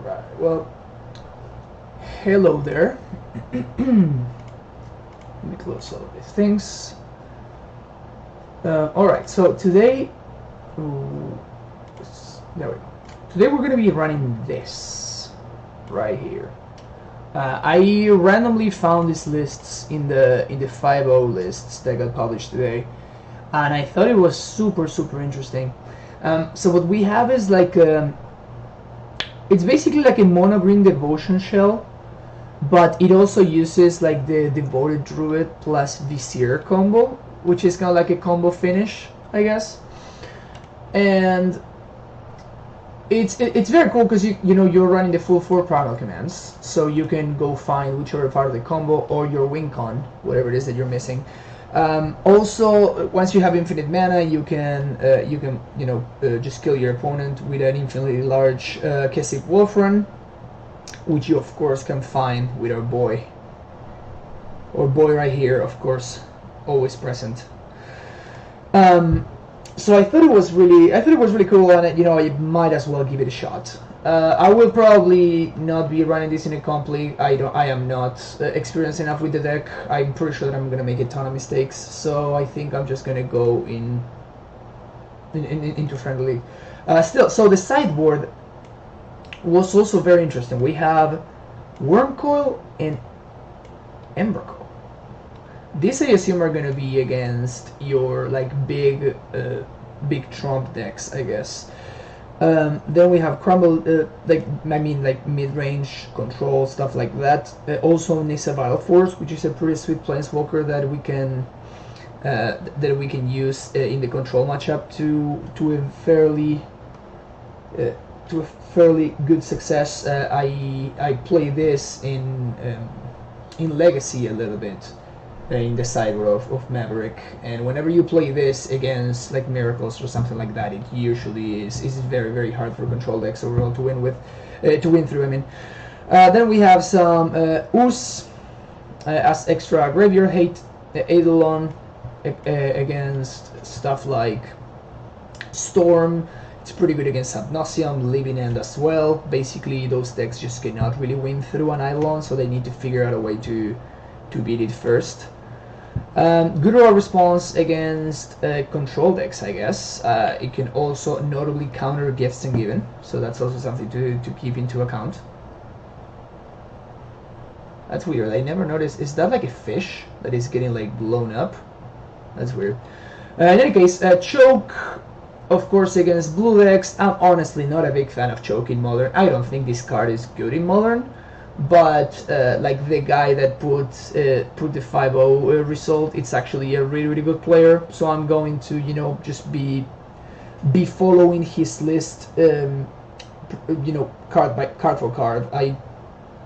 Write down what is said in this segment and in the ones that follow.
Alright, well, hello there. Let me close all of these things. Alright, so today, there we go. Today we're going to be running this right here. I randomly found these lists in the 5.0 lists that got published today, and I thought it was super interesting. So what we have is like it's basically like a mono green devotion shell, but it also uses like the devoted druid plus vizier combo, which is kind of like a combo finish, I guess. And it's very cool because you know you're running the full 4 primal commands, so you can go find whichever part of the combo or your win con, whatever it is that you're missing. Also, once you have infinite mana, you can just kill your opponent with an infinitely large Kesip Wolf Run, which you of course can find with our boy right here, of course, always present. So I thought it was really cool, and you know I might as well give it a shot. I will probably not be running this in a complete. I am not experienced enough with the deck. I'm pretty sure that I'm gonna make a ton of mistakes. So I think I'm just gonna go into friendly. Still, so the sideboard was also very interesting. We have Wormcoil and Embercoil. These I assume are gonna be against your like big trump decks, I guess. Then we have Crumble, like mid-range control stuff like that. Also Nissa Vital Force, which is a pretty sweet planeswalker that we can use in the control matchup to a fairly good success. I play this in Legacy a little bit. In the sideboard of Maverick, and whenever you play this against like Miracles or something like that, it usually is very hard for control decks overall to win through. I mean, then we have some Ooze as extra graveyard hate, Eidolon against stuff like Storm. It's pretty good against Subnauseum, Living End as well. Basically, those decks just cannot really win through an Eidolon, so they need to figure out a way to beat it first. Good roll response against control decks, I guess. It can also notably counter Gifts and Given, so that's also something to keep into account. That's weird. I never noticed. Is that like a fish that is getting like blown up? That's weird. In any case, Choke, of course, against blue decks. I'm honestly not a big fan of Choke in Modern. I don't think this card is good in Modern. But like the guy that put the 5.0 result, it's actually a really good player. So I'm going to just be following his list, card for card. I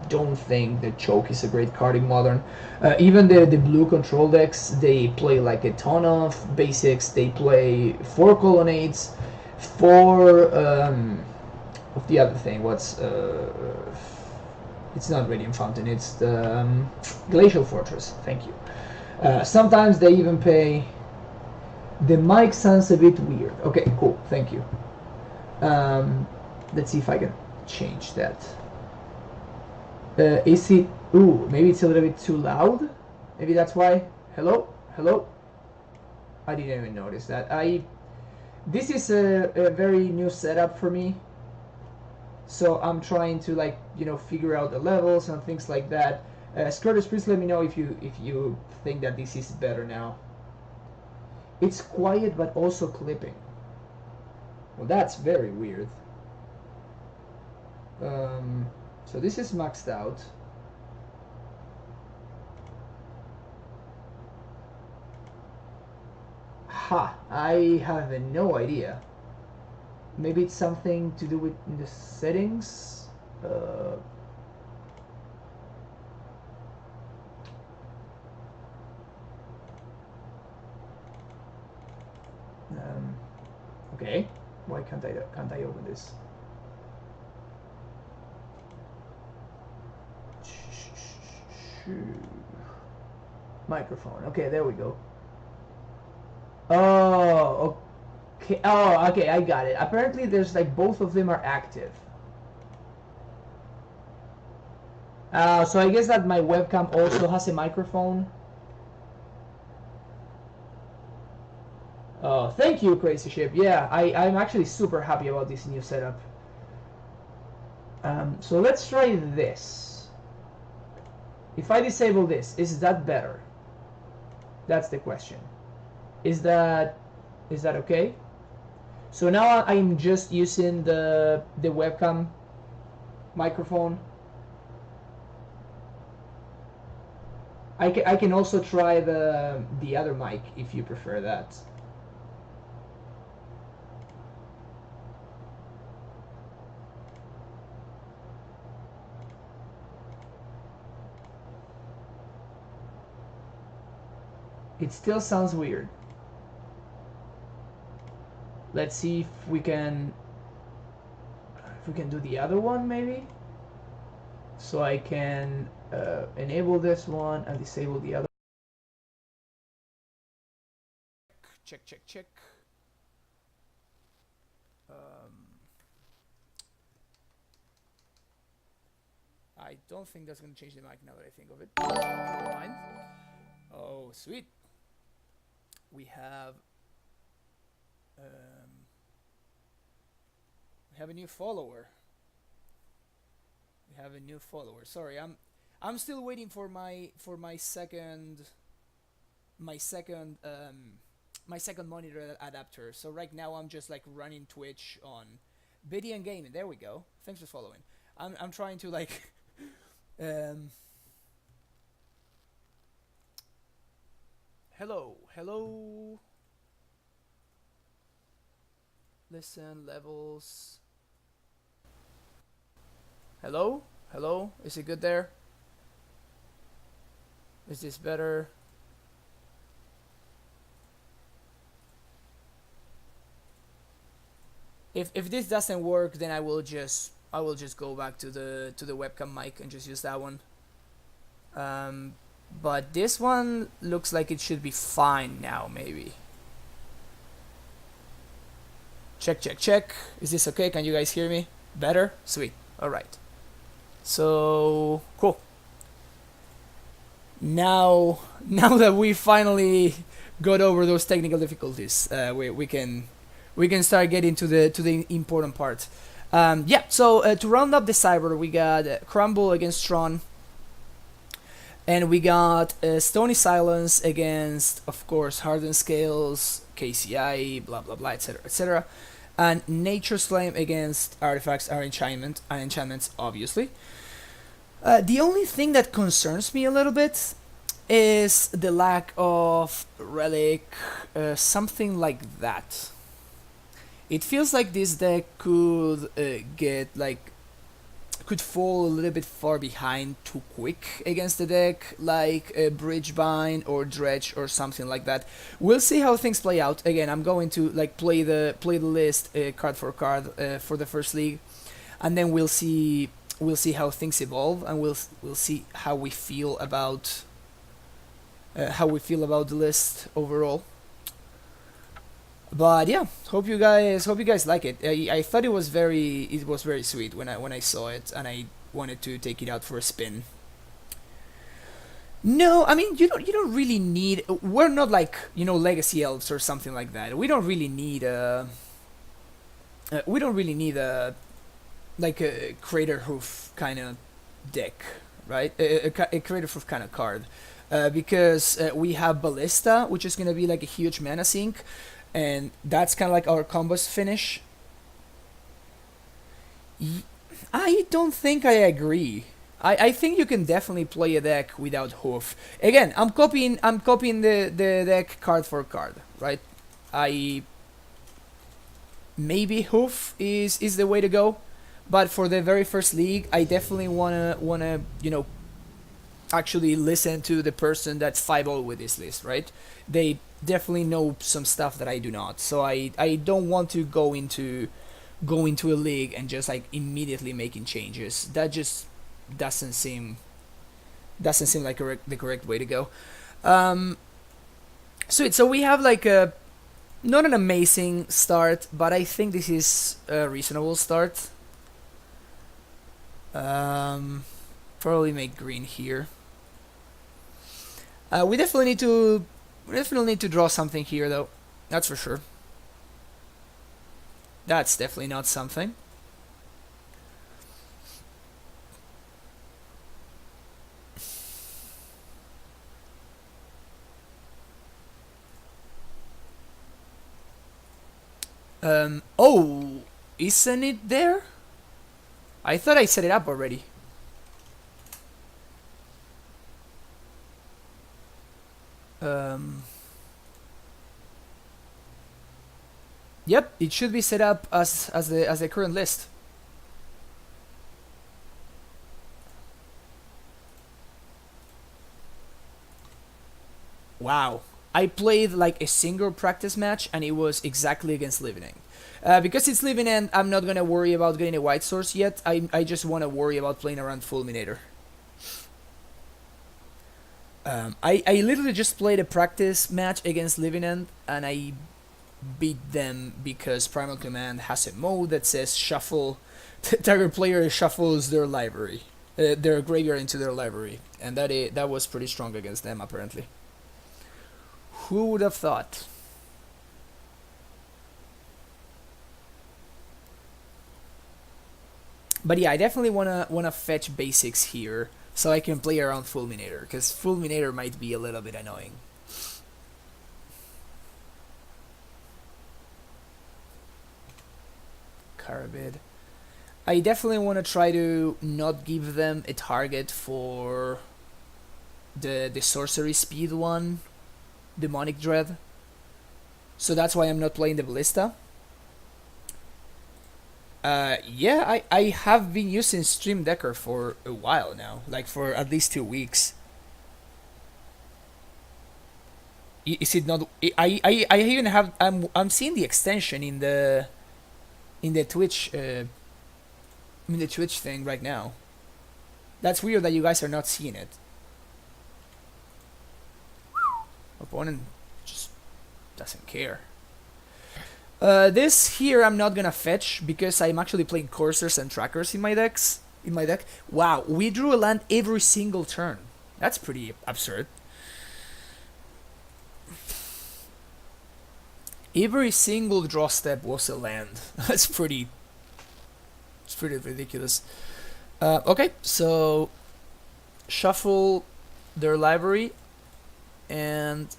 don't think that Choke is a great card in Modern. Even the blue control decks, they play like a ton of basics. They play 4 colonnades, 4 of the other thing. What's it's not Radiant Fountain, it's the Glacial Fortress, thank you. Sometimes they even pay... The mic sounds a bit weird. Okay, cool, thank you. Let's see if I can change that. Is it... Ooh, maybe it's a little bit too loud? Maybe that's why... Hello? Hello? I didn't even notice that. This is a very new setup for me. So I'm trying to figure out the levels and things like that. Scurtus, please let me know if you think that this is better now. It's quiet but also clipping. Well, that's very weird. So this is maxed out. Ha! I have no idea. Maybe it's something to do with the settings. Okay, why can't I open this? Microphone. Okay, there we go. Oh, okay. Oh, okay, I got it. Apparently, there's like both of them are active. So I guess that my webcam also has a microphone. Oh, thank you, Crazy Ship. Yeah, I'm actually super happy about this new setup. So let's try this. If I disable this, is that better? That's the question. Is that okay? So now I'm just using the webcam microphone. I can also try the other mic if you prefer that. It still sounds weird. Let's see if we can do the other one maybe. So I can enable this one and disable the other. Check, check, check. I don't think that's going to change the mic now that I think of it. Never mind. Oh, sweet. We have a new follower. We have a new follower. Sorry, I'm still waiting for my second monitor adapter. So right now I'm just like running Twitch on Biddy and Gaming. There we go. Thanks for following. I'm trying to like hello. Listen, levels. Hello? Is it good there? Is this better? If this doesn't work, then I will just go back to the webcam mic and just use that one. But this one looks like it should be fine now, maybe. Check. Is this okay? Can you guys hear me? Better? Sweet. Alright. So, cool. Now that we finally got over those technical difficulties, we can start getting to the important part. Yeah, so to round up the cyber, we got Crumble against Tron. And we got Stony Silence against, of course, Hardened Scales, KCI, blah blah blah, etc. etc. And Nature's Flame against Artifacts and enchantments, obviously. The only thing that concerns me a little bit is the lack of Relic, something like that. It feels like this deck could could fall a little bit far behind too quick against the deck, like a Bridgebind or Dredge or something like that. We'll see how things play out. Again, I'm going to like play the list card for card for the first league, and then we'll see how things evolve, and we'll see how we feel about the list overall. But yeah, hope you guys like it. I thought it was very sweet when I saw it, and I wanted to take it out for a spin. No, I mean you don't really need. We're not like Legacy Elves or something like that. We don't really need a like a Crater Hoof kind of deck, right? A Crater Hoof kind of card, because we have Ballista, which is gonna be like a huge mana sink. And that's kind of like our combos finish. I don't think I agree. I think you can definitely play a deck without Hoof. Again, I'm copying the deck card for card, right? Maybe Hoof is the way to go, but for the very first league, I definitely wanna actually listen to the person that's 5-0 with this list, right? They definitely know some stuff that I do not, so I don't want to go into a league and just like immediately making changes. That just doesn't seem like the correct way to go. So we have like a not an amazing start, but I think this is a reasonable start. Probably make green here. We definitely need to draw something here, though. That's for sure. That's definitely not something. Oh, isn't it there? I thought I set it up already. Yep, it should be set up as the current list. Wow. I played like a single practice match and it was exactly against Living End. Because it's Living End, I'm not gonna worry about getting a white source yet. I just want to worry about playing around Fulminator. I literally just played a practice match against Living End and I beat them because Primal Command has a mode that says shuffle. Target player shuffles their library, their graveyard into their library, and that was pretty strong against them apparently. Who would have thought? But yeah, I definitely wanna fetch basics here so I can play around Fulminator, because Fulminator might be a little bit annoying. Carabid. I definitely want to try to not give them a target for the sorcery speed one, Demonic Dread. So that's why I'm not playing the Ballista. Yeah, I have been using Stream Decker for a while now, like for at least 2 weeks. Is it not? I even have. I'm seeing the extension in the Twitch Twitch thing right now. That's weird that you guys are not seeing it. Opponent just doesn't care. This here I'm not gonna fetch because I'm actually playing coursers and trackers in my decks. Wow, we drew a land every single turn. That's pretty absurd. Every single draw step was a land. It's pretty ridiculous. Okay, so shuffle their library and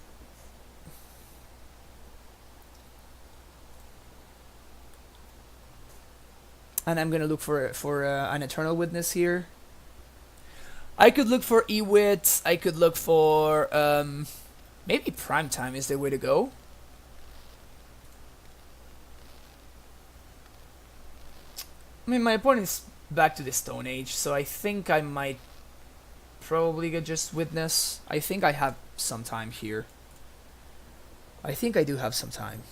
I'm gonna look for an Eternal Witness here. I could look for Ewit. I could look for maybe Primetime is the way to go. I mean, my opponent's back to the Stone Age, so I think I might probably get just Witness. I think I have some time here. I think I do have some time.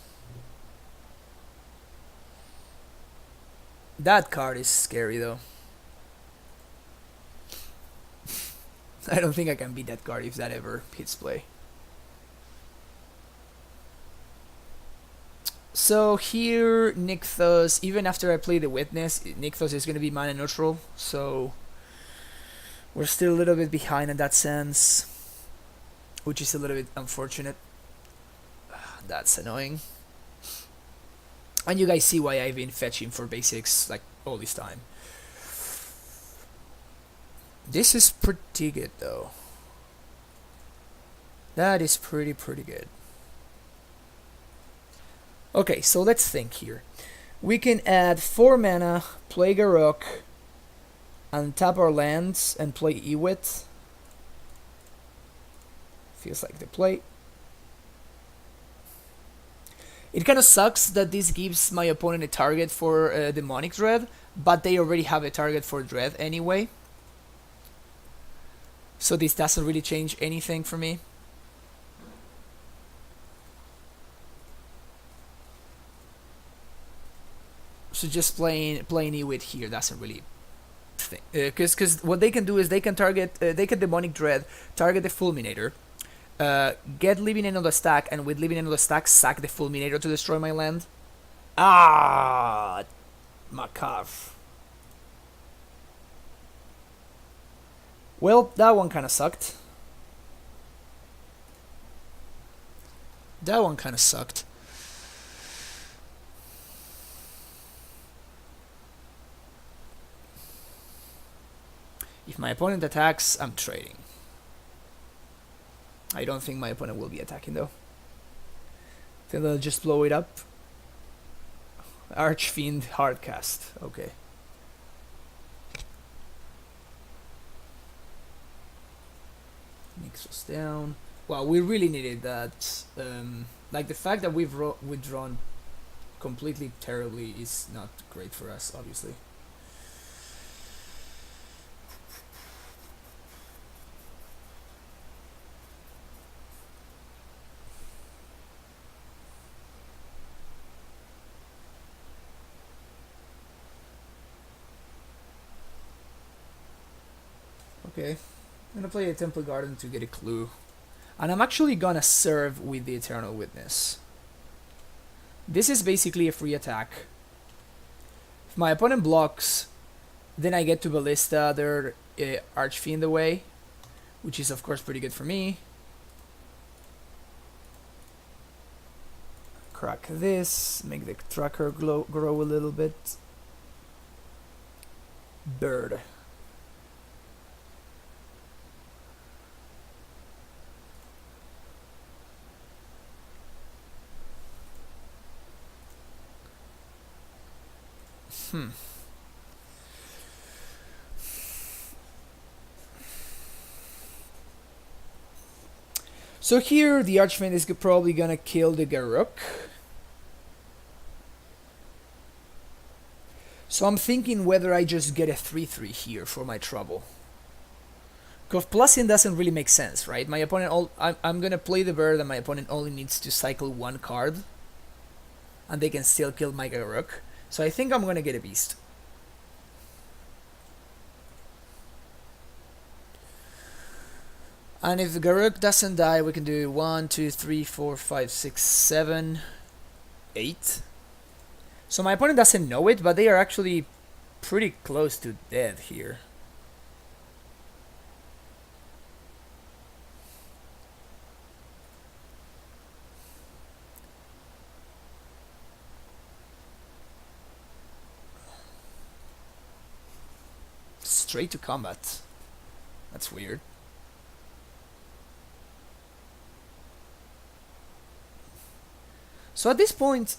That card is scary, though. I don't think I can beat that card if that ever hits play. So here, Nykthos, even after I play the Witness, Nykthos is going to be mana neutral, so we're still a little bit behind in that sense, which is a little bit unfortunate. That's annoying. And you guys see why I've been fetching for basics like all this time. This is pretty good though. That is pretty good. Okay, so let's think here. We can add 4 mana, play Garruk, untap our lands, and play Ewit. Feels like the play. It kind of sucks that this gives my opponent a target for Demonic Dread, but they already have a target for Dread anyway. So this doesn't really change anything for me. So just playing Ewit here doesn't really thing, because what they can do is they can target Demonic Dread, target the Fulminator, get Living End on the stack, and with Living End on the stack, sack the Fulminator to destroy my land. Ah, Macav. Well, that one kind of sucked. That one kind of sucked. If my opponent attacks, I'm trading. I don't think my opponent will be attacking though. I think they'll just blow it up. Archfiend Hardcast. Okay. Mix us down. Wow, we really needed that. Like the fact that we've withdrawn completely terribly is not great for us, obviously. Okay, I'm gonna play a Temple Garden to get a clue. And I'm actually gonna serve with the Eternal Witness. This is basically a free attack. If my opponent blocks, then I get to Ballista their Archfiend away, which is of course pretty good for me. Crack this, make the tracker grow a little bit. Bird. So here the Archfiend is probably gonna kill the Garruk. So I'm thinking whether I just get a 3/3 here for my trouble. Because plusing doesn't really make sense, right? My opponent, I'm gonna play the bird and my opponent only needs to cycle one card. And they can still kill my Garruk. So I think I'm gonna get a beast. And if the Garruk doesn't die, we can do 1, 2, 3, 4, 5, 6, 7, 8. So my opponent doesn't know it, but they are actually pretty close to dead here. Straight to combat. That's weird. So at this point,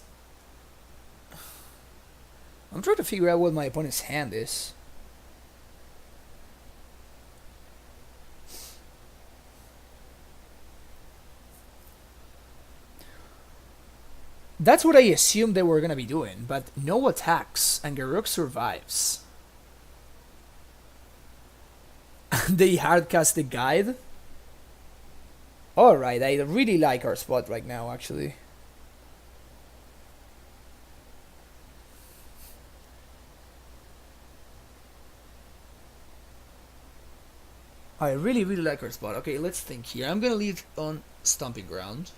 I'm trying to figure out what my opponent's hand is. That's what I assumed they were gonna be doing, but no attacks, and Garruk survives. They hardcast the guide. Alright, I really like our spot right now, actually. I really like our spot. Okay, let's think here. I'm gonna leave on Stomping Ground.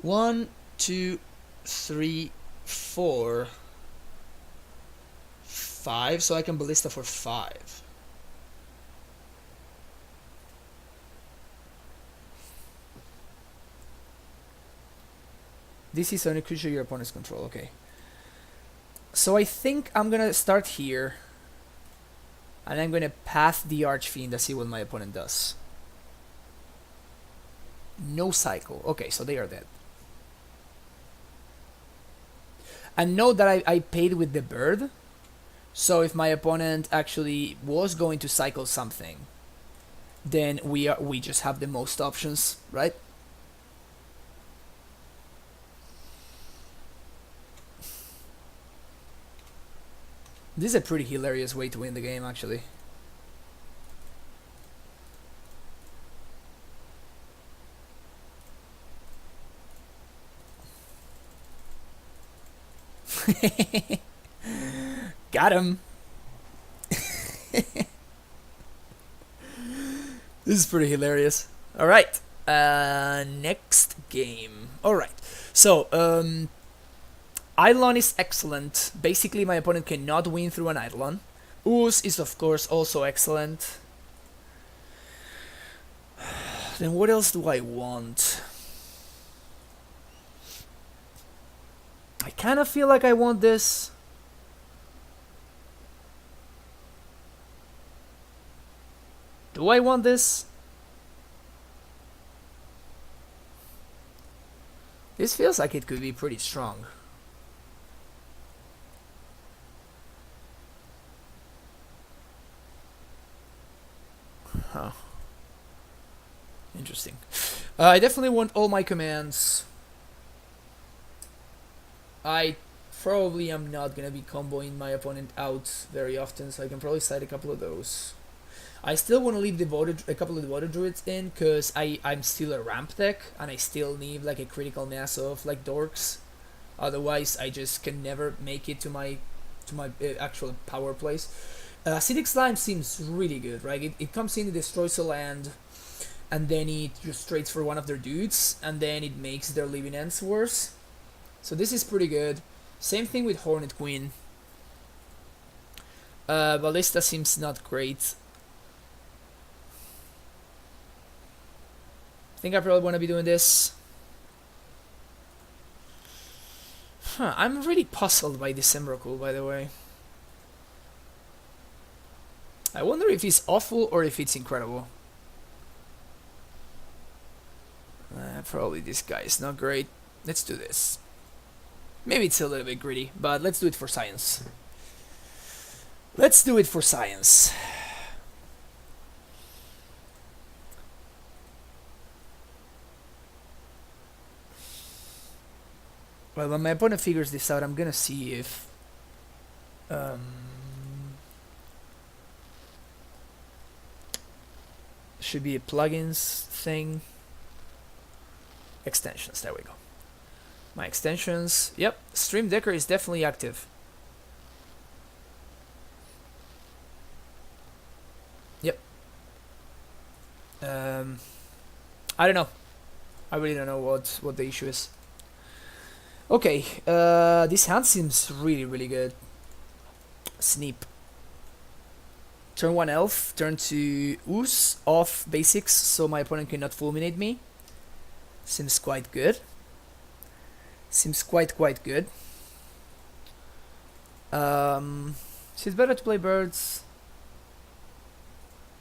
1, 2, 3, 4, 5, so I can Ballista for 5. This is only creature your opponent's control, okay. So I think I'm gonna start here. And I'm gonna path the Archfiend to see what my opponent does. No cycle. Okay, so they are dead. And note that I paid with the bird. So if my opponent actually was going to cycle something, then we just have the most options, right? This is a pretty hilarious way to win the game, actually. Got him. This is pretty hilarious. All right. Next game. All right. So, Eidolon is excellent. Basically, my opponent cannot win through an Eidolon. Ooze is of course also excellent. Then what else do I want? I kind of feel like I want this. Do I want this? This feels like it could be pretty strong. Huh. Interesting. I definitely want all my commands. I probably am not gonna be comboing my opponent out very often, so I can probably side a couple of those. I still want to leave a couple of devoted druids in, because I'm still a ramp deck, and I still need like a critical mass of like dorks. Otherwise, I just can never make it to my actual power plays. Acidic Slime seems really good, right? It comes in, it destroys a land, and then it just trades for one of their dudes, and then it makes their living ends worse. So this is pretty good. Same thing with Hornet Queen. Ballista seems not great. I think I probably want to be doing this. Huh, I'm really puzzled by this Emrakul, by the way. I wonder if it's awful or if it's incredible. Probably this guy is not great. Let's do this. Maybe it's a little bit greedy, but let's do it for science. Let's do it for science. Well, when my opponent figures this out, I'm gonna see if should be a plugins thing. Extensions, there we go. My extensions, yep, Stream Decker is definitely active. Yep. I don't know. I really don't know what the issue is. Okay, this hand seems really good. Sneep. Turn 1 elf, turn 2 ooze, off basics, so my opponent cannot fulminate me. Seems quite good. Seems quite good. So it's better to play birds.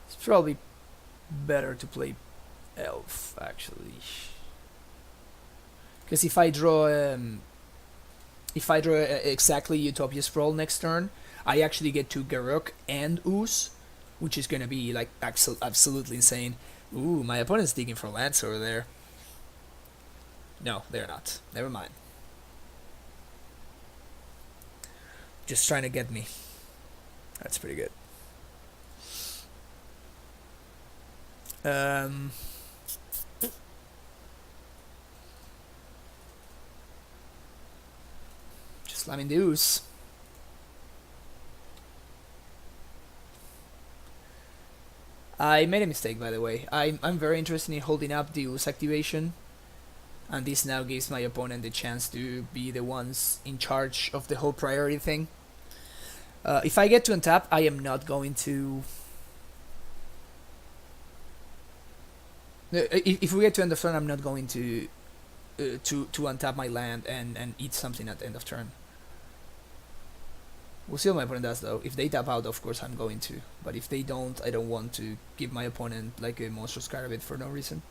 It's probably better to play elf, actually. Because if I draw exactly Utopia Sprawl next turn, I actually get to Garruk and Ooze, which is gonna be like absolutely insane. Ooh, my opponent's digging for lands over there. No, they're not. Never mind. Just trying to get me. That's pretty good. Just slamming the ooze. I made a mistake, by the way. I'm very interested in holding up the ooze activation, and this now gives my opponent the chance to be the ones in charge of the whole priority thing. If I get to untap, I am not going to... If we get to end of turn, I'm not going to untap my land and eat something at the end of turn. We'll see what my opponent does, though. If they tap out, of course I'm going to. But if they don't, I don't want to give my opponent like a monstrous Scarabit for no reason.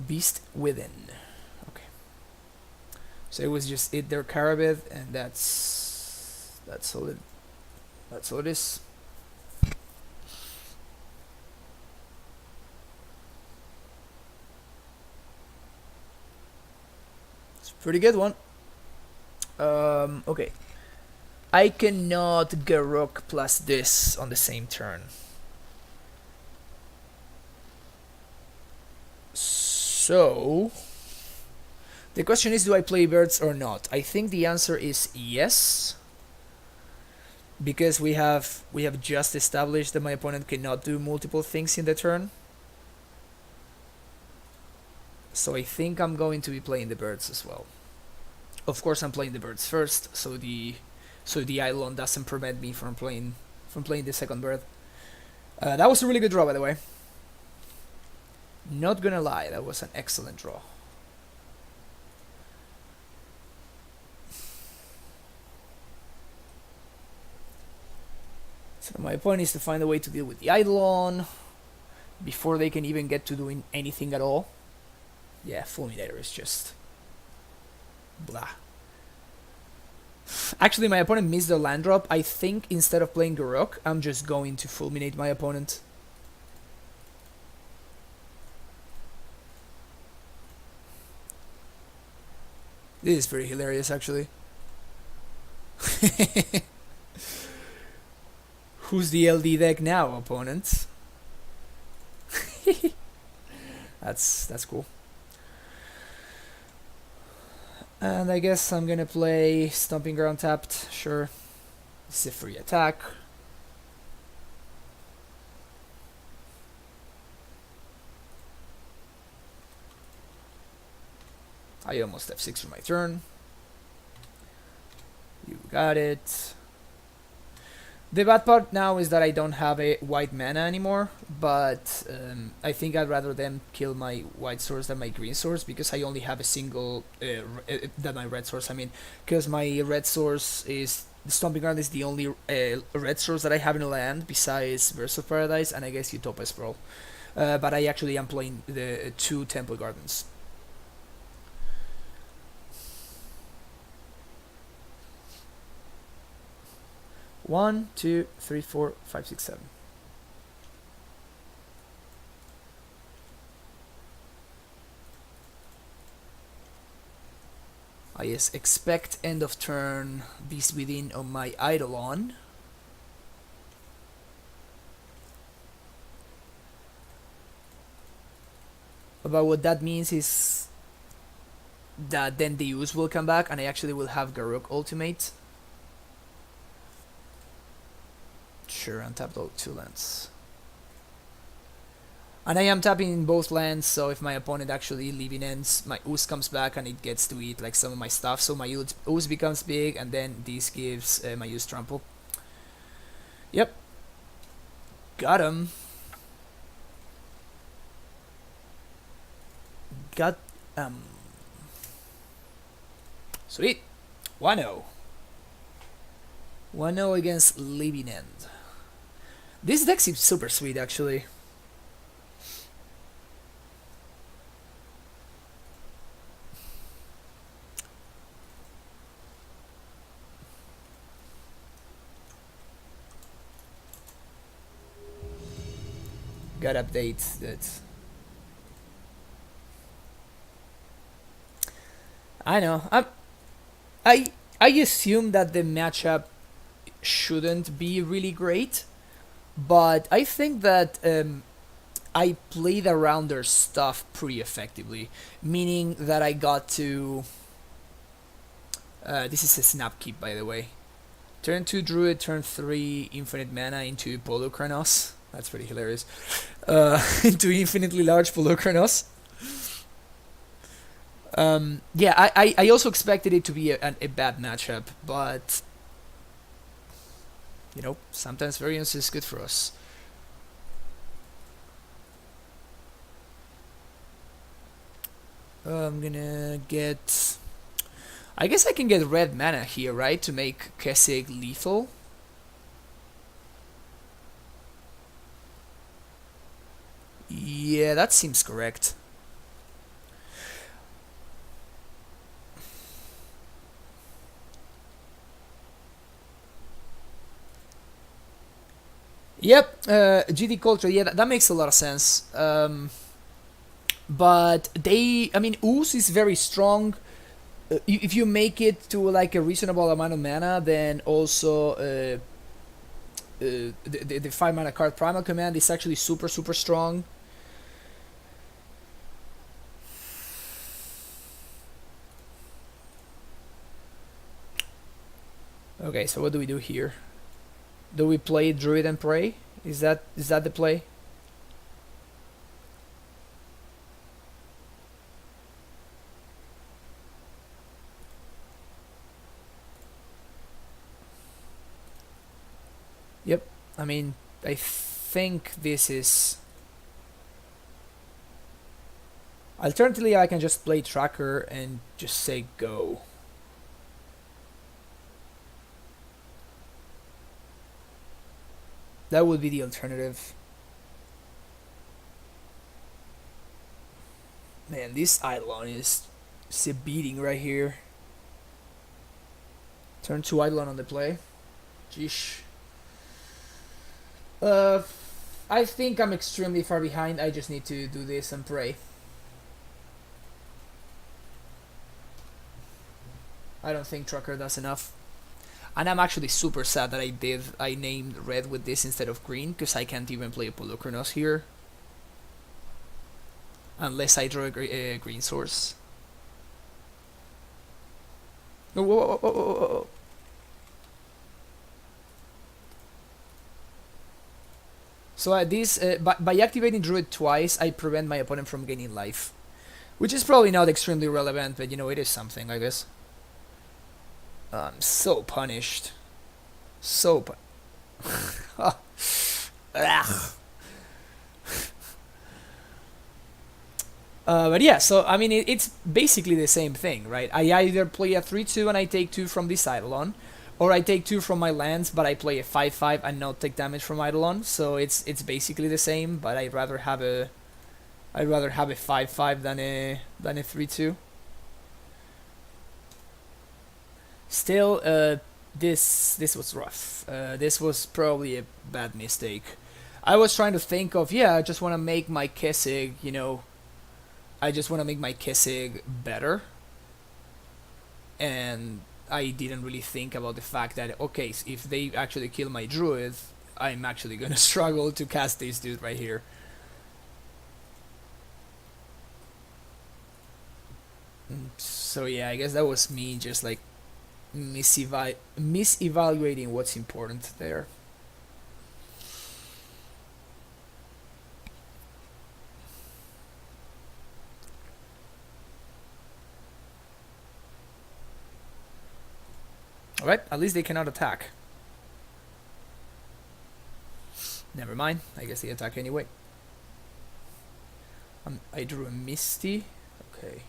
Beast Within. Okay. So it was just their Carabith, and that's all it. That's all it is. It's a pretty good one. Okay. I cannot Garruk plus this on the same turn. So the question is, do I play birds or not? I think the answer is yes, because we have just established that my opponent cannot do multiple things in the turn. So I think I'm going to be playing the birds as well. Of course, I'm playing the birds first, so the Eidolon doesn't prevent me from playing the second bird. That was a really good draw, by the way. Not gonna lie, that was an excellent draw. So my point is to find a way to deal with the Eidolon before they can even get to doing anything at all. Yeah, Fulminator is just blah. Actually, my opponent missed the land drop. I think instead of playing Garruk, I'm just going to Fulminate my opponent. This is pretty hilarious, actually. Who's the LD deck now, opponent? That's cool. And I guess I'm gonna play Stomping Ground tapped, sure. It's a free attack. I almost F6 for my turn. You got it. The bad part now is that I don't have a white mana anymore, but I think I'd rather them kill my white source than my green source, because I only have a single, than my red source, I mean, because my red source is, the Stomping Ground is the only red source that I have in the land, besides Verse of Paradise, and I guess Utopia Sprawl. But I actually am playing the 2 Temple Gardens. One, two, three, four, five, six, seven. Yes, expect end of turn Beast Within on my Eidolon. But what that means is that then the Deus will come back and I actually will have Garruk ultimate. Sure, untap all 2 lands. And I am tapping in both lands, so if my opponent actually leaving ends, my Ooze comes back and it gets to eat like some of my stuff, so my Ooze becomes big, and then this gives my Ooze trample. Yep. Got him. Got Sweet. 1-0. 1-0 against Leaving End. This deck seems super sweet, actually. Got updates that. I know. I assume that the matchup shouldn't be really great, but I think that I played around their stuff pretty effectively, meaning that I got to. This is a snap keep, by the way. Turn 2 Druid, turn 3 infinite mana into Polukranos. That's pretty hilarious. Into infinitely large Polukranos. Yeah, I also expected it to be a bad matchup, but you know, sometimes variance is good for us. I'm gonna get. I guess I can get red mana here, right, to make Kessig lethal. Yeah, that seems correct. Yep, GD Culture, yeah, that makes a lot of sense. But I mean, Ooze is very strong. If you make it to like a reasonable amount of mana, then also the 5 mana card Primal Command is actually super strong. Okay, so what do we do here? Do we play Druid and Pray? Is that the play? Yep. I mean, I think this is... Alternatively, I can just play Tracker and just say go. That would be the alternative. Man, this Eidolon is a beating right here. Turn 2 Eidolon on the play. Jeesh. I think I'm extremely far behind. I just need to do this and pray. I don't think Trucker does enough. And I'm actually super sad that I named red with this instead of green, because I can't even play a Polukranos here. Unless I draw a green source. Oh, whoa, whoa, whoa, whoa, whoa. So by activating Druid twice, I prevent my opponent from gaining life. Which is probably not extremely relevant, but you know, it is something, I guess. I'm so punished. So but yeah, so I mean, it's basically the same thing, right? I either play a 3-2 and I take 2 from this Eidolon, or I take 2 from my lands, but I play a 5-5 and not take damage from Eidolon. So it's basically the same, but I'd rather have a 5-5 than a 3-2. Still, this was rough. This was probably a bad mistake. I was trying to think of, yeah, I just want to make my Kessig, you know, I just want to make my Kessig better. And I didn't really think about the fact that, okay, if they actually kill my Druid, I'm actually gonna struggle to cast this dude right here. So yeah, I guess that was me just like misevaluating what's important there. Alright, at least they cannot attack. Never mind, I guess they attack anyway. I drew a Misty. Okay.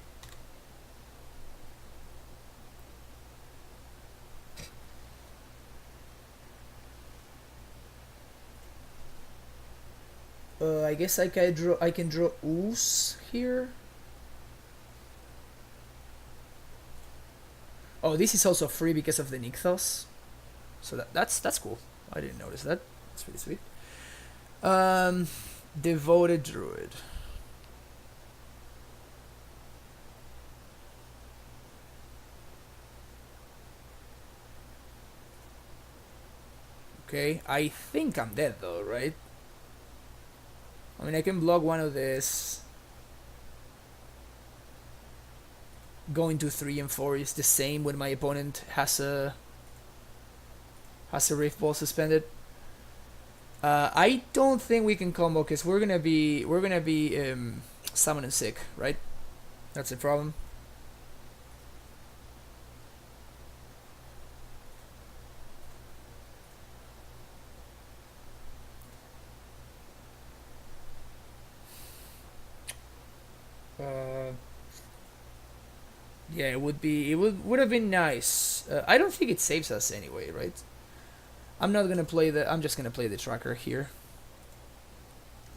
I guess I can draw Ooze here. Oh, this is also free because of the Nykthos. So that's cool. I didn't notice that. That's pretty sweet. Devoted Druid. Okay, I think I'm dead though, right? I mean, I can block one of this. Going to 3 and 4 is the same when my opponent has a Rift Ball suspended. I don't think we can combo because we're gonna be summoning sick, right? That's the problem. Yeah, it would have been nice. I don't think it saves us anyway, right? I'm just gonna play the Tracker here.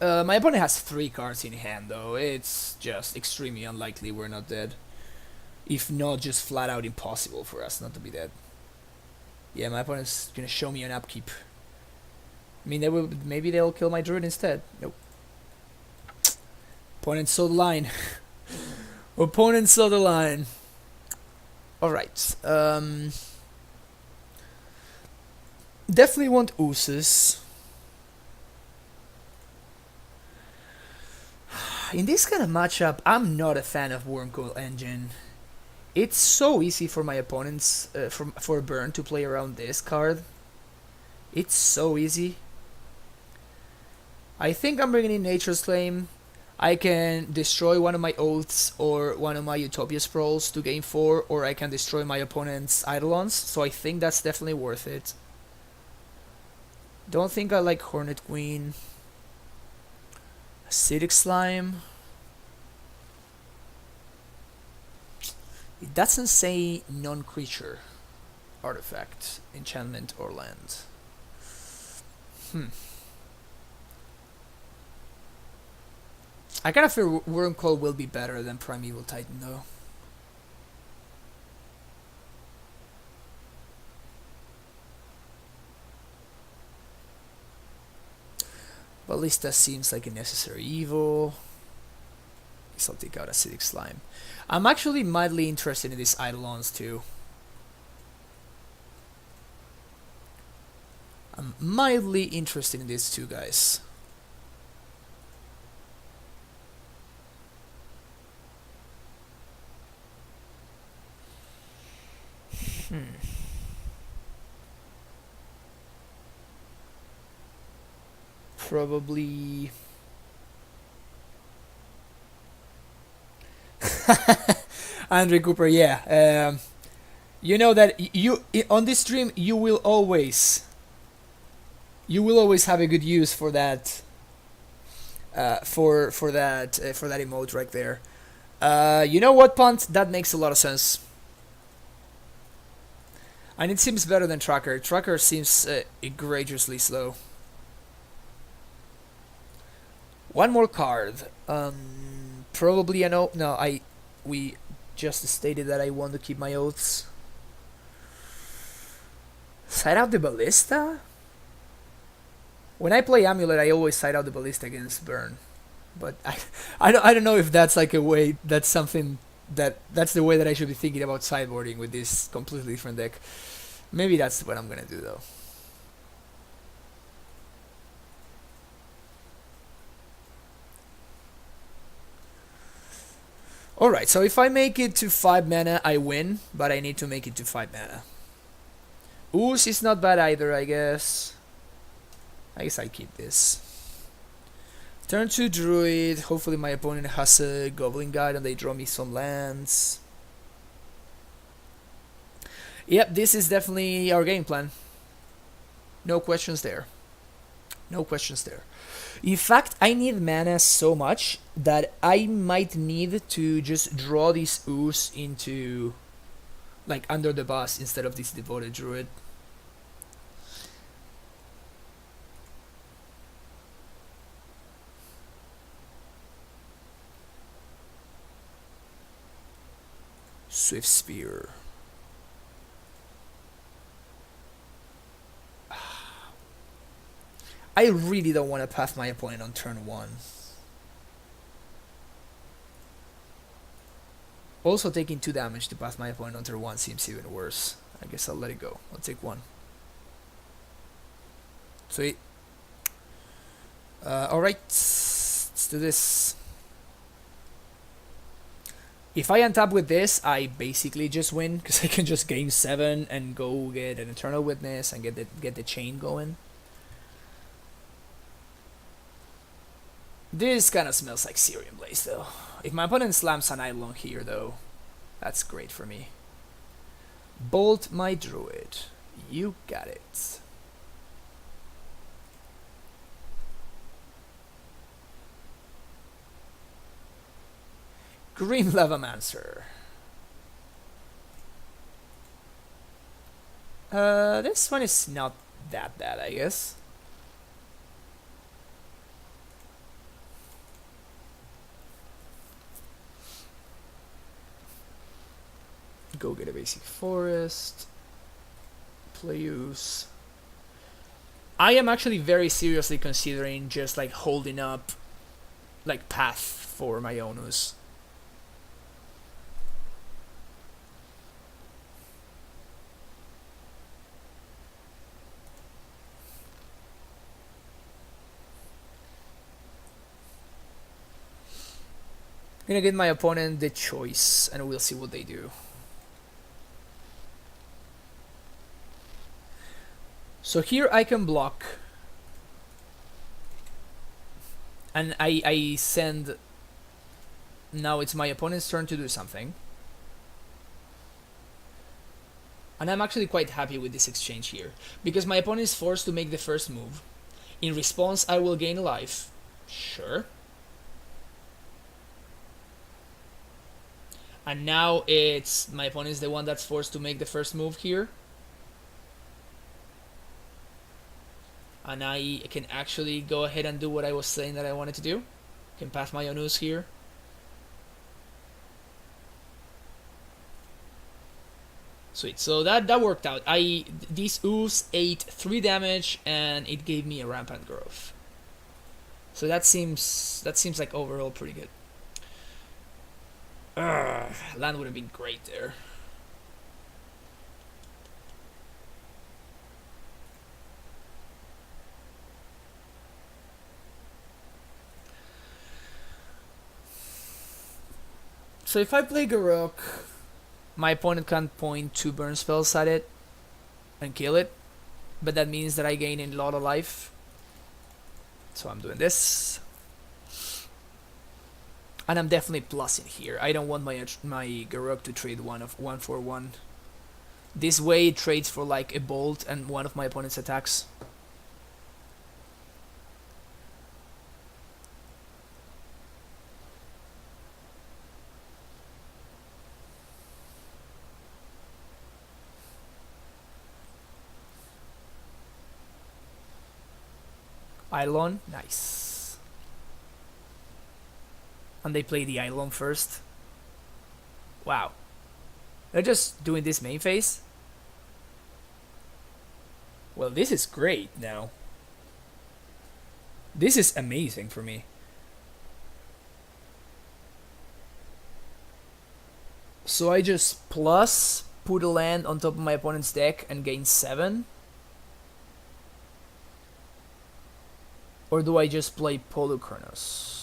My opponent has 3 cards in hand though. It's just extremely unlikely we're not dead. If not, just flat out impossible for us not to be dead. Yeah, my opponent's gonna show me an upkeep. I mean, maybe they'll kill my Druid instead. Nope. Opponent saw the line. Opponent saw the line. Alright. Definitely want Oozes. In this kind of matchup, I'm not a fan of Wormcoil Engine. It's so easy for my opponents, for Burn to play around this card. It's so easy. I think I'm bringing in Nature's Claim. I can destroy one of my Oaths or one of my Utopia Scrolls to gain 4, or I can destroy my opponent's Eidolons, so I think that's definitely worth it. Don't think I like Hornet Queen. Acidic Slime. It doesn't say non-creature artifact, enchantment, or land. I kind of feel Wormcoil will be better than Primeval Titan though. Ballista seems like a necessary evil. Guess I'll take out Acidic Slime. I'm actually mildly interested in these Eidolons too. I'm mildly interested in these two guys. Probably... Andre Cooper, yeah. You know that you on this stream you will always have a good use for that for that emote right there. You know what, Bant? That makes a lot of sense. And it seems better than Tracker. Tracker seems egregiously slow. One more card. Probably an oath. No, we just stated that I want to keep my oaths. Side out the Ballista? When I play Amulet, I always side out the Ballista against Burn. But I don't know if that's like a way, that's something that's the way that I should be thinking about sideboarding with this completely different deck. Maybe that's what I'm gonna do though. Alright, so if I make it to 5 mana, I win, but I need to make it to 5 mana. Ooze is not bad either, I guess. I guess I keep this. Turn 2 Druid, hopefully my opponent has a Goblin Guide and they draw me some lands. Yep, this is definitely our game plan. No questions there. No questions there. In fact, I need mana so much that I might need to just draw this Ooze into, like, under the bus instead of this Devoted Druid. Swift Spear. I really don't want to path my opponent on turn 1. Also taking 2 damage to path my opponent on turn 1 seems even worse. I guess I'll let it go. I'll take 1. Sweet. Alright, let's do this. If I untap with this, I basically just win, because I can just gain 7 and go get an Eternal Witness and get the chain going. This kind of smells like Syrian Blaze though. If my opponent slams an Eidolon here though, that's great for me. Bolt my Druid. You got it. Green Pyromancer. This one is not that bad, I guess. Go get a basic forest. Play use. I am actually very seriously considering just like holding up like path for my Onus. I'm gonna give my opponent the choice and we'll see what they do. So here I can block and I send, now it's my opponent's turn to do something. And I'm actually quite happy with this exchange here, because my opponent is forced to make the first move. In response, I will gain a life. Sure. And now it's my opponent is the one that's forced to make the first move here. And I can actually go ahead and do what I was saying that I wanted to do. Can pass my Onus here. Sweet, so that worked out. This ooze ate 3 damage and it gave me a rampant growth. So that seems like overall pretty good. Land would have been great there. So if I play Garruk, my opponent can point 2 burn spells at it and kill it, but that means that I gain a lot of life. So I'm doing this. And I'm definitely plussing here. I don't want my Garruk to trade 1 for 1. This way it trades for like a bolt and one of my opponent's attacks. Eidolon, nice. And they play the Eidolon first. Wow. They're just doing this main phase? Well, this is great now. This is amazing for me. So I just plus, put a land on top of my opponent's deck and gain 7? Or do I just play Polukranos?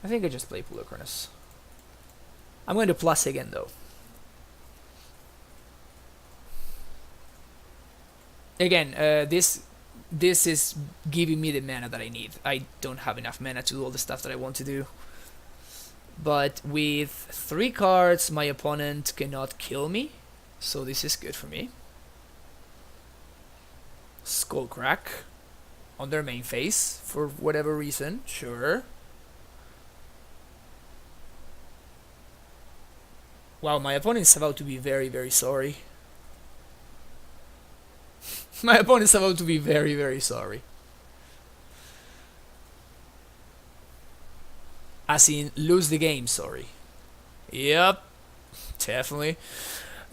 I think I just play Polukranos. I'm going to plus again though. Again, this is giving me the mana that I need. I don't have enough mana to do all the stuff that I want to do. But with 3 cards, my opponent cannot kill me. So this is good for me. Skullcrack on their main phase for whatever reason, sure. Wow, my opponent's about to be very, very sorry. My opponent's about to be very, very sorry. As in, lose the game, sorry. Yep, definitely.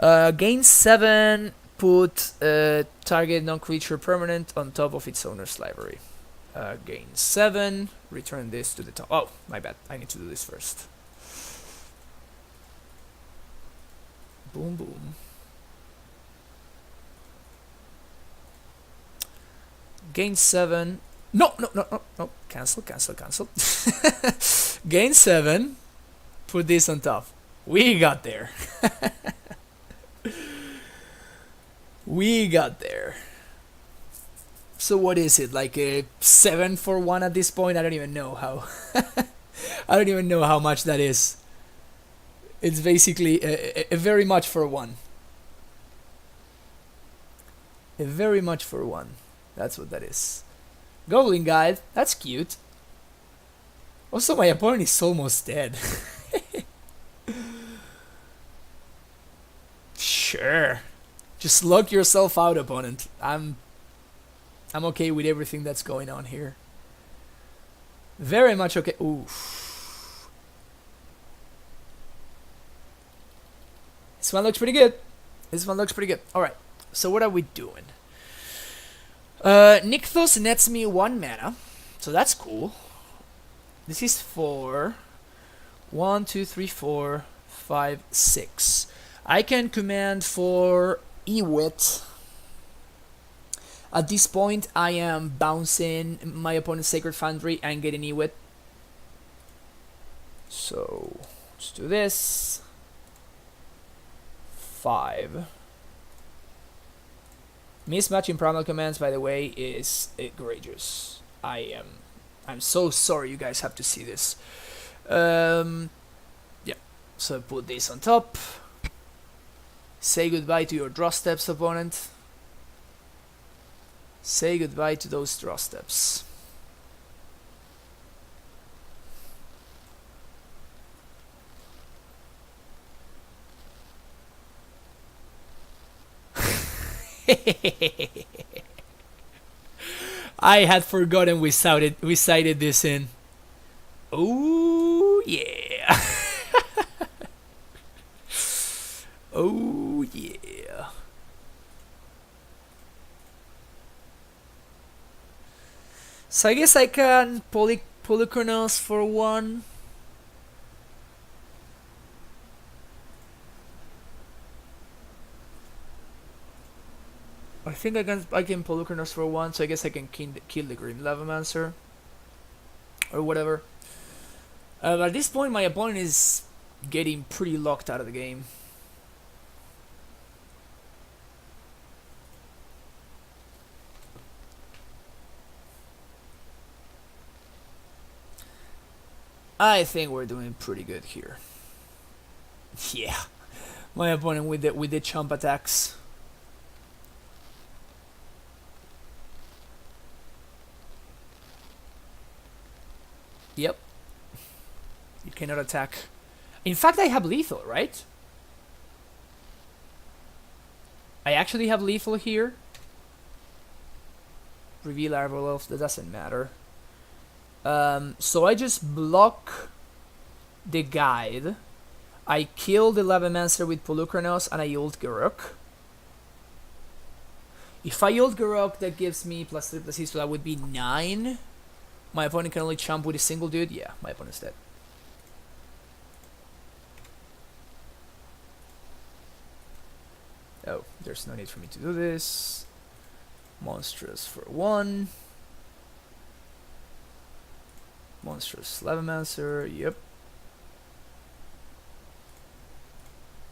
Gain 7, put target non-creature permanent on top of its owner's library. Gain 7, return this to the top. Oh, my bad, I need to do this first. Boom, boom. Gain 7. No. Cancel. Gain 7. Put this on top. We got there. We got there. So what is it? Like a 7 for 1 at this point? I don't even know how. I don't even know how much that is. It's basically a very much for 1. A very much for 1. That's what that is. Goblin Guide. That's cute. Also, my opponent is almost dead. Sure. Just lock yourself out, opponent. I'm okay with everything that's going on here. Very much okay. Oof. This one looks pretty good. Alright, so what are we doing? Nykthos nets me 1 mana, so that's cool. This is for 1, 2, 3, 4, 5, 6. I can command for Ewit. At this point, I am bouncing my opponent's Sacred Foundry and getting Ewit. So, let's do this. 5. Mismatch in primal commands, by the way, is egregious. I'm so sorry you guys have to see this. Yeah. So put this on top. Say goodbye to your draw steps, opponent. Say goodbye to those draw steps. I had forgotten we cited this in. Oh yeah. Oh yeah. So I guess I can Polychronos for 1. I think I can Polychronos for 1, so I guess I can kill the Green Lavamancer. Or whatever. But at this point my opponent is getting pretty locked out of the game. I think we're doing pretty good here. Yeah. My opponent with the chump attacks. Yep. You cannot attack. In fact, I have lethal, right? I actually have lethal here. Reveal Arbor Elf, that doesn't matter. So I just block the guide. I kill the Lavamancer with Polychronos and I ult Garruk. If I ult Garruk, that gives me +3/+6, so that would be 9. My opponent can only chump with a single dude. Yeah, my opponent's dead. Oh, there's no need for me to do this. Monstrous for 1. Monstrous Lavamancer, yep.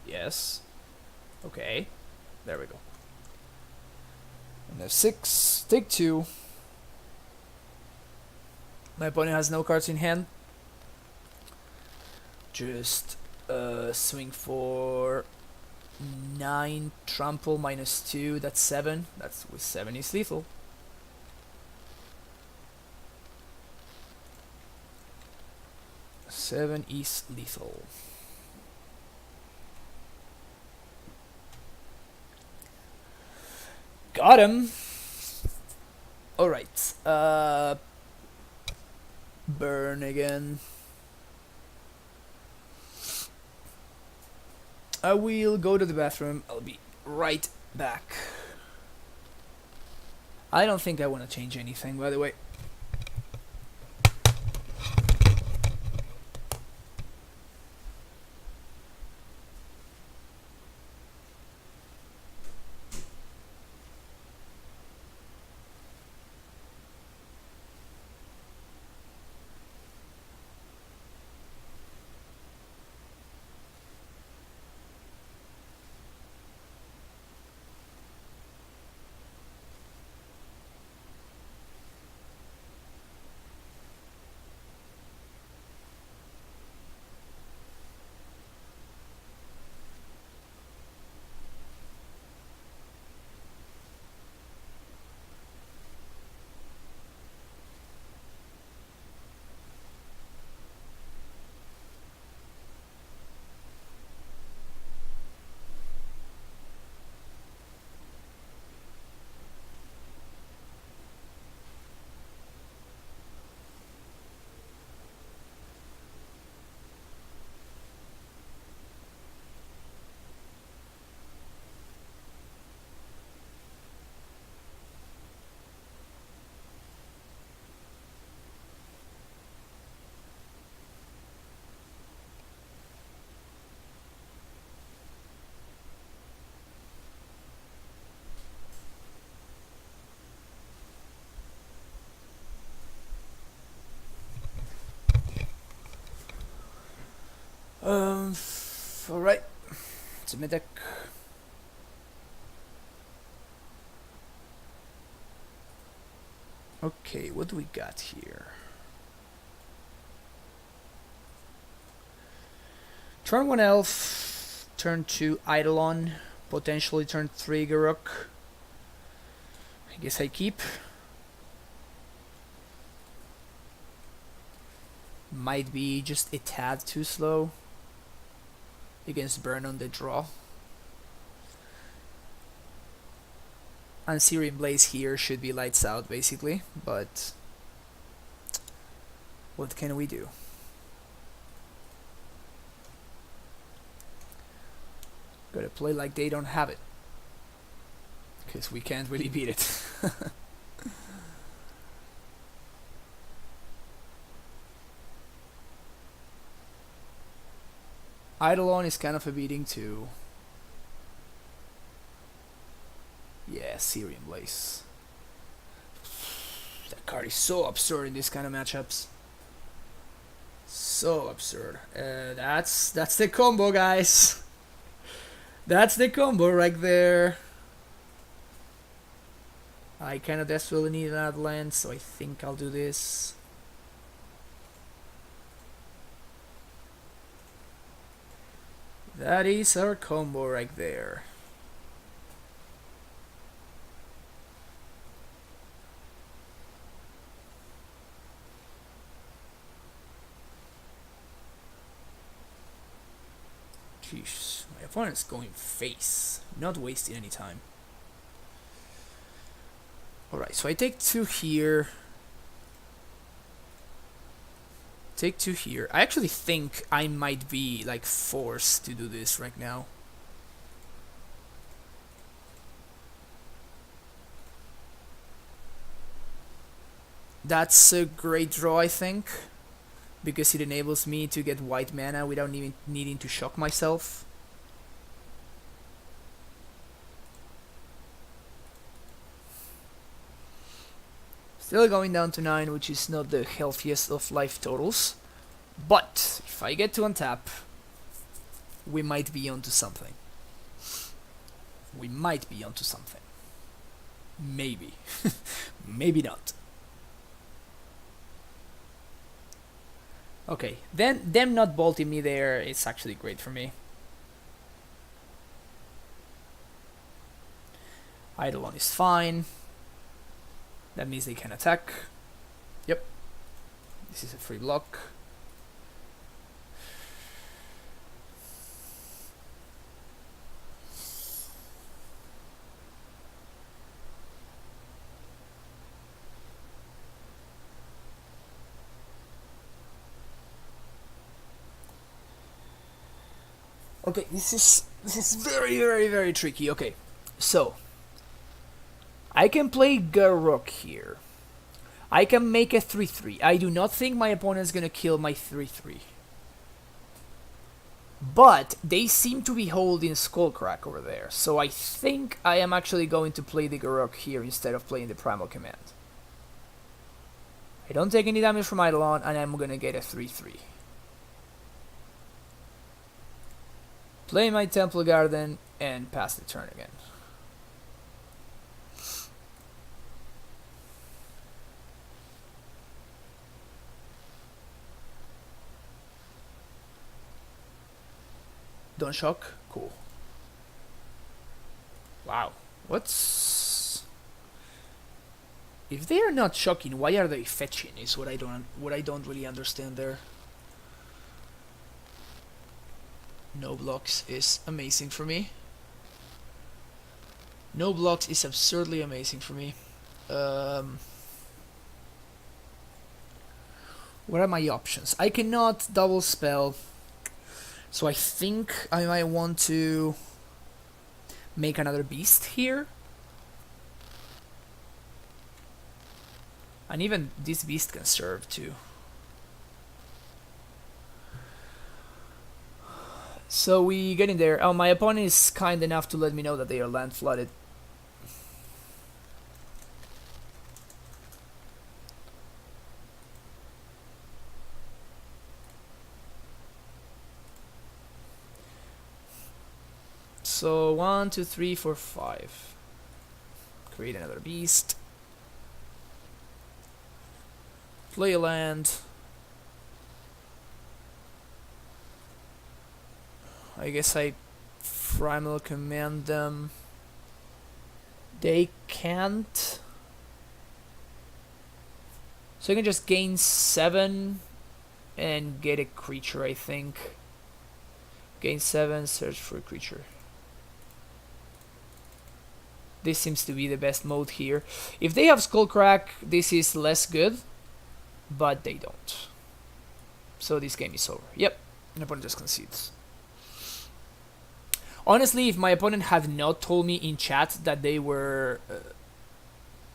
Yes. Okay. There we go. And there's 6. Take 2. My opponent has no cards in hand. Just swing for 9, trample -2, that's 7. That's with 7 is lethal. Seven is lethal. Got him. All right. Burn again. I will go to the bathroom. I'll be right back. I don't think I want to change anything, by the way. Alright. It's a mid-deck. Okay, what do we got here? Turn 1 Elf, turn 2 Eidolon, potentially turn 3 Garruk. I guess I keep. Might be just a tad too slow against Burn on the draw. And Searing Blaze here should be lights out basically, but what can we do? Gotta play like they don't have it, because we can't really beat it. Eidolon is kind of a beating too. Yeah, Syrian Blaze. That card is so absurd in these kind of matchups. So absurd. That's the combo, guys. That's the combo right there. I kind of desperately need another land, so I think I'll do this. That is our combo right there. Jeez, my opponent's going face, not wasting any time. Alright, so I take 2 here. Take 2 here. I actually think I might be like forced to do this right now. That's a great draw, I think, because it enables me to get white mana without even needing to shock myself. Still going down to 9, which is not the healthiest of life totals. But if I get to untap, we might be onto something. We might be onto something. Maybe. Maybe not. Okay, then them not bolting me there, it's actually great for me. Eidolon is fine. That means they can attack. Yep. This is a free block. Okay, this is very tricky. Okay, so I can play Garruk here. I can make a 3/3. I do not think my opponent's gonna kill my 3/3. But they seem to be holding Skullcrack over there, so I think I am actually going to play the Garruk here instead of playing the Primal Command. I don't take any damage from Eidolon, and I'm gonna get a 3/3. Play my Temple Garden and pass the turn again. Don't shock? Cool. Wow. What's... If they are not shocking, why are they fetching? Is what I don't really understand there. No blocks is amazing for me. No blocks is absurdly amazing for me. What are my options? I cannot double spell, so I think I might want to make another beast here. And even this beast can serve too. So we get in there. Oh, my opponent is kind enough to let me know that they are land flooded. So 1, 2, 3, 4, 5. Create another beast. Play a land. I guess I primal command them. They can't. So I can just gain 7 and get a creature, I think. Gain 7, search for a creature. This seems to be the best mode here. If they have Skullcrack, this is less good, but they don't. So this game is over. Yep, my opponent just concedes. Honestly, if my opponent had not told me in chat that they were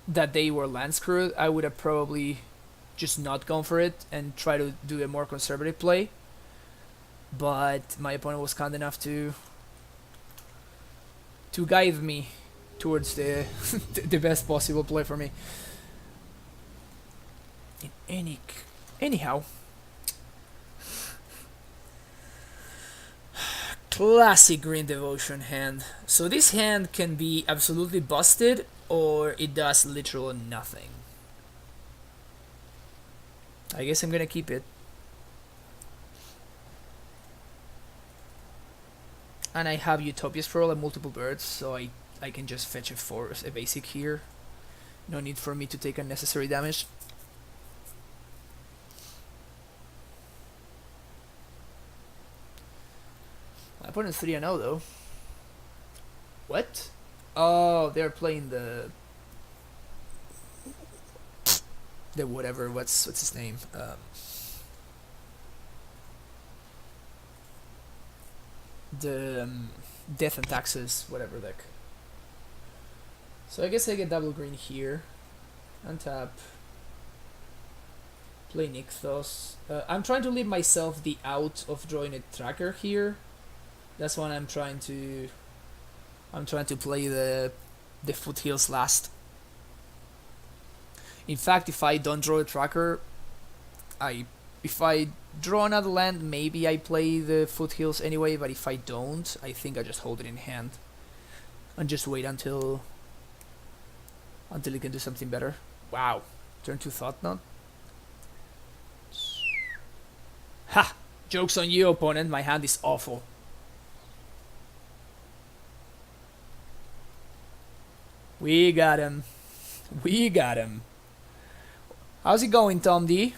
land screwed, I would have probably just not gone for it and try to do a more conservative play. But my opponent was kind enough to guide me towards the the best possible play for me. Anyhow, classic Green Devotion hand. So this hand can be absolutely busted, or it does literally nothing. I guess I'm gonna keep it. And I have Utopia's Pearl and multiple birds, so I can just fetch a basic here. No need for me to take unnecessary damage. My opponent's 3-0 though. What? Oh, they're playing the whatever. What's his name? The Death and Taxes, whatever deck. So I guess I get double green here. Untap. Play Nykthos. I'm trying to leave myself the out of drawing a tracker here. That's why I'm trying to play the foothills last. In fact, if I don't draw a tracker, if I draw another land, maybe I play the foothills anyway, but if I don't, I think I just hold it in hand and just wait until it can do something better. Wow, turn 2 Thought Knot. Ha! Joke's on you, opponent, my hand is awful. We got him. We got him. How's it going, Tom D?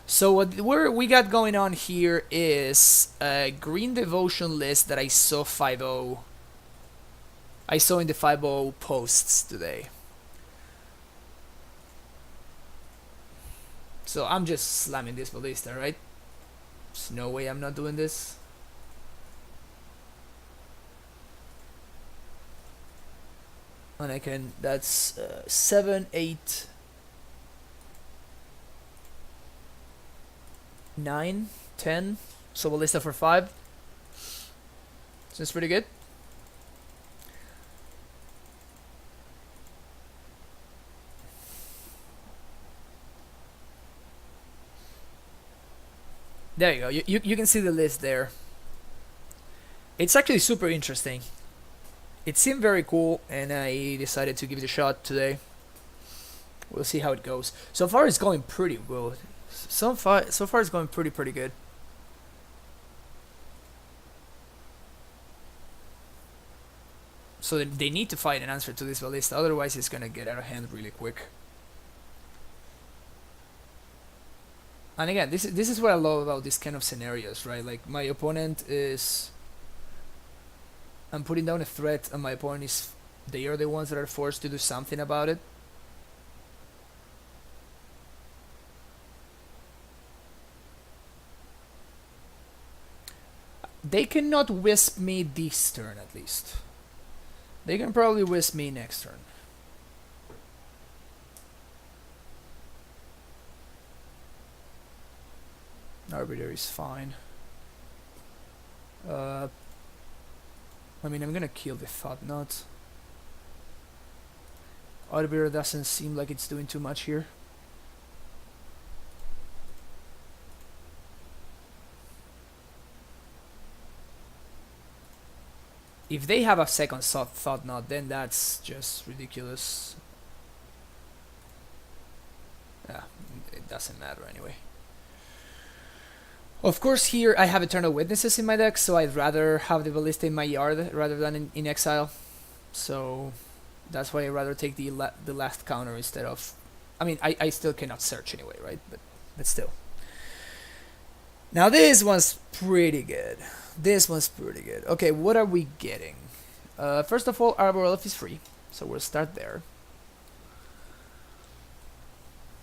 So what we got going on here is a Green Devotion list that I saw 5-0. I saw in the 5-0 posts today. So I'm just slamming this ballista, right? There's no way I'm not doing this. And I can, that's 7, 8, 9, 10. So ballista for 5. Seems pretty good. There you go. You can see the list there. It's actually super interesting. It seemed very cool, and I decided to give it a shot today. We'll see how it goes. So far, it's going pretty good. So far, it's going pretty good. So they need to find an answer to this ballista, otherwise it's gonna get out of hand really quick. And again, this is what I love about these kind of scenarios, right? Like, my opponent is... I'm putting down a threat, and my opponent is... They are the ones that are forced to do something about it. They cannot wisp me this turn, at least. They can probably wisp me next turn. Arbiter is fine. I mean, I'm gonna kill the Thought Knot. Arbiter doesn't seem like it's doing too much here. If they have a second Thought Knot, then that's just ridiculous. Yeah, it doesn't matter anyway. Of course, here I have Eternal Witnesses in my deck, so I'd rather have the Ballista in my yard rather than in exile. So that's why I'd rather take the last counter instead of... I mean, I still cannot search anyway, right? But still. Now this one's pretty good. This one's pretty good. Okay, what are we getting? First of all, Arbor Elf is free, so we'll start there.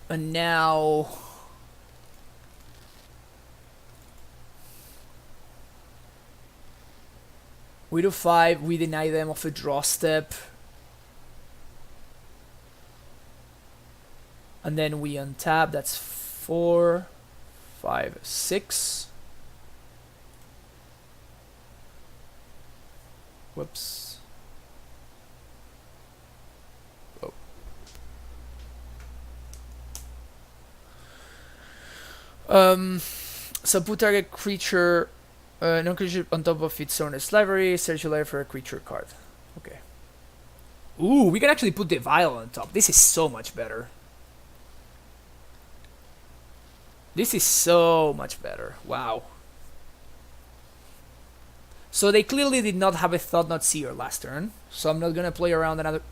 And now... we do 5, we deny them of a draw step. And then we untap, that's 4, 5, 6. Whoops. Oh. So put target creature, non-creature on top of its owner's library, search your library for a creature card. Okay. Ooh, we can actually put the vial on top. This is so much better. This is so much better. Wow. So they clearly did not have a Thought Not Seer last turn. So I'm not gonna play around another...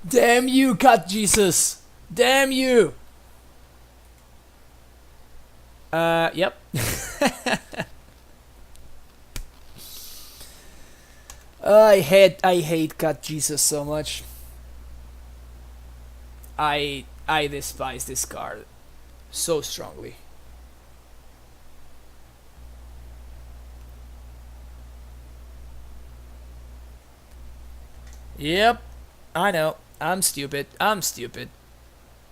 Damn you, Cat Jesus! Damn you! Yep. I hate Cat Jesus so much. I despise this card so strongly. Yep, I know. I'm stupid. I'm stupid.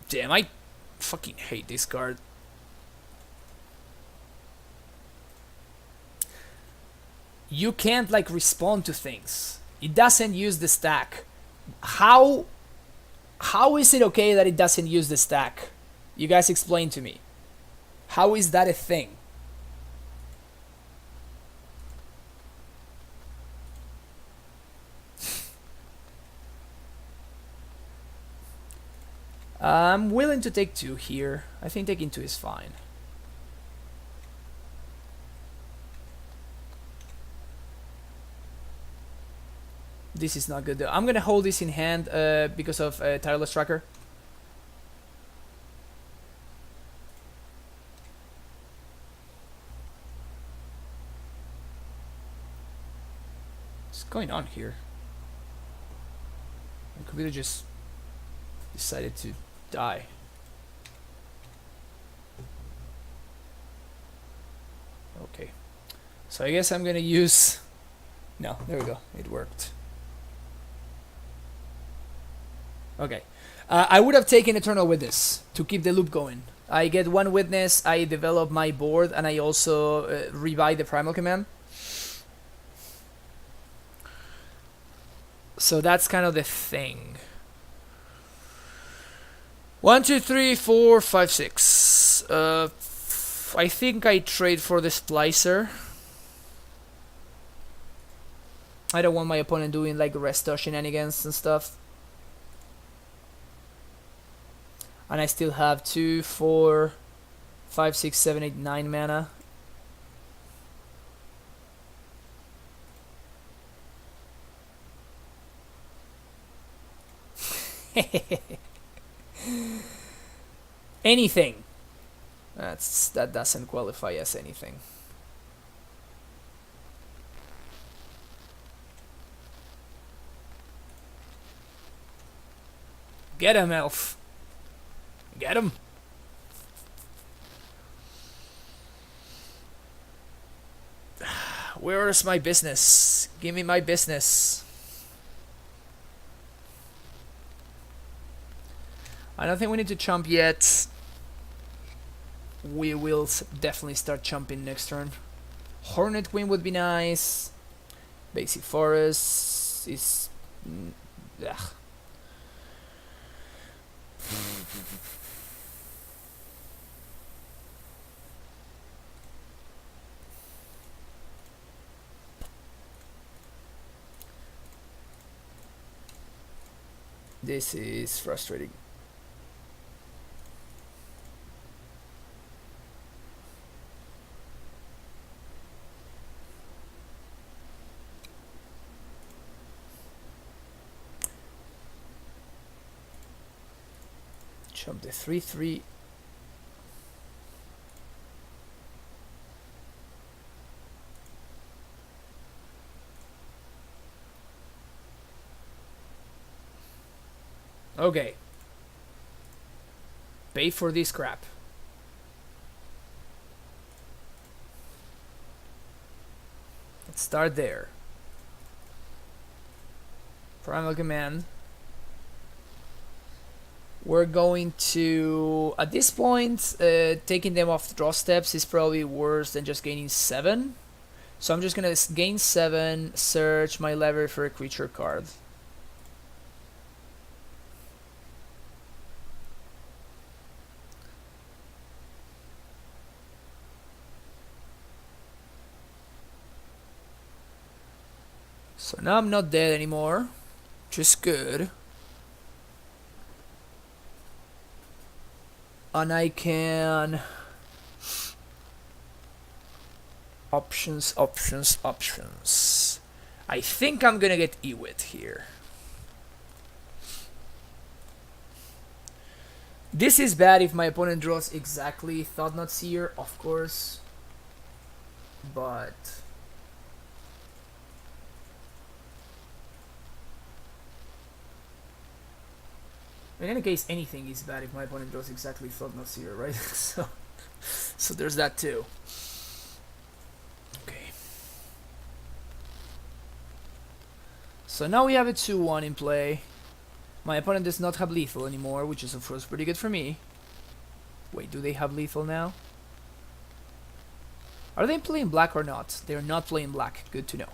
Damn, I fucking hate this card. You can't like respond to things. It doesn't use the stack. How is it okay that it doesn't use the stack? You guys explain to me. How is that a thing? I'm willing to take 2 here. I think taking 2 is fine. This is not good though. I'm gonna hold this in hand because of Tireless Tracker. What's going on here? The computer just decided to die. Okay. So I guess I'm gonna use... No, there we go. It worked. Okay. I would have taken Eternal Witness to keep the loop going. I get 1 witness, I develop my board, and I also rebuy the Primal Command. So that's kind of the thing. 1, 2, 3, 4, 5, 6. I think I trade for the Splicer. I don't want my opponent doing like Resto shenanigans and stuff. And I still have 2, 4, 5, 6, 7, 8, 9 mana. Anything. That doesn't qualify as anything. Get him, Elf. Get him. Where is my business? Give me my business. I don't think we need to chump yet. We will definitely start chumping next turn. Hornet Queen would be nice. Basic Forest is... ugh. This is frustrating. Jump the 3/3. Okay. Pay for this crap. Let's start there. Primal command. We're going to, at this point, taking them off the draw steps is probably worse than just gaining 7. So I'm just gonna gain 7, search my lever for a creature card. So now I'm not dead anymore, which is good. And I can... Options. I think I'm gonna get Ewit here. This is bad if my opponent draws exactly Thought-Knot Seer, of course. But... in any case, anything is bad if my opponent draws exactly Thought-Knot Seer, right? So there's that too. Okay. So now we have a 2-1 in play. My opponent does not have lethal anymore, which is of course pretty good for me. Wait, do they have lethal now? Are they playing black or not? They're not playing black. Good to know.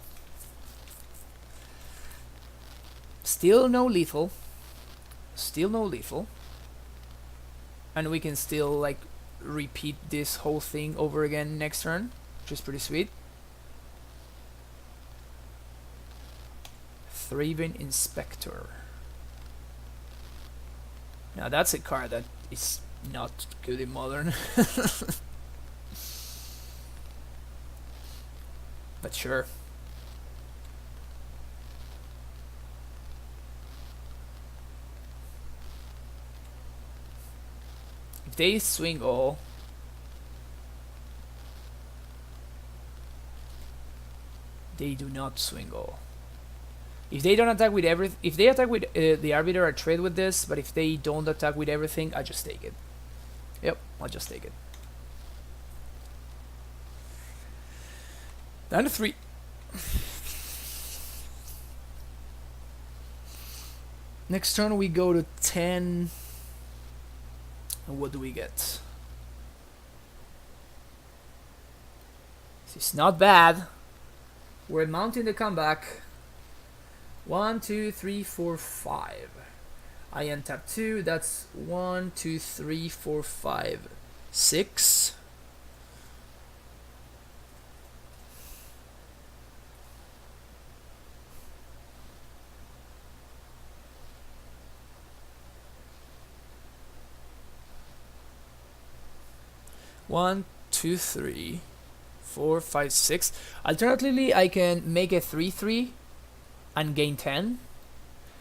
Still no lethal. Still no lethal. And we can still like repeat this whole thing over again next turn, which is pretty sweet. Thraben Inspector. Now that's a card that is not good in Modern. But sure. If they swing all, they do not swing all. If they don't attack with everything, if they attack with the Arbiter, I trade with this. But if they don't attack with everything, I just take it. Yep, I'll just take it. Down to 3. Next turn we go to 10. And what do we get? This is not bad. We're mounting the comeback. 1, 2, 3, 4, 5. I untap 2. That's 1, 2, 3, 4, 5, 6. One, 2, 3, 4, 5, 6. Alternatively, I can make a 3/3 and gain 10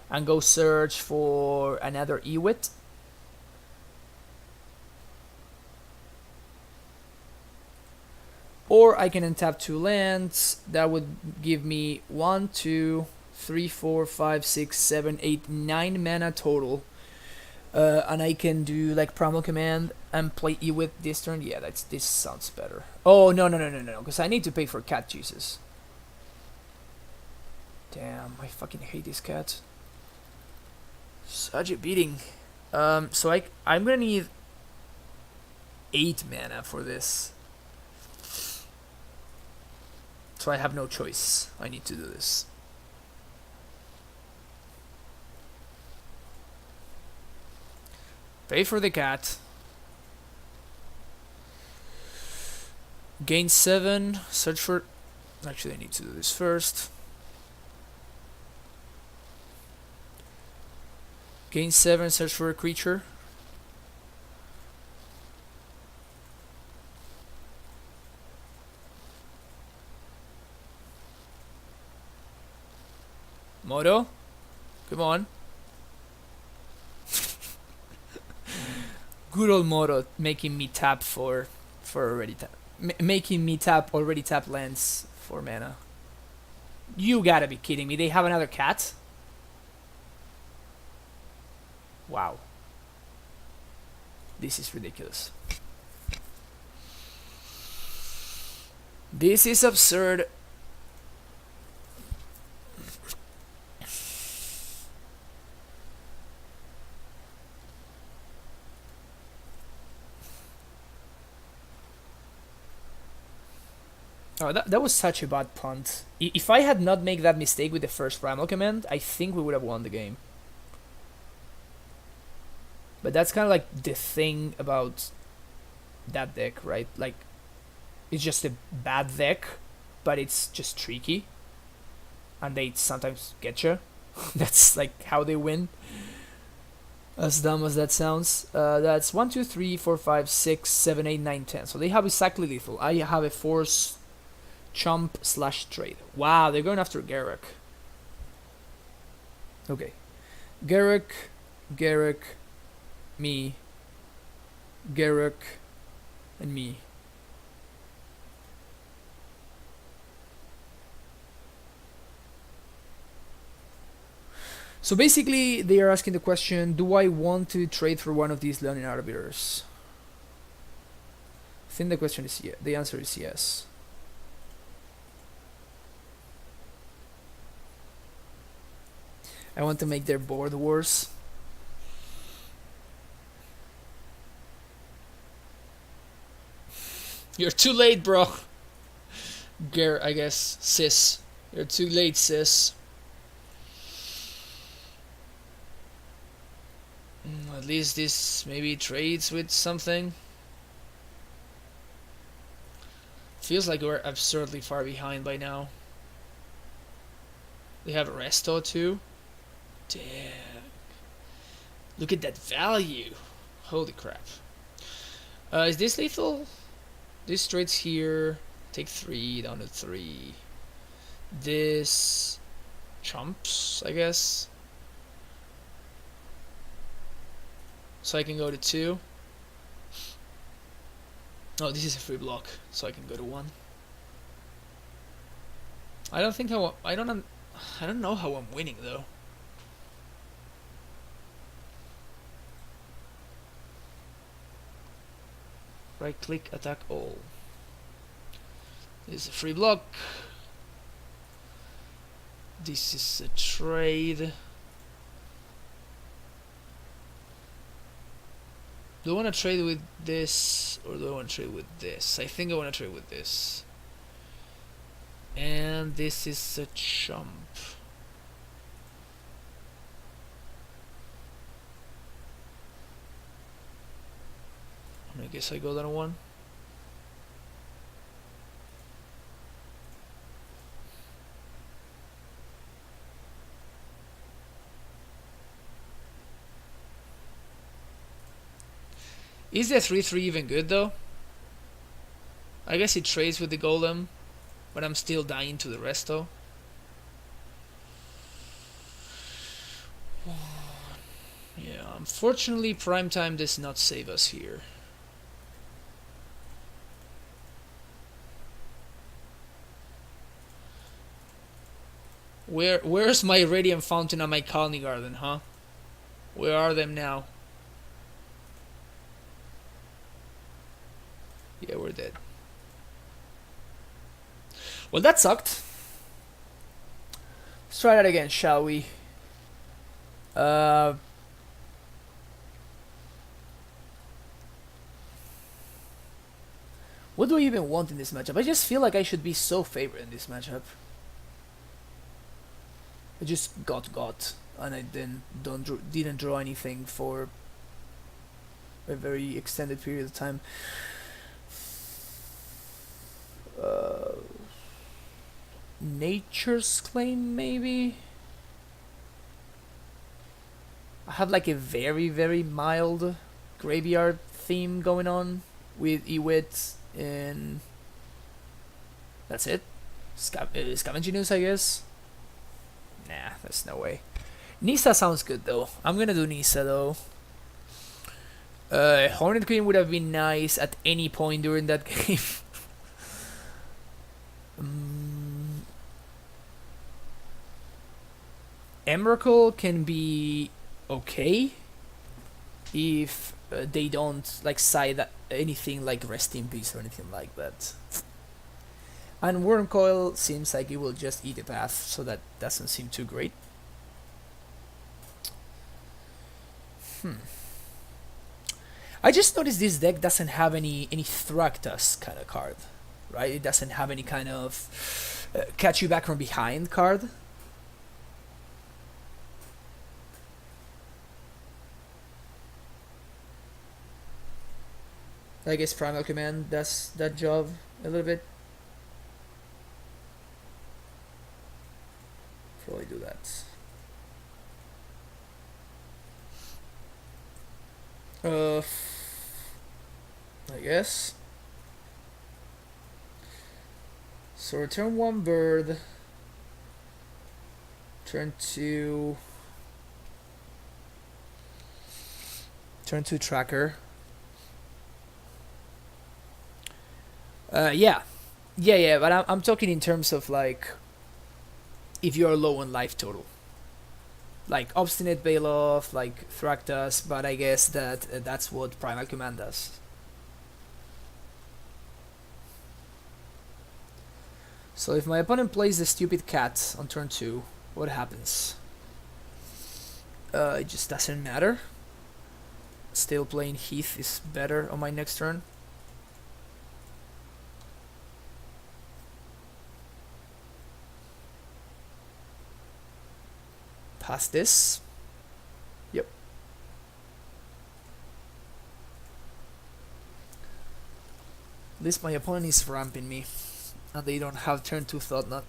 and go search for another Ewit. Or I can untap 2 lands. That would give me 1, 2, 3, 4, 5, 6, 7, 8, 9 mana total. And I can do like Primal Command and play Ewit this turn. Yeah, this sounds better. Oh, no, because I need to pay for cat juices. Damn, I fucking hate this cat. Such a beating. So I'm gonna need 8 mana for this. So I have no choice. I need to do this. Pay for the cat. Gain 7. Search for... Actually, I need to do this first. Gain 7, search for a creature. Moto? Come on. Good old Moto making me tap for already tap. Making me tap already tapped lands for mana. You gotta be kidding me. They have another cat? Wow. This is ridiculous. This is absurd. Oh, that was such a bad punt. If I had not made that mistake with the first primal command, I think we would have won the game. But that's kind of like the thing about that deck, right? Like, it's just a bad deck, but it's just tricky. And they sometimes get you. That's like how they win. As dumb as that sounds. That's 1, 2, 3, 4, 5, 6, 7, 8, 9, 10. So they have exactly lethal. I have a force chump / trade. Wow, they're going after Garruk. Okay. Garruk, me, Garruk, and me. So basically, they are asking the question, do I want to trade for one of these Leonin Arbiters? I think the question is yes. The answer is yes. I want to make their board worse. You're too late, bro. I guess, sis. You're too late, sis. At least this maybe trades with something. Feels like we're absurdly far behind by now. They have Resto too. Damn. Look at that value. Holy crap. Is this lethal? This trades here. Take 3 down to 3. This chumps, I guess. So I can go to 2. Oh, this is a free block, so I can go to 1. I don't think I don't know how I'm winning though. Right click, attack all. This is a free block. This is a trade. Do I want to trade with this or do I want to trade with this? I think I want to trade with this. And this is a chump. I guess I go down to 1. Is the 3/3 even good though? I guess it trades with the golem, but I'm still dying to the resto. Yeah, unfortunately primetime does not save us here. Where's my Radiant Fountain and my Colony Garden, huh? Where are them now? Yeah, we're dead. Well, that sucked. Let's try that again, shall we? What do I even want in this matchup? I just feel like I should be so favored in this matchup. I just got, and I then didn't draw anything for a very extended period of time. Nature's Claim, maybe? I have like a very, very mild graveyard theme going on with Ewit and that's it. Scavenging Ooze, I guess. Nah, there's no way. Nisa sounds good though. I'm gonna do Nisa though. Hornet Queen would have been nice at any point during that game. Emrakul can be okay if they don't like side anything like Rest in Peace or anything like that. And Wormcoil seems like it will just eat a path, so that doesn't seem too great. I just noticed this deck doesn't have any Thragtusk kind of card, right? It doesn't have any kind of catch you back from behind card. I guess Primal Command does that job a little bit. Probably do that. I guess. So return one bird. Turn two tracker. Yeah, but I'm talking in terms of like if you're low on life total. Like Obstinate Bailoff, like Thragtusk, but I guess that's what Primal Command does. So if my opponent plays the stupid cat on turn 2, what happens? It just doesn't matter. Still playing Heath is better on my next turn. Pass this. Yep. At least my opponent is ramping me. And they don't have turn 2 Thought Knot.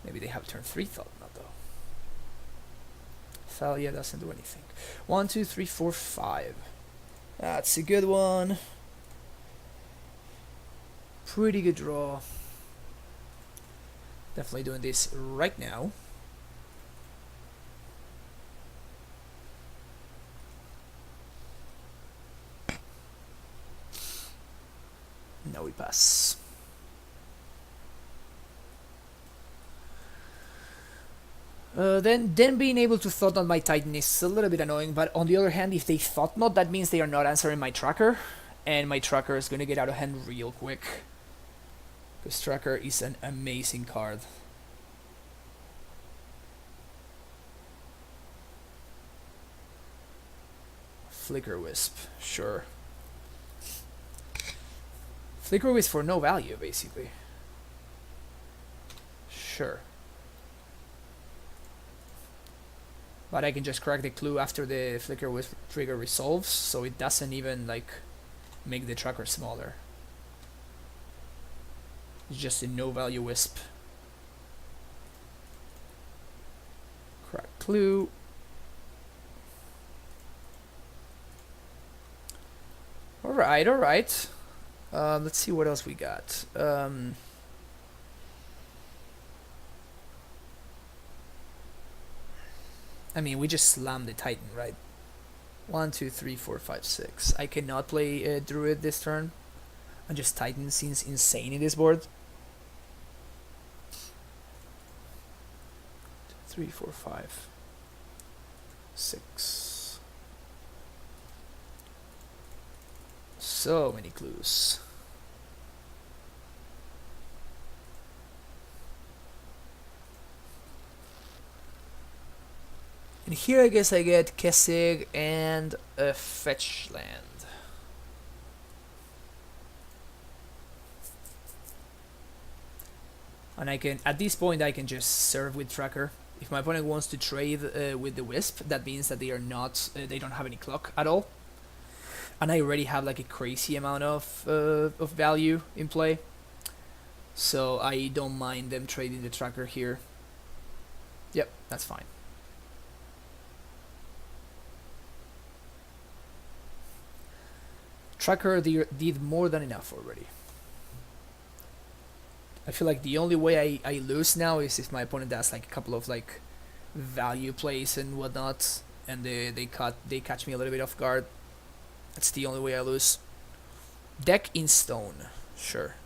Maybe they have turn 3 Thought Knot though. Thalia doesn't do anything. 1, 2, 3, 4, 5. That's a good one. Pretty good draw. Definitely doing this right now. Now we pass. Then being able to Thought Knot my Titan is a little bit annoying, but on the other hand, if they Thought Knot, that means they are not answering my tracker, and my tracker is gonna get out of hand real quick. Because tracker is an amazing card. Flicker Wisp, sure. Flicker Wisp for no value, basically. Sure. But I can just crack the clue after the Flicker Wisp trigger resolves, so it doesn't even like make the tracker smaller. It's just a no value wisp. Crack clue. Alright, alright. Let's see what else we got. I mean, we just slammed the Titan, right? 1, 2, 3, 4, 5, 6. I cannot play Druid this turn. And just Titan seems insane in this board. 3, 4, 5, 6. So many clues. And here I guess I get Kessig and a fetch land. And I can, at this point I can just serve with tracker. If my opponent wants to trade with the Wisp, that means that they are not, they don't have any clock at all. And I already have like a crazy amount of value in play. So I don't mind them trading the tracker here. Yep, that's fine. Tracker did more than enough already. I feel like the only way I lose now is if my opponent does like a couple of like value plays and whatnot, and they catch me a little bit off guard. That's the only way I lose. Deck in stone, sure.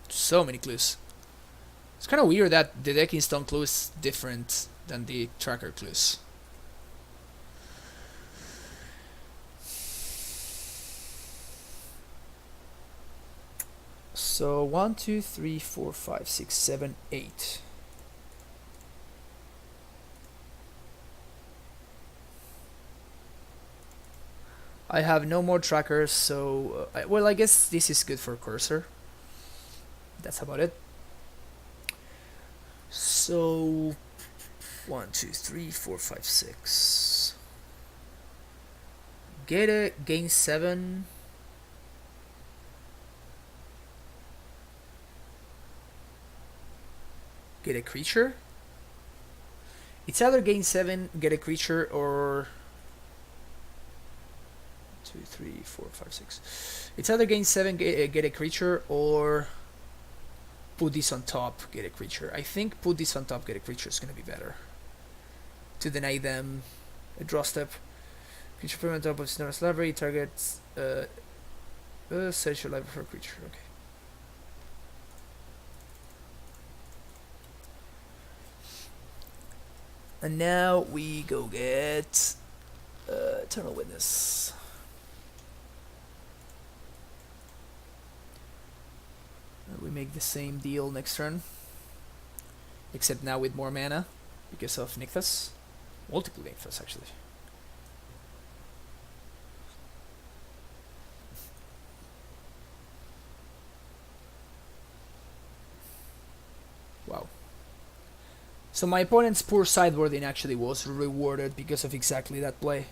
So many clues. It's kind of weird that the deck in stone clue is different than the tracker clues. So 1, 2, 3, 4, 5, 6, 7, 8. I have no more trackers, so well, I guess this is good for cursor. That's about it. So 1, 2, 3, 4, 5, 6. Get it, gain 7. Get a creature. It's either gain 7, get a creature, or 2, 3, 4, 5, 6. It's either gain 7, get a creature, or put this on top, get a creature. I think put this on top, get a creature is gonna be better. To deny them a draw step. Creature put on top of Snow's library, targets search your library for a creature. Okay. And now we go get Eternal Witness. We make the same deal next turn, except now with more mana because of Nykthos. Multiple Nykthos, actually. Wow. So my opponent's poor sideboarding actually was rewarded because of exactly that play.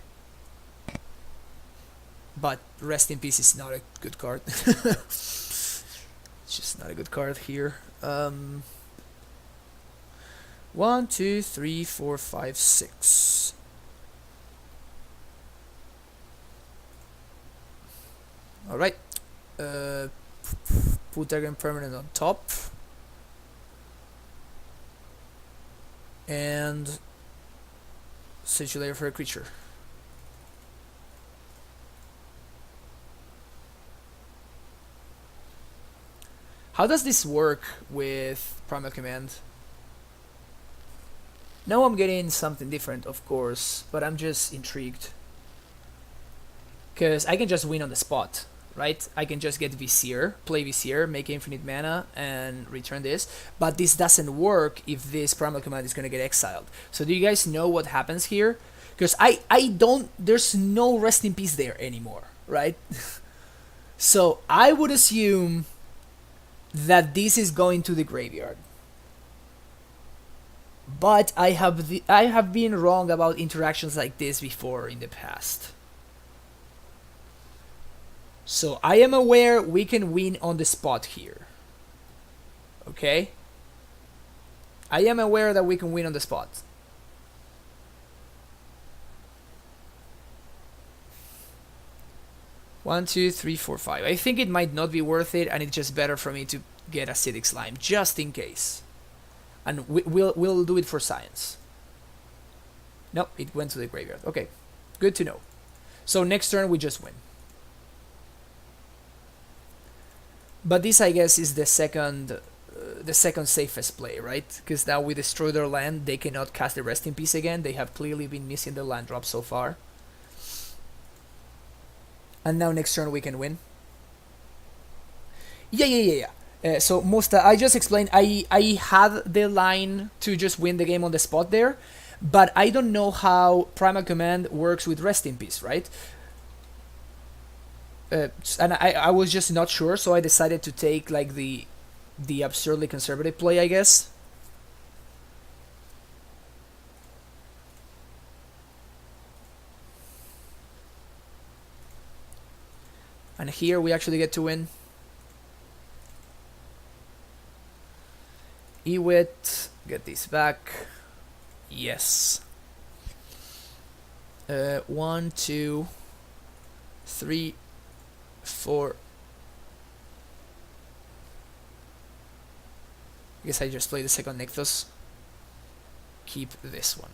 But Rest in Peace is not a good card. It's just not a good card here. 1, 2, 3, 4, 5, 6. Alright. Put Target Permanent on top. And search your layer for a creature. How does this work with Primal Command? Now I'm getting something different, of course, but I'm just intrigued. Because I can just win on the spot, right? I can just get Vizier, play Vizier, make infinite mana, and return this. But this doesn't work if this Primal Command is going to get exiled. So do you guys know what happens here? Because I don't, there's no Rest in Peace there anymore, right? So I would assume that this is going to the graveyard. But I have been wrong about interactions like this before in the past. So I am aware we can win on the spot here. Okay? I am aware that we can win on the spot. One, two, three, four, five. I think it might not be worth it, and it's just better for me to get Acidic Slime, just in case. And we'll do it for science. Nope, it went to the graveyard. Okay, good to know. So next turn we just win. But this, I guess, is the second safest play, right? Because now we destroy their land, they cannot cast the Rest in Peace again. They have clearly been missing the land drop so far. And now next turn we can win. Yeah. So Musta, I just explained, I had the line to just win the game on the spot there, but I don't know how Primal Command works with Rest in Peace, right? And I was just not sure, so I decided to take like the absurdly conservative play, I guess. And here we actually get to win. Ewit, get these back. Yes. 1, 2, 3, 4. I guess I just play the second Nykthos. Keep this one.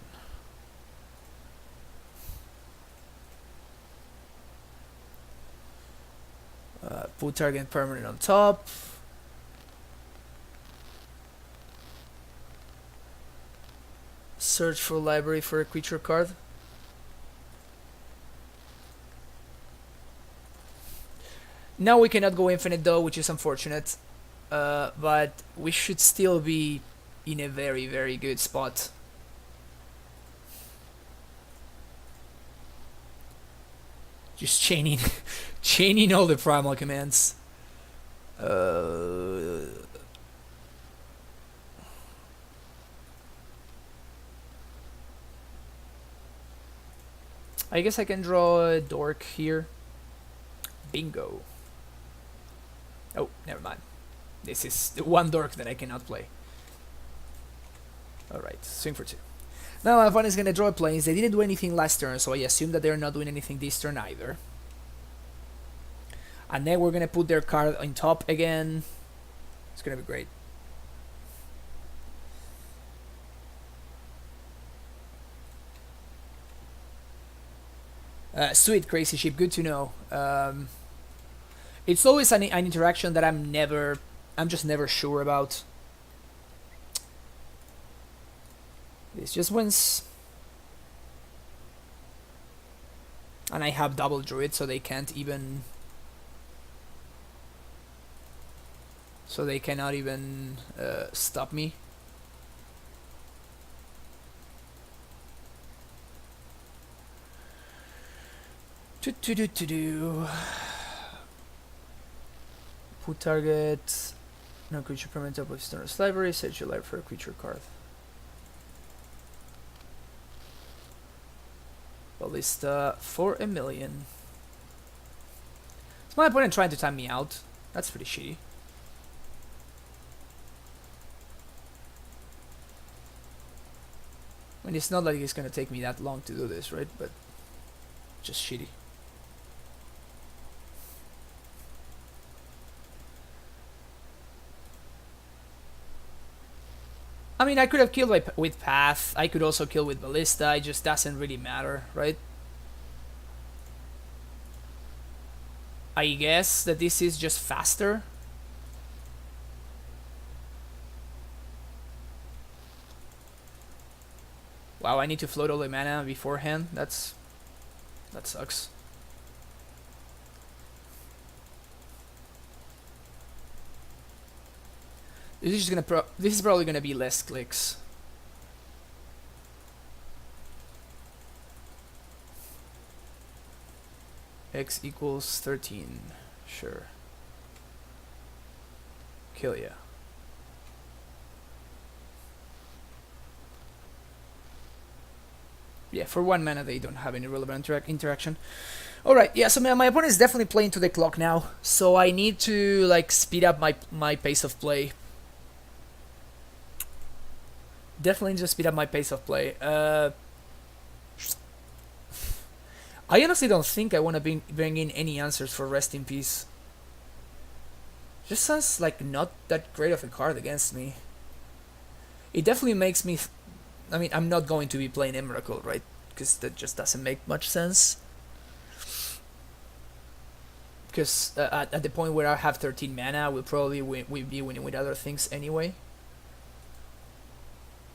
Put target permanent on top. Search for library for a creature card. Now we cannot go infinite though, which is unfortunate. But we should still be in a very, very good spot. Just chaining, chaining all the primal commands. I guess I can draw a dork here. Bingo. Oh, never mind. This is the one dork that I cannot play. Alright, swing for 2. Now my opponent is going to draw planes. They didn't do anything last turn, so I assume that they're not doing anything this turn either. And then we're going to put their card on top again. It's going to be great. Sweet, Crazy Sheep, good to know. It's always an interaction that I'm just never sure about. This just wins. And I have double druid, so they can't even... So they cannot even stop me. Put target. No creature permanent top of Stoner's library. Search your library for a creature card. Ballista for a million. Is my opponent trying to time me out? That's pretty shitty. I mean, it's not like it's gonna take me that long to do this, right? But just shitty. I mean, I could have killed with Path. I could also kill with Ballista. It just doesn't really matter, right? I guess that this is just faster. Wow, I need to float all the mana beforehand. That sucks. This is just gonna this is probably gonna be less clicks. X equals 13. Sure. Kill ya. Yeah, for 1 mana they don't have any relevant interaction. Alright, yeah, so my opponent is definitely playing to the clock now. So I need to like speed up my pace of play. Definitely just speed up my pace of play. I honestly don't think I want to bring in any answers for Rest in Peace. Just sounds like not that great of a card against me. It definitely makes me... I mean, I'm not going to be playing Emrakul, right? Because that just doesn't make much sense. Because at the point where I have 13 mana, we'll probably be winning with other things anyway.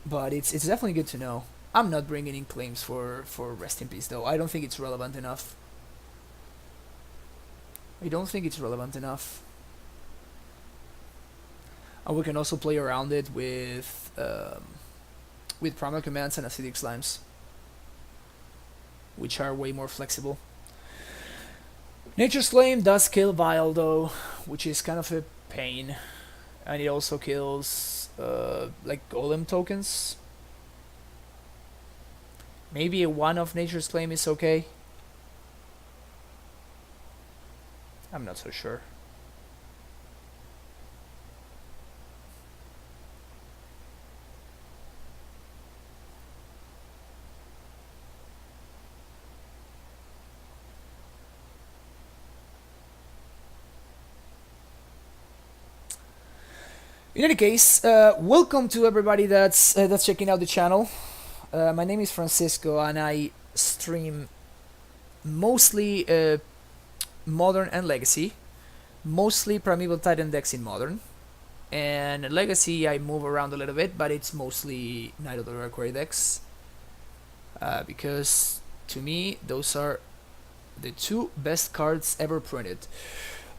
But it's definitely good to know. I'm not bringing in claims for Rest in Peace though. I don't think it's relevant enough. I don't think it's relevant enough. And we can also play around it with primal commands and acidic slimes, which are way more flexible. Nature's Claim does kill Vile though, which is kind of a pain. And it also kills like golem tokens. Maybe a 1 of Nature's Claim is okay. I'm not so sure. In any case, welcome to everybody that's checking out the channel. My name is Francisco, and I stream mostly Modern and Legacy, mostly Primeval Titan decks in Modern, and Legacy I move around a little bit, but it's mostly Night of the Reliquary decks, because to me those are the two best cards ever printed.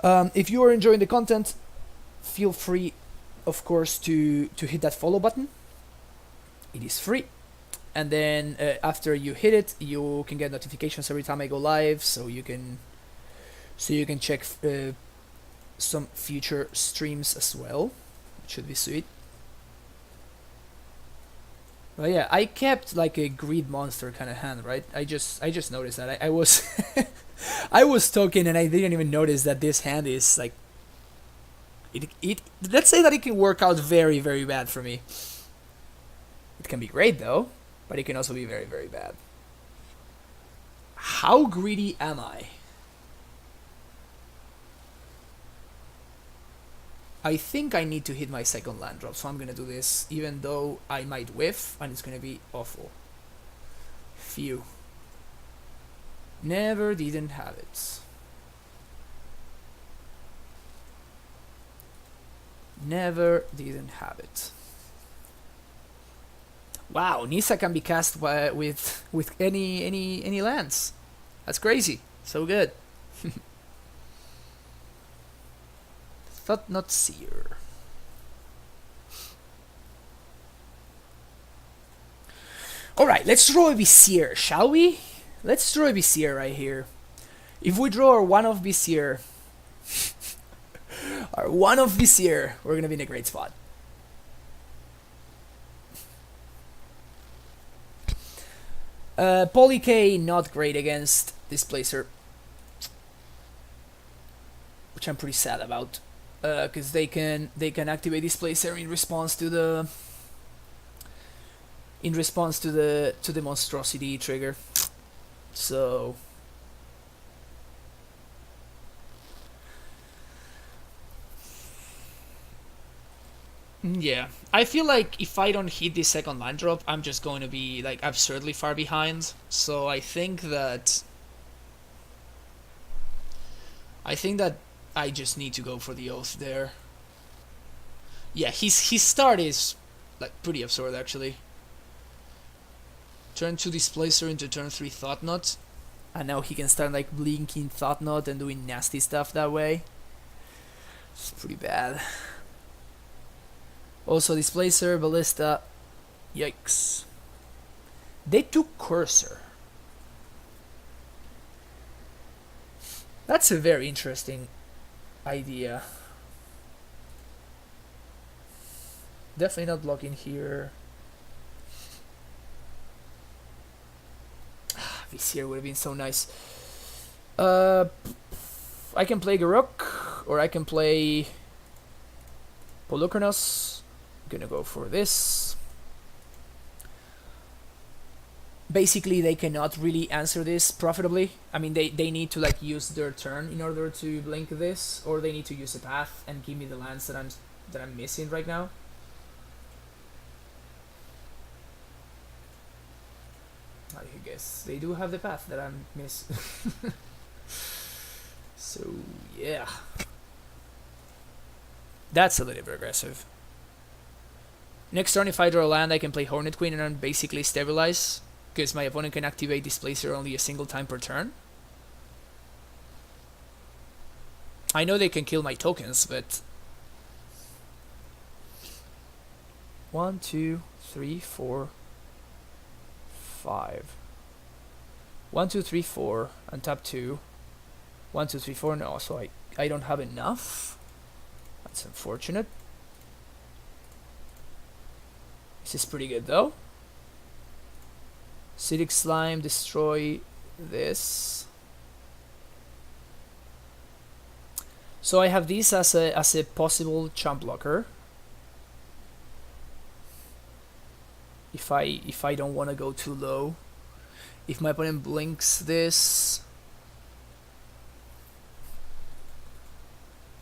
If you are enjoying the content, feel free, of course, to hit that follow button. It is free, and then after you hit it, you can get notifications every time I go live, so you can check some future streams as well, which should be sweet. But yeah, I kept like a greed monster kind of hand, right? I just noticed that I was I was talking and I didn't even notice that this hand is like it let's say that it can work out very, very bad for me. It can be great though, but it can also be very, very bad. How greedy am I? I think I need to hit my second land drop, so I'm gonna do this, even though I might whiff, and it's gonna be awful. Phew. Never didn't have it. Never didn't have it. Wow, Nisa can be cast with any lands. That's crazy. So good. Thought not seer. Alright, let's draw a Vizier, shall we? Let's draw a Vizier right here. If we draw our one of Vizier, we're gonna be in a great spot. Poly K not great against Displacer, which I'm pretty sad about, because they can activate Displacer in response to the monstrosity trigger. So yeah, I feel like if I don't hit this second land drop, I'm just going to be like absurdly far behind. So I think that I just need to go for the oath there. Yeah, his start is like pretty absurd actually. Turn 2 Displacer into turn 3 Thought Knot, and now he can start like blinking Thought Knot and doing nasty stuff that way. It's pretty bad. Also Displacer, Ballista, yikes. They took Cursor. That's a very interesting idea. Definitely not blocking here. Vizier would have been so nice. I can play Garruk, or I can play Polukranos. I'm gonna go for this. Basically, they cannot really answer this profitably. I mean, they need to like use their turn in order to blink this, or they need to use a path and give me the lands that I'm missing right now. I guess they do have the path that I'm missing. So yeah, that's a little bit aggressive. Next turn, if I draw a land, I can play Hornet Queen and then basically stabilize, because my opponent can activate Displacer only a single time per turn. I know they can kill my tokens, but 1, 2, 3, 4, 5. 1, 2, 3, 4, and tap 2. 1, 2, 3, 4. No, so I don't have enough. That's unfortunate. This is pretty good though. Acidic Slime, destroy this. So I have this as a possible chump blocker. If I don't want to go too low. If my opponent blinks this.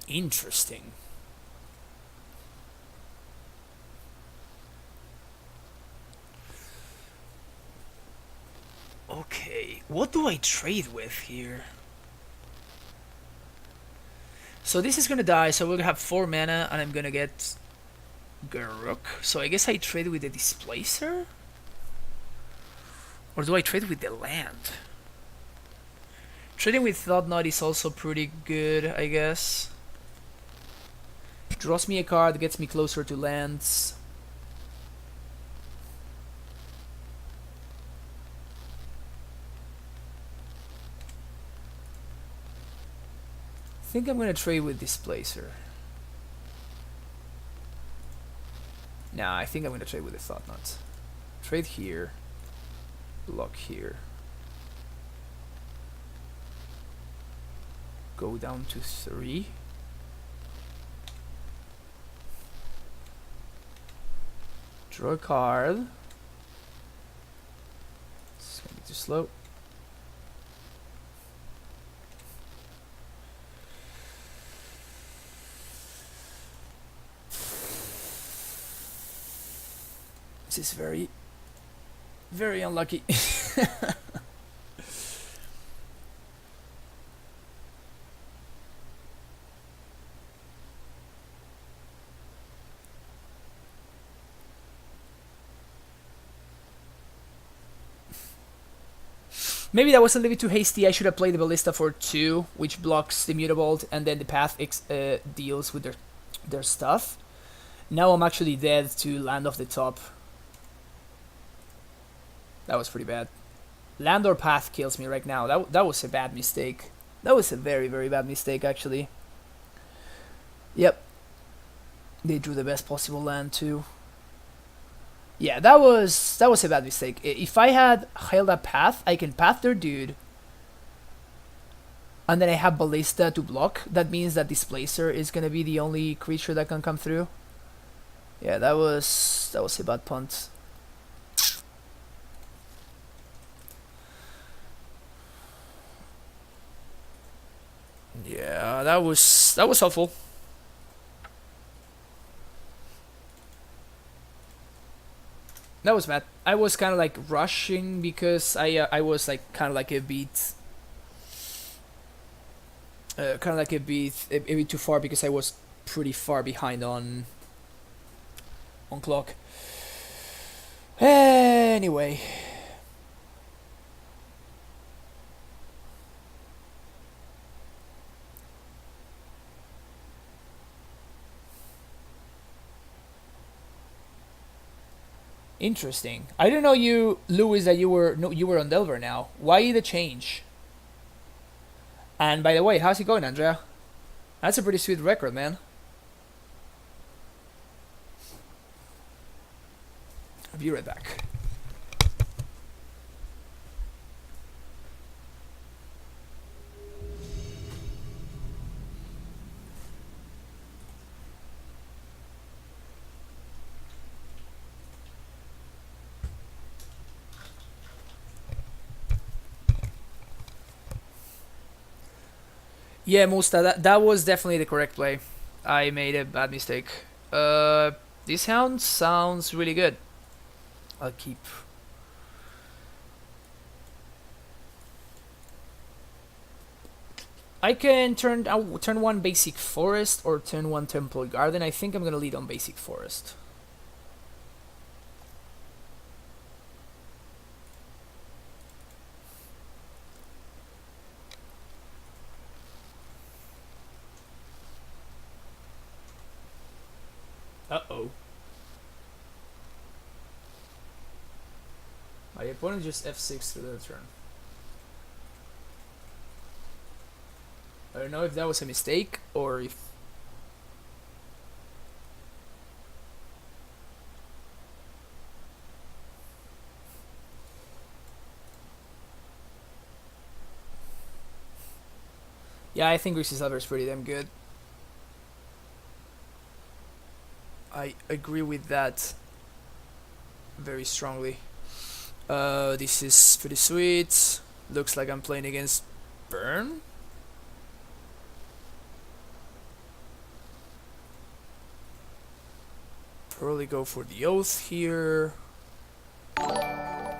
Interesting. Okay, what do I trade with here? So this is gonna die, so we'll have 4 mana and I'm gonna get Garruk. So I guess I trade with the Displacer? Or do I trade with the land? Trading with Thought Knot is also pretty good, I guess. Draws me a card, gets me closer to lands. I think I'm gonna trade with Displacer. Nah, I think I'm gonna trade with the Thought Knot. Trade here. Block here. Go down to 3. Draw a card. It's gonna be too slow. This is very, very unlucky. Maybe that was a little bit too hasty. I should have played the Ballista for 2, which blocks the Mutable, and then the Path deals with their stuff. Now I'm actually dead to land off the top. That was pretty bad. Land or Path kills me right now. That was a bad mistake. That was a very, very bad mistake, actually. Yep. They drew the best possible land, too. Yeah, that was a bad mistake. If I had held a Path, I can Path their dude. And then I have Ballista to block. That means that Displacer is gonna be the only creature that can come through. Yeah, that was a bad punt. Yeah, that was helpful. That was bad. I was kind of like rushing because I was like kind of like a bit a bit too far because I was pretty far behind on clock. Anyway. Interesting. I didn't know you, Lewis, that you were on Delver now. Why the change? And by the way, how's it going, Andrea? That's a pretty sweet record, man. I'll be right back. Yeah, Musta, that was definitely the correct play. I made a bad mistake. This hound sounds really good. I'll keep. I can turn 1 basic forest or turn 1 temple garden. I think I'm gonna lead on basic forest. Uh-oh. My opponent just f6 to the turn. I don't know if that was a mistake or if... Yeah, I think Greasy Silver is pretty damn good. I agree with that very strongly. This is pretty sweet. Looks like I'm playing against Burn. Probably go for the Oath here. Oh,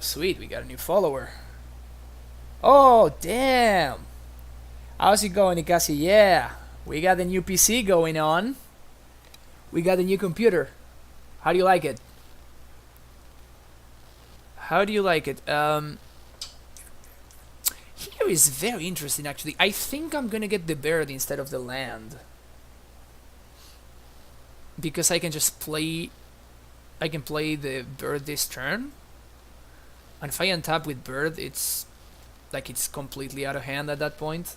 sweet, we got a new follower. Oh, damn! How's it going, Ikasi? Yeah, we got the new PC going on. We got the new computer. How do you like it? How do you like it? Here is very interesting, actually. I think I'm gonna get the bird instead of the land. Because I can just play... I can play the bird this turn. And if I untap with bird, it's... like it's completely out of hand at that point.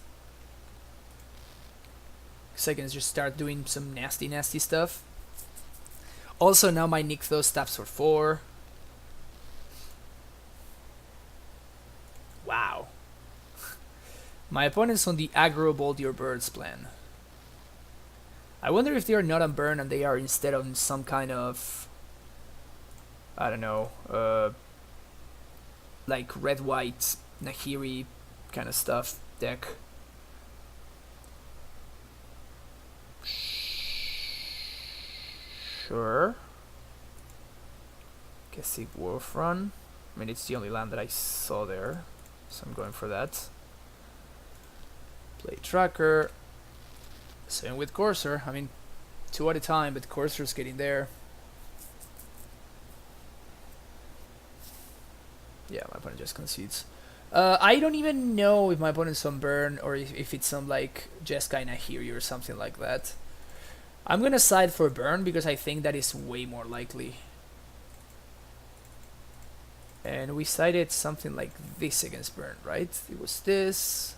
Because I can just start doing some nasty stuff. Also, now my Nykthos taps for 4. Wow. My opponent's on the aggro bolt your birds plan. I wonder if they are not on burn and they are instead on some kind of... I don't know, like red-white, Nahiri kind of stuff deck. Sure. Guess Wolf Run. I mean, it's the only land that I saw there, so I'm going for that. Play Tracker. Same with Courser. I mean, 2 at a time, but Courser's getting there. Yeah, my opponent just concedes. I don't even know if my opponent's on burn or if it's some like Jeskai Nahiri or something like that. I'm gonna side for burn because I think that is way more likely. And we sided something like this against burn, right? It was this.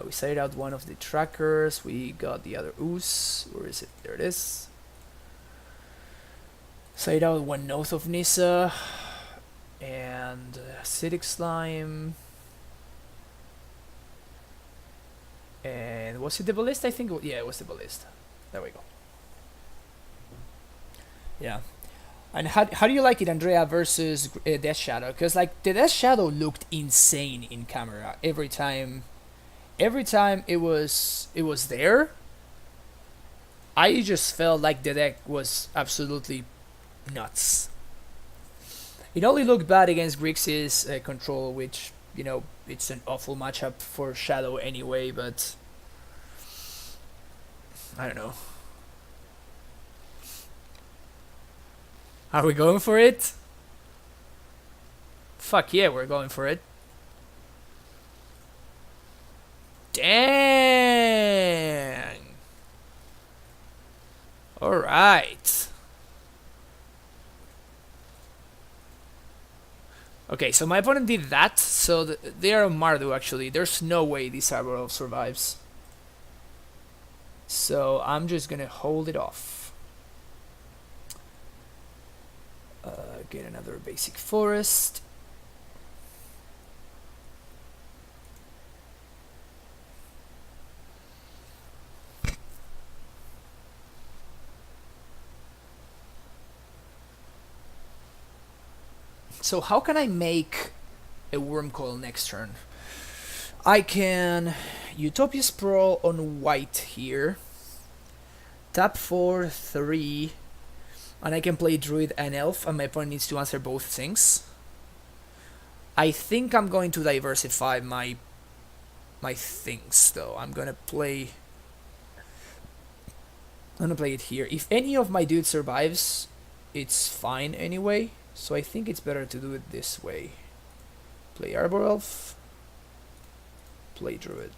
We sided out one of the trackers. We got the other ooze. Where is it? There it is. Sided out one Oath of Nissa. And acidic slime. And was it the ballista? I think yeah, it was the ballista. There we go. Yeah. And how do you like it, Andrea versus Death Shadow? Because like the Death Shadow looked insane in camera every time it was there. I just felt like the deck was absolutely nuts. It only looked bad against Grixis control, which, you know, it's an awful matchup for Shadow anyway, but I don't know. Are we going for it? Fuck yeah, we're going for it. Dang! Alright. Okay, so my opponent did that, so they are on Mardu actually. There's no way this Arbor Elf survives. So I'm just gonna hold it off. Get another basic forest. So how can I make a Wormcoil next turn? I can Utopia Sprawl on white here. Tap for 3. And I can play Druid and Elf, and my opponent needs to answer both things. I think I'm going to diversify my things, though. I'm gonna play it here. If any of my dudes survives, it's fine anyway. So I think it's better to do it this way. Play Arbor Elf. Play Druid.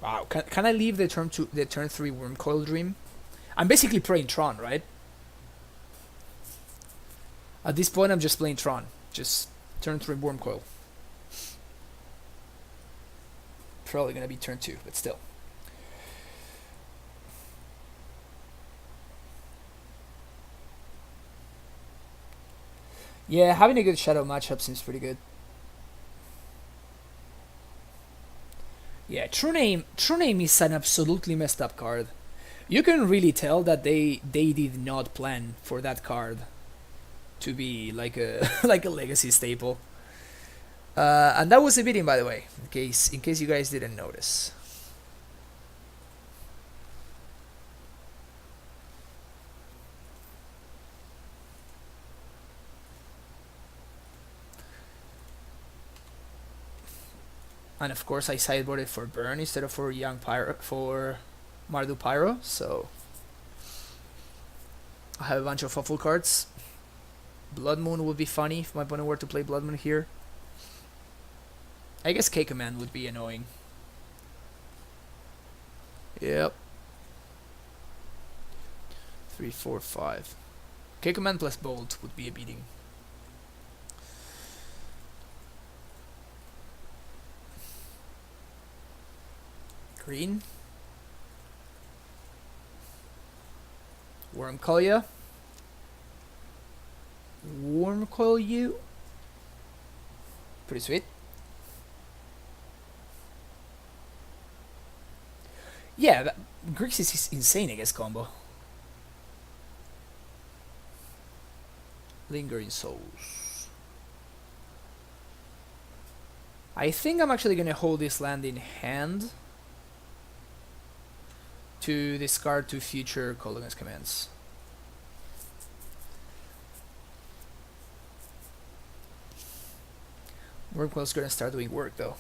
Wow, can I leave the turn 3 Wormcoil Dream? I'm basically playing Tron, right? At this point, I'm just playing Tron. Just turn 3 Wormcoil. Probably gonna be turn 2, but still. Yeah, having a good Shadow matchup seems pretty good. Yeah, True Name is an absolutely messed up card. You can really tell that they did not plan for that card to be like a like a legacy staple. And that was the bidding, by the way, in case you guys didn't notice. And of course, I sideboarded for Burn instead of for Mardu Pyro. So I have a bunch of awful cards. Blood Moon would be funny if my opponent were to play Blood Moon here. I guess K Command would be annoying. Yep. 3, 4, 5. K Command plus Bolt would be a beating. Green. Wormcoil. Wormcoil you. Pretty sweet. Yeah, Grix is insane against combo. Lingering Souls. I think I'm actually gonna hold this land in hand to discard 2 future Colonel's commands. Wormcoil's gonna start doing work though.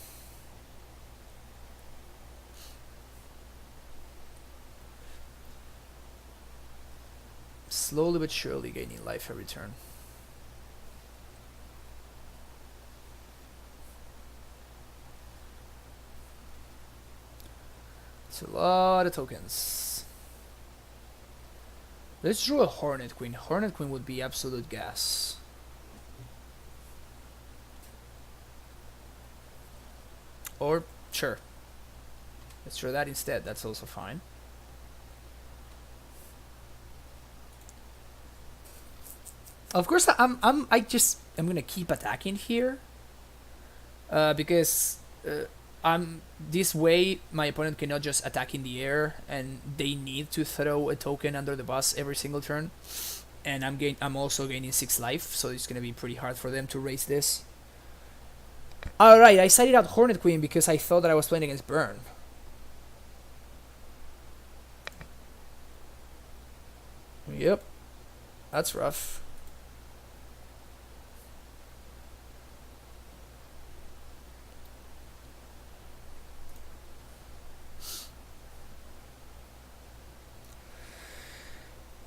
Slowly but surely gaining life every turn. It's a lot of tokens. Let's draw a Hornet Queen. Hornet Queen would be absolute gas. Or, sure. Let's draw that instead. That's also fine. Of course, I'm gonna keep attacking here, because I'm this way my opponent cannot just attack in the air, and they need to throw a token under the bus every single turn. And I'm also gaining 6 life, so it's gonna be pretty hard for them to raise this. All right, I sided out Hornet Queen because I thought that I was playing against Burn. Yep, that's rough.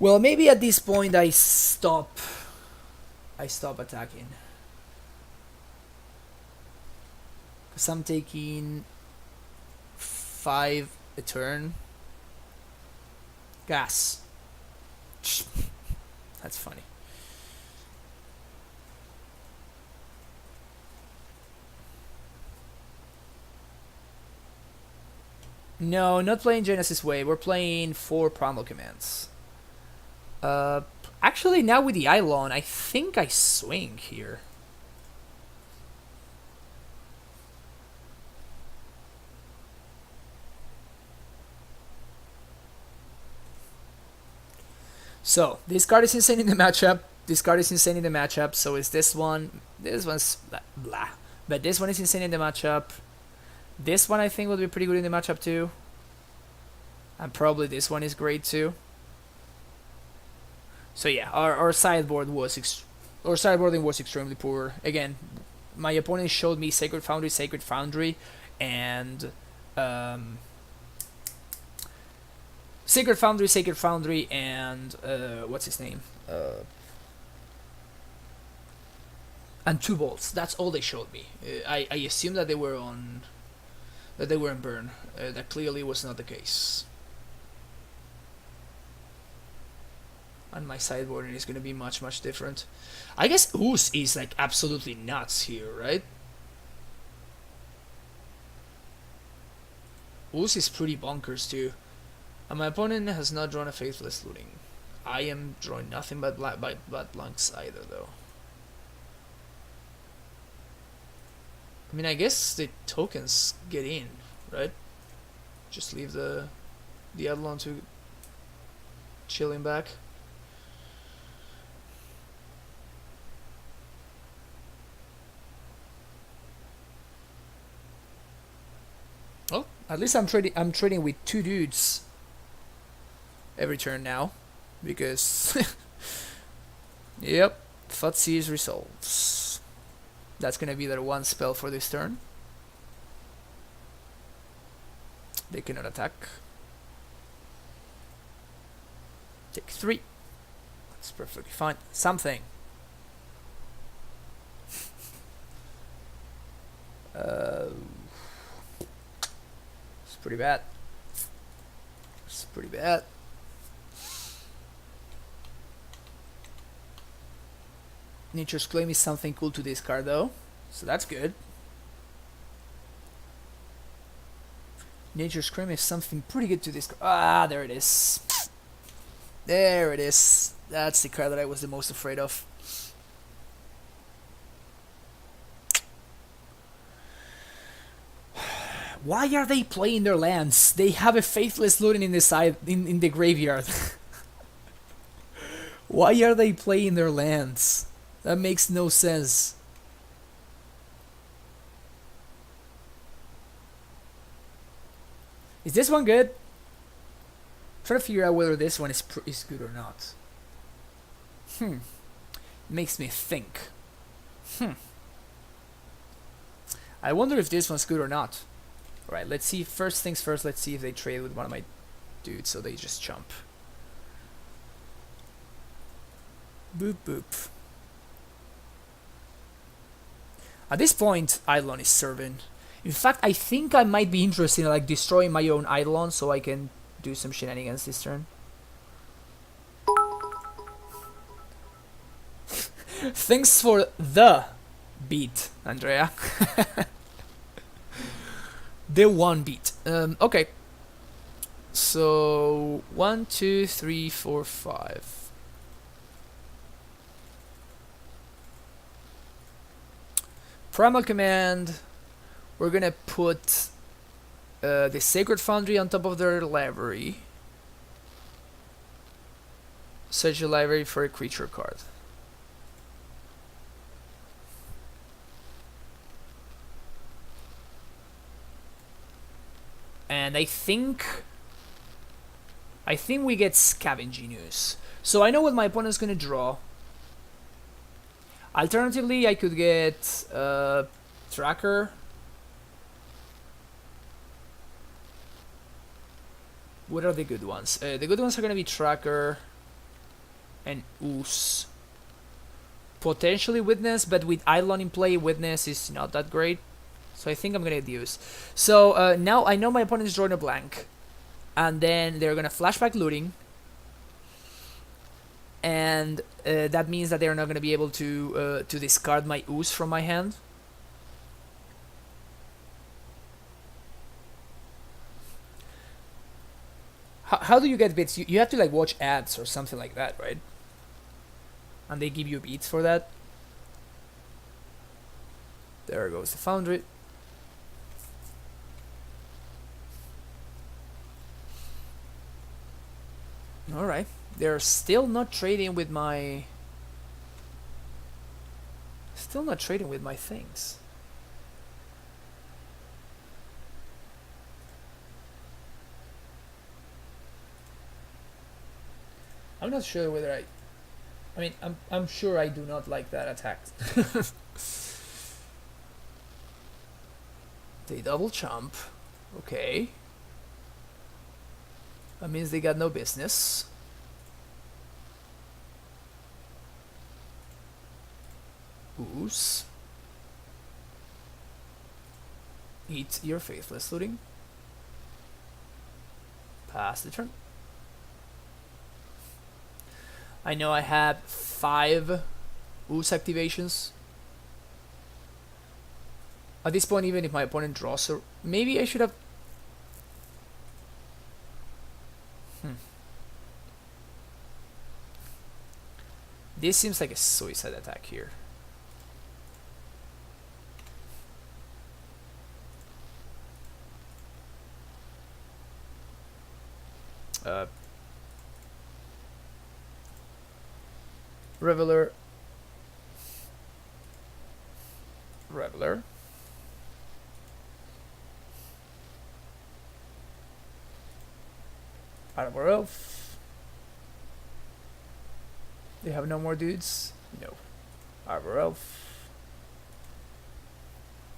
Well, maybe at this point I stop attacking. Because I'm taking 5 a turn. Gas. That's funny. No, not playing Genesis Wave. We're playing 4 Primal Commands. Actually, now with the Eidolon, I think I swing here. So, this card is insane in the matchup. This card is insane in the matchup. So is this one. This one's blah. But this one is insane in the matchup. This one I think will be pretty good in the matchup too. And probably this one is great too. So yeah, our sideboarding was extremely poor. Again, my opponent showed me Sacred Foundry, and Sacred Foundry, and what's his name? And 2 bolts. That's all they showed me. I assume that they were in Burn. That clearly was not the case. And my sideboarding is going to be much, much different. I guess Ooze is like absolutely nuts here, right? Ooze is pretty bonkers too. And my opponent has not drawn a Faithless Looting. I am drawing nothing but blanks either, though. I mean, I guess the tokens get in, right? Just leave the Eidolon to chilling back. Well, at least I'm trading with 2 dudes every turn now, because yep, Futzi's resolves. That's gonna be their 1 spell for this turn. They cannot attack. Take 3. That's perfectly fine. Something. It's pretty bad. It's pretty bad. Nature's Claim is something cool to discard though, so that's good. Nature's Claim is something pretty good to discard. Ah, there it is. There it is. That's the card that I was the most afraid of. Why are they playing their lands? They have a Faithless Looting in the side in the graveyard. Why are they playing their lands? That makes no sense. Is this one good? I'm trying to figure out whether this one is good or not. Makes me think. I wonder if this one's good or not. Alright, let's see. First things first, let's see if they trade with one of my dudes, so they just jump. Boop boop. At this point, Eidolon is serving. In fact, I think I might be interested in like destroying my own Eidolon so I can do some shenanigans this turn. Thanks for the beat, Andrea. The 1 beat. Okay. So 1, 2, 3, 4, 5. Primal Command. We're gonna put the Sacred Foundry on top of their library. Search your library for a creature card. And I think we get Scavenging Ooze. So I know what my opponent's gonna draw. Alternatively, I could get Tracker. What are the good ones? The good ones are gonna be Tracker and Ooze. Potentially Witness, but with Eidolon in play, Witness is not that great. So I think I'm gonna use. So now I know my opponent is drawing a blank, and then they're gonna flashback looting, and that means that they're not gonna be able to discard my Ooze from my hand. How do you get bits? You have to like watch ads or something like that, right? And they give you beats for that. There goes the Foundry. Alright, they're still not trading with my... Still not trading with my things. I'm not sure whether I mean, I'm sure I do not like that attack. They double chump. Okay. That means they got no business. Ooze. Eat your Faithless Looting. Pass the turn. I know I had 5 Ooze activations. At this point, even if my opponent draws, or maybe I should have... This seems like a suicide attack here. Reveler. Reveler. Arbor Elf. They have no more dudes? No. Arbor Elf.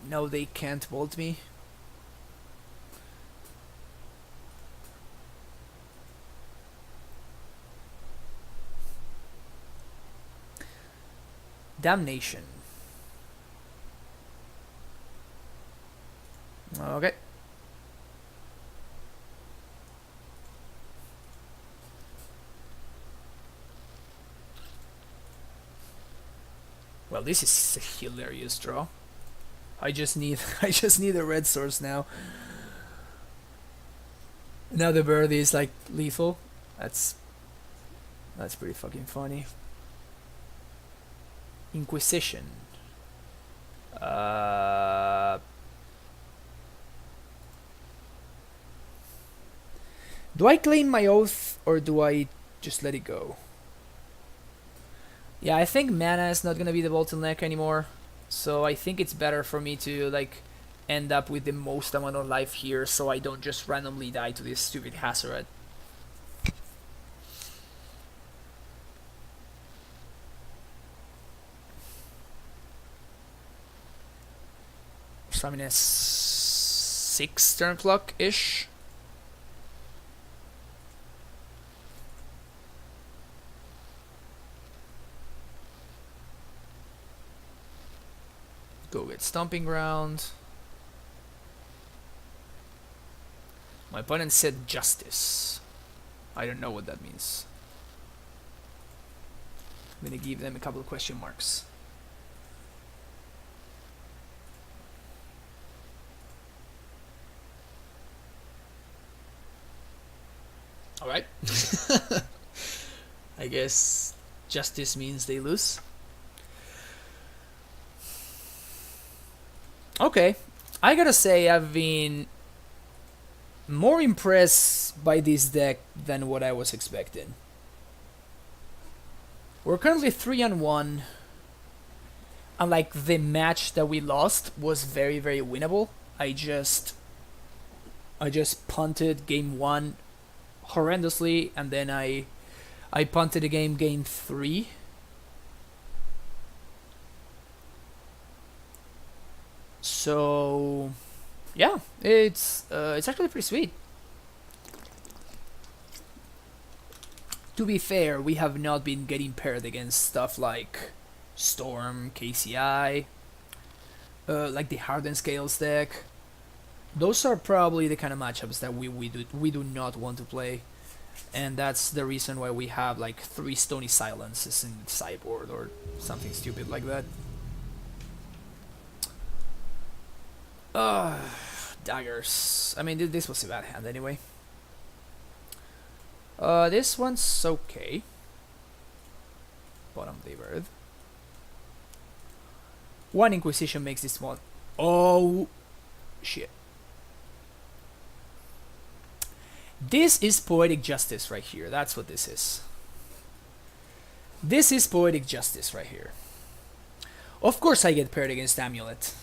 No, they can't bolt me. Damnation. Okay. Well, this is a hilarious draw. I just need a red source now. Now the bird is like lethal. That's pretty fucking funny. Inquisition. Do I claim my oath or do I just let it go? Yeah, I think mana is not gonna be the bottleneck anymore, so I think it's better for me to like end up with the most amount of life here, so I don't just randomly die to this stupid Hazoret. So I'm in a 6 turn clock ish. Go get Stomping Ground. My opponent said Justice. I don't know what that means. I'm gonna give them a couple of question marks. Alright. I guess Justice means they lose. Okay, I gotta say I've been more impressed by this deck than what I was expecting. We're currently 3-1, and like the match that we lost was very, very winnable. I just punted game 1 horrendously, and then I punted a game 3. So yeah, it's actually pretty sweet. To be fair, we have not been getting paired against stuff like Storm, KCI, like the Hardened Scales deck. Those are probably the kind of matchups that we do not want to play, and that's the reason why we have like 3 Stony Silences in the sideboard or something stupid like that. Daggers. I mean, this was a bad hand anyway. This one's okay. Bottom of the bird. 1 Inquisition makes this one. Oh, shit. This is Poetic Justice right here. That's what this is. This is Poetic Justice right here. Of course I get paired against Amulet.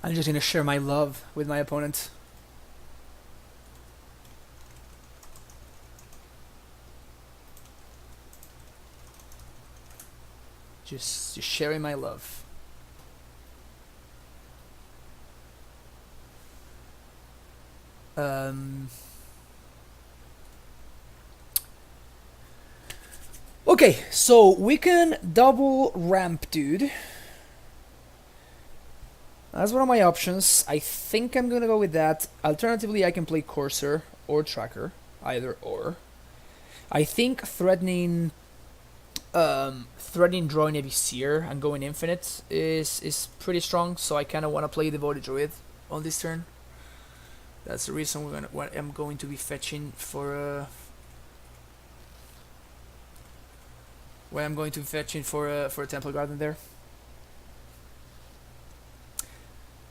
I'm just gonna share my love with my opponent. Just sharing my love. Okay, so we can double ramp, dude. That's one of my options. I think I'm gonna go with that. Alternatively, I can play Courser or Tracker, either or. I think threatening drawing a Vizier and going infinite is pretty strong, so I kind of want to play Devoted Druid on this turn. That's the reason what I'm going to be fetching for what I'm going to be fetching for a Temple Garden there.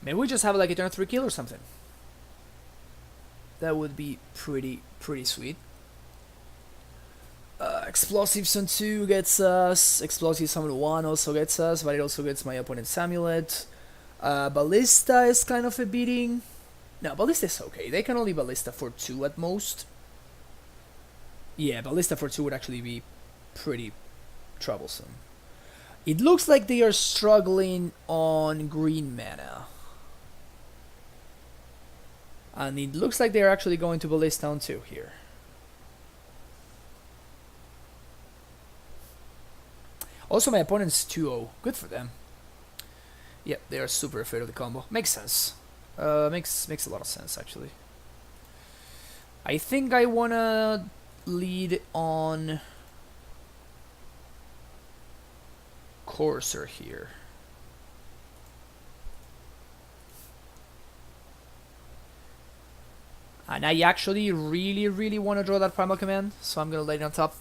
Maybe we just have like a turn 3 kill or something. That would be pretty sweet. Explosives on 2 gets us. Explosives on 1 also gets us, but it also gets my opponent's Amulet. Ballista is kind of a beating. No, Ballista is okay. They can only Ballista for 2 at most. Yeah, Ballista for 2 would actually be pretty troublesome. It looks like they are struggling on green mana. And it looks like they're actually going to Ballista on 2 here. Also, my opponent's 2-0. Good for them. Yep, they are super afraid of the combo. Makes sense. Makes a lot of sense, actually. I think I wanna lead on Courser here. And I actually really want to draw that Primal Command, so I'm gonna lay it on top.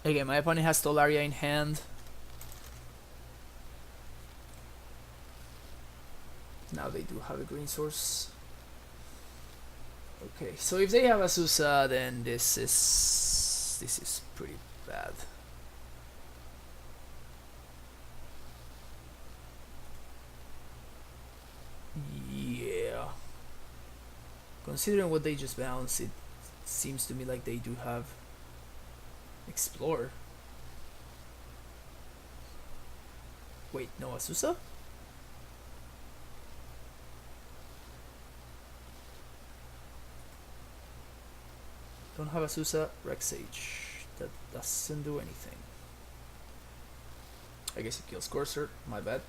Again, my opponent has Stellaria in hand. Now they do have a green source. Okay, so if they have Azusa, then this is pretty bad. Yeah. Considering what they just bounced, it seems to me like they do have Explore. Wait, no Azusa? Don't have Azusa, Rex Sage. That doesn't do anything. I guess it kills Courser. My bad.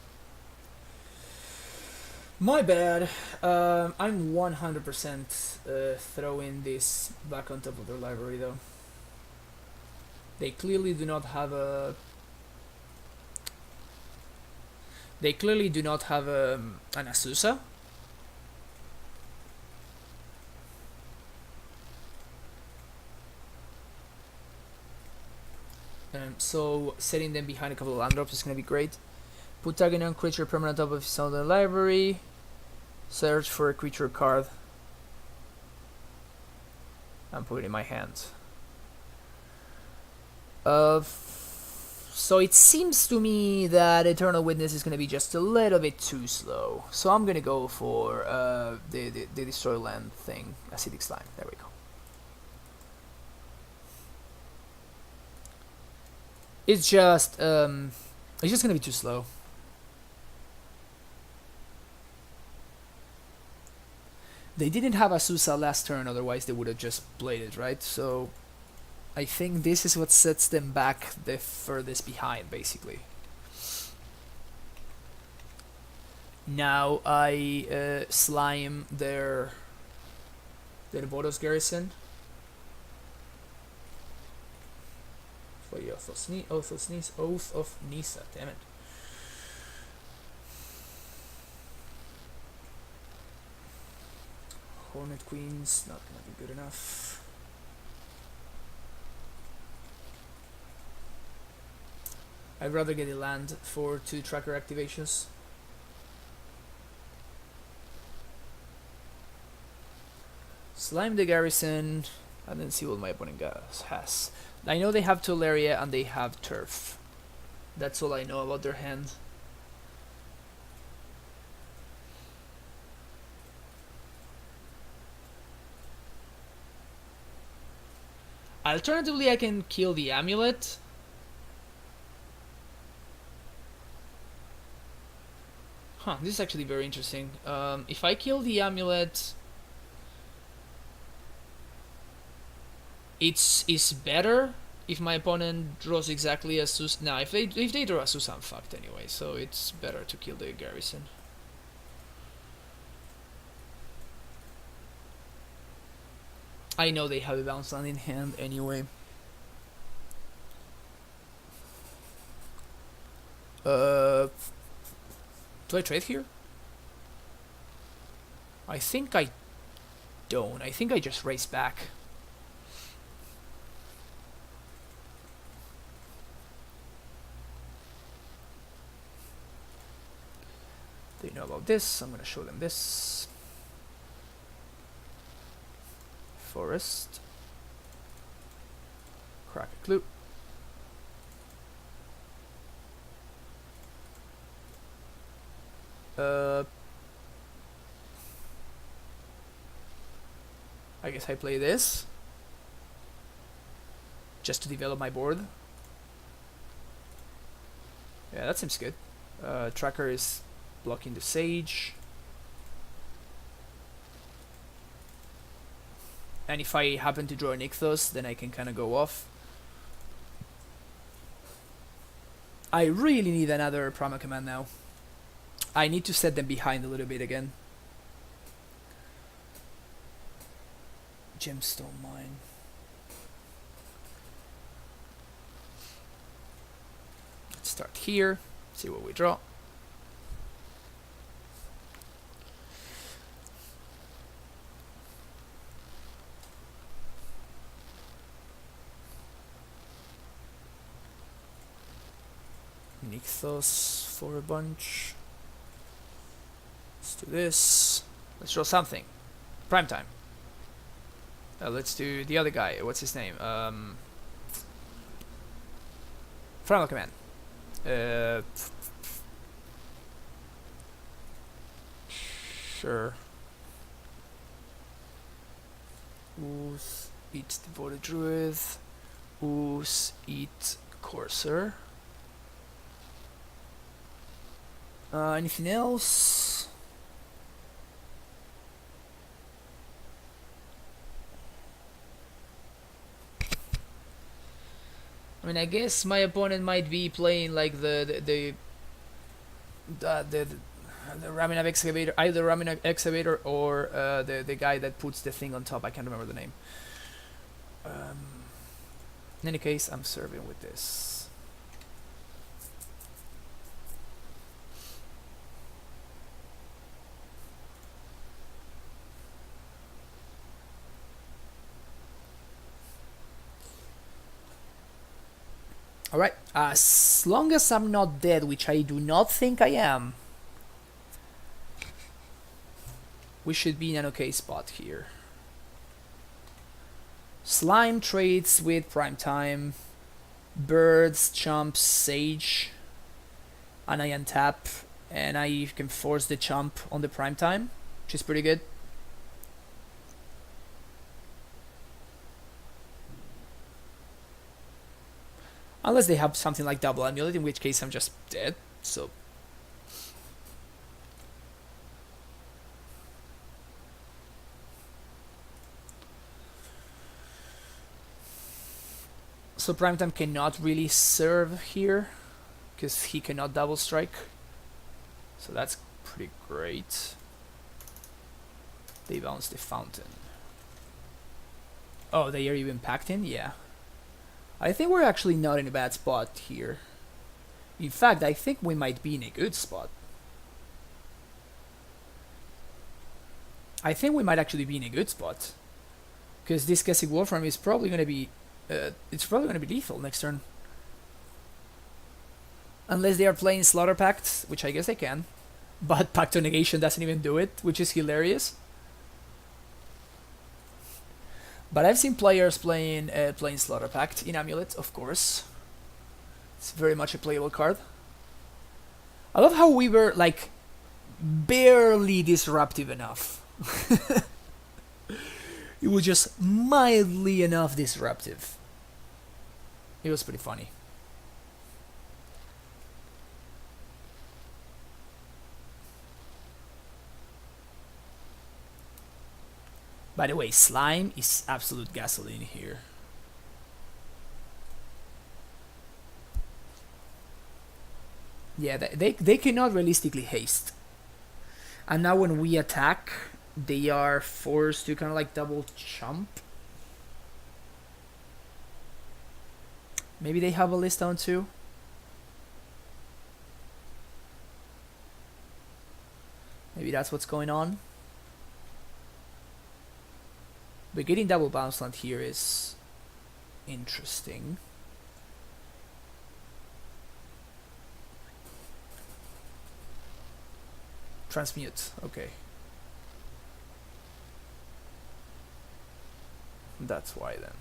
My bad. I'm 100% throwing this back on top of their library though. They clearly do not have a... They clearly do not have an Azusa. So setting them behind a couple of land drops is going to be great. Put target non-creature permanent on top of his own library. Search for a creature card. And put it in my hand. So it seems to me that Eternal Witness is going to be just a little bit too slow. So I'm going to go for the Destroy Land thing. Acidic Slime. There we go. It's just going to be too slow. They didn't have Azusa last turn, otherwise they would have just played it, right? So I think this is what sets them back the furthest behind, basically. Now I slime their Boros Garrison. For the Oath of Nisa, damn it. Hornet Queen's not gonna be good enough. I'd rather get a land for 2 tracker activations. Slime the Garrison, and then see what my opponent has. I know they have Tolaria and they have Turf. That's all I know about their hand. Alternatively, I can kill the Amulet. Huh, this is actually very interesting. If I kill the Amulet, it's better if my opponent draws exactly a Sus. Now, if they draw a Sus, I'm fucked anyway. So it's better to kill the Garrison. I know they have a bounce land in hand anyway. Do I trade here? I think I don't. I think I just race back. They know about this. I'm gonna show them this. Forest. Crack a clue. I guess I play this just to develop my board. Yeah, that seems good. Tracker is blocking the Sage. And if I happen to draw an Ichthos, then I can kind of go off. I really need another Primal Command now. I need to set them behind a little bit again. Gemstone Mine. Let's start here, see what we draw. Nixos for a bunch. Let's do this. Let's draw something. Prime time. Let's do the other guy. What's his name? Primal Command. Sure. Ooze, eat Devoted Druid. Ooze, eat Courser. Anything else? I mean, I guess my opponent might be playing like the Raminab Excavator, either Raminab Excavator or the guy that puts the thing on top. I can't remember the name. In any case, I'm serving with this. Alright, as long as I'm not dead, which I do not think I am, we should be in an okay spot here. Slime trades with Prime Time, Birds, Chumps, Sage, and I untap, and I can force the Chump on the Prime Time, which is pretty good. Unless they have something like double Amulet, in which case I'm just dead, so... So Primetime cannot really serve here, because he cannot double strike. So that's pretty great. They bounce the Fountain. Oh, they are even packed in? Yeah. I think we're actually not in a bad spot here. In fact, I think we might be in a good spot. I think we might actually be in a good spot. Because this Kessig Wolfram is probably going to be... it's probably going to be lethal next turn. Unless they are playing Slaughter Pact, which I guess they can. But Pact of Negation doesn't even do it, which is hilarious. But I've seen players playing Slaughter Pact in Amulet, of course. It's very much a playable card. I love how we were, like, barely disruptive enough. It was just mildly enough disruptive. It was pretty funny. By the way, Slime is absolute gasoline here. Yeah, they cannot realistically haste. And now when we attack, they are forced to kind of like double chump. Maybe they have a list down too. Maybe that's what's going on. But getting double bounce land here is interesting. Transmute, okay. That's why then.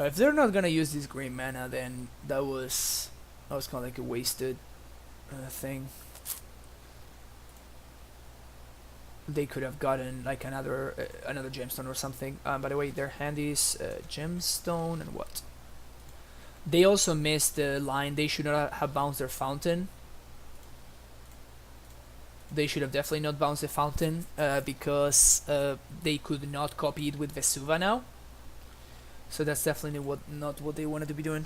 If they're not gonna use this green mana, then that was kind of like a wasted thing. They could have gotten like another gemstone or something. By the way, their hand is gemstone and what? They also missed the line. They should not have bounced their fountain. They should have definitely not bounced the fountain because they could not copy it with Vesuva now. So that's definitely not what they wanted to be doing.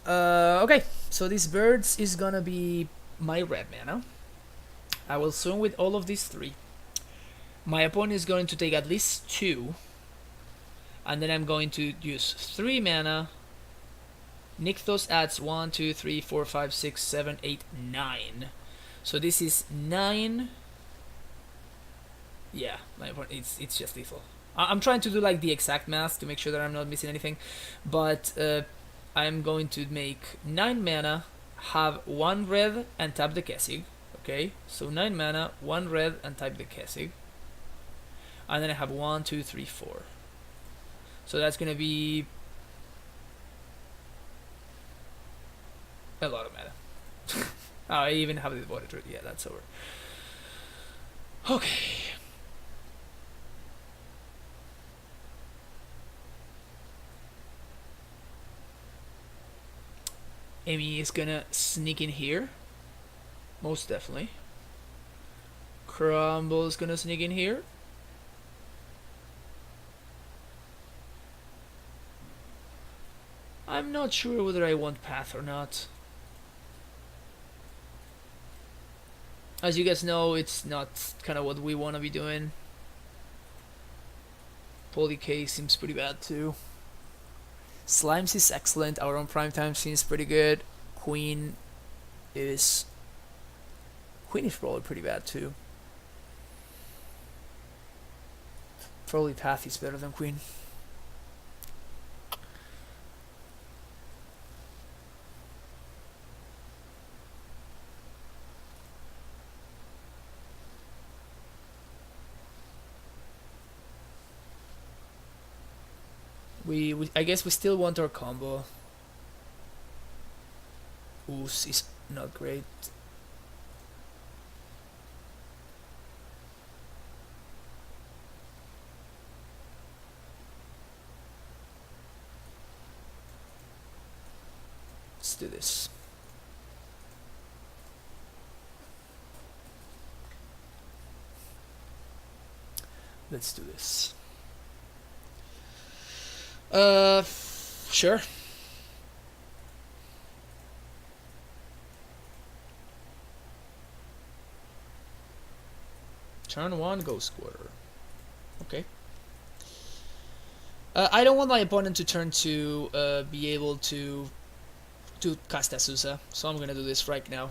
Okay, so these birds is gonna be my red mana. I will swing with all of these 3. My opponent is going to take at least 2. And then I'm going to use 3 mana. Nykthos adds 1, 2, 3, 4, 5, 6, 7, 8, 9. So this is 9. Yeah, my opponent, it's just lethal. I'm trying to do like the exact math to make sure that I'm not missing anything. But I'm going to make 9 mana, have 1 red and tap the Kessig. Okay, so 9 mana, 1 red and type the Kessig. And then I have 1, 2, 3, 4. So that's gonna be a lot of mana. Oh, I even have the water druid. Yeah, that's over. Okay. Amy is gonna sneak in here. Most definitely. Crumble is gonna sneak in here. I'm not sure whether I want Path or not. As you guys know, it's not kind of what we want to be doing. Polycase seems pretty bad too. Slimes is excellent. Our own prime time seems pretty good. Queen is probably pretty bad too. Probably Path is better than Queen. I guess we still want our combo. Oos is not great. Let's do this. Let's do this. Sure. Turn 1, Ghost Quarter. Okay. I don't want my opponent to turn 2 be able to cast Azusa, so I'm gonna do this right now.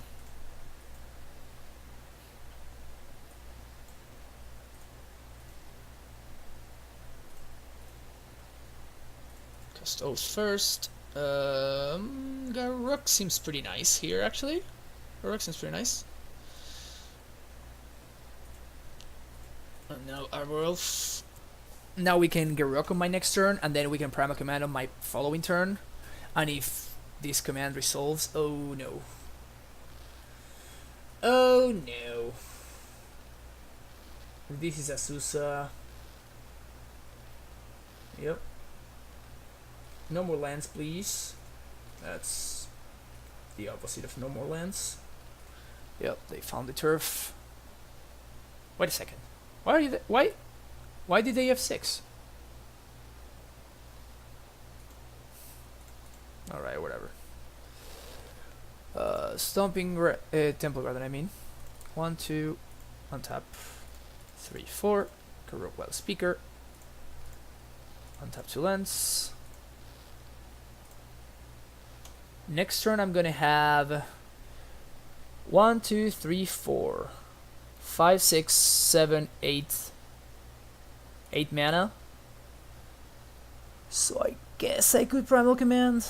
Cast Oath first. Garruk seems pretty nice here, actually. Garruk seems pretty nice. And now Arborelf. Now we can Garruk on my next turn, and then we can Primal Command on my following turn. And if this command resolves, oh no. Oh no. This is Azusa. Yep. No more lands, please. That's the opposite of no more lands. Yep, they found the turf. Wait a second. Why are you? Why did they have 6? All right, whatever. Stomping Temple Garden. I mean, 1, 2, untap. 3, 4. Garruk Wild Speaker. Untap 2 lands. Next turn I'm gonna have 1, 2, 3, 4, 5, 6, 7, 8, 8 mana. So I guess I could Primal Command.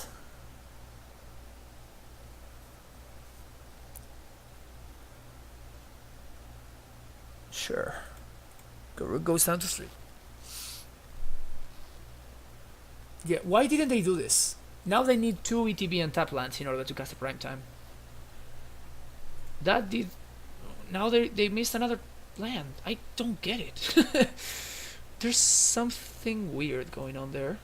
Sure. Garruk goes down to 3. Yeah, why didn't they do this? Now they need 2 ETB and tap lands in order to cast a Prime Time. That did... Now they missed another land. I don't get it. There's something weird going on there.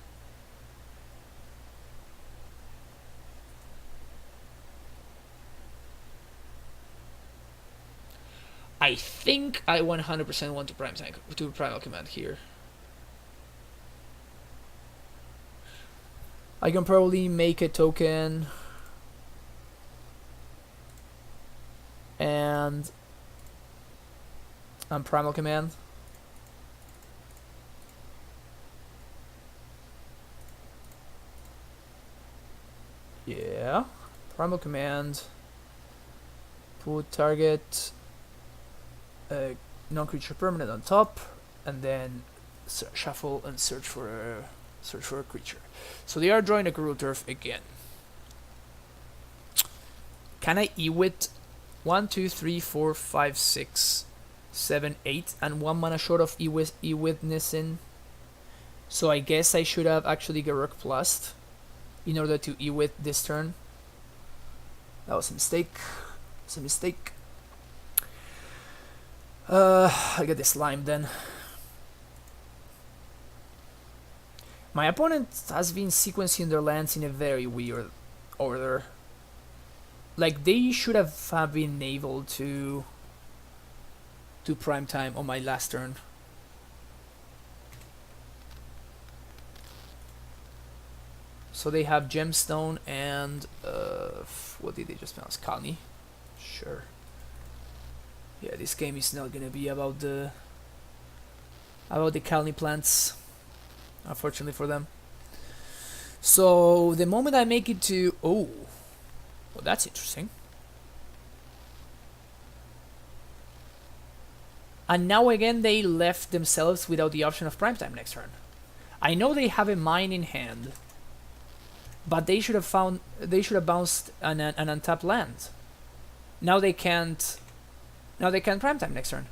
I think I 100% want to Primal Command here. I can probably make a token and Primal Command. Yeah, Primal Command. Put target non-creature permanent on top, and then shuffle and search for a creature. So they are drawing a Garruk Turf again. Can I Ewit 1, 2, 3, 4, 5, 6, 7, 8, and 1 mana short of Ewitnessing? So I guess I should have actually Garruk Plus in order to Ewit this turn. That was a mistake. It's a mistake. I get this slime then. My opponent has been sequencing their lands in a very weird order. Like, they should have been able to Prime Time on my last turn. So they have Gemstone and what did they just pronounce? Kalni. Sure. Yeah, this game is not gonna be about the Kalni plants, unfortunately for them. So the moment I make it to well, that's interesting. And now again they left themselves without the option of Prime Time next turn. I know they have a mine in hand, but they should have bounced an untapped land. Now they can't. Now they can Prime Time next turn.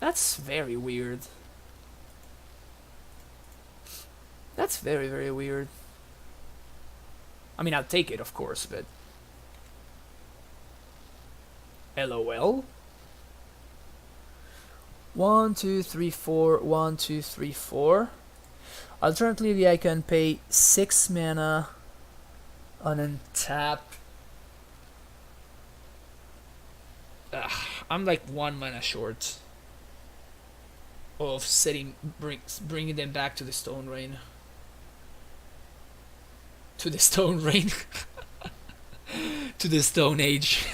That's very weird. That's very, very weird. I mean, I'll take it, of course, but... LOL? 1, 2, 3, 4, 1, 2, 3, 4. Alternatively, I can pay 6 mana on untap. I'm like 1 mana short of bringing them back to the Stone Rain. To the Stone Rain. To the Stone Age.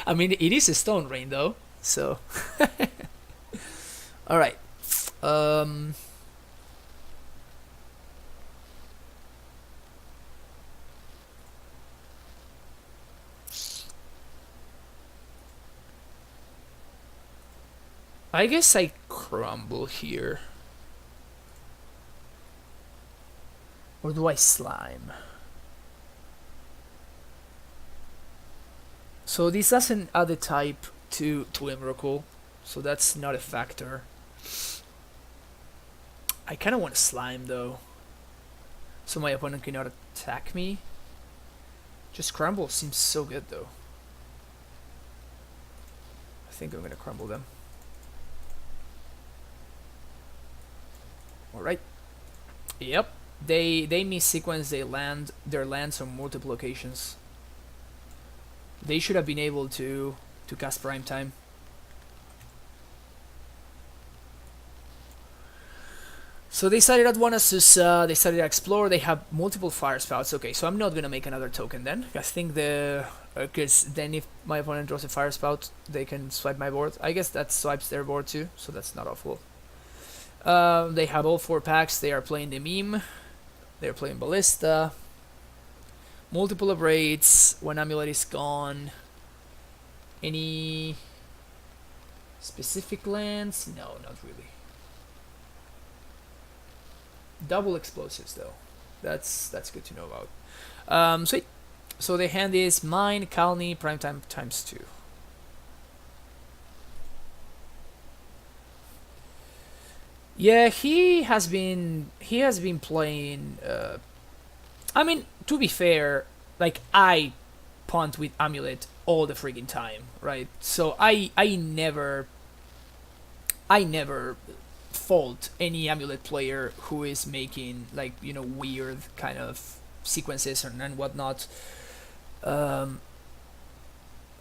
I mean, it is a Stone Rain though, so. Alright. I guess I crumble here. Or do I slime? So this doesn't add a type to Emrakul, so that's not a factor. I kinda want to slime though, so my opponent cannot attack me. Just crumble seems so good though. I think I'm gonna crumble them. Alright. Yep. They mis-sequence their lands on multiple locations. They should have been able to cast Prime Time. So they started at one Asusa, they started to explore, they have multiple fire spouts. Okay, so I'm not gonna make another token then. I think because then if my opponent draws a fire spout, they can swipe my board. I guess that swipes their board too, so that's not awful. They have all 4 packs, they are playing the meme, they're playing Ballista, multiple abrades when Amulet is gone, Any specific lands? No, not really. Double explosives though. That's good to know about. Sweet. So the hand is mine, Kalni, Primetime times 2. Yeah, he has been playing. I mean, to be fair, like I punt with Amulet all the freaking time, right? So I never fault any Amulet player who is making like weird kind of sequences and whatnot.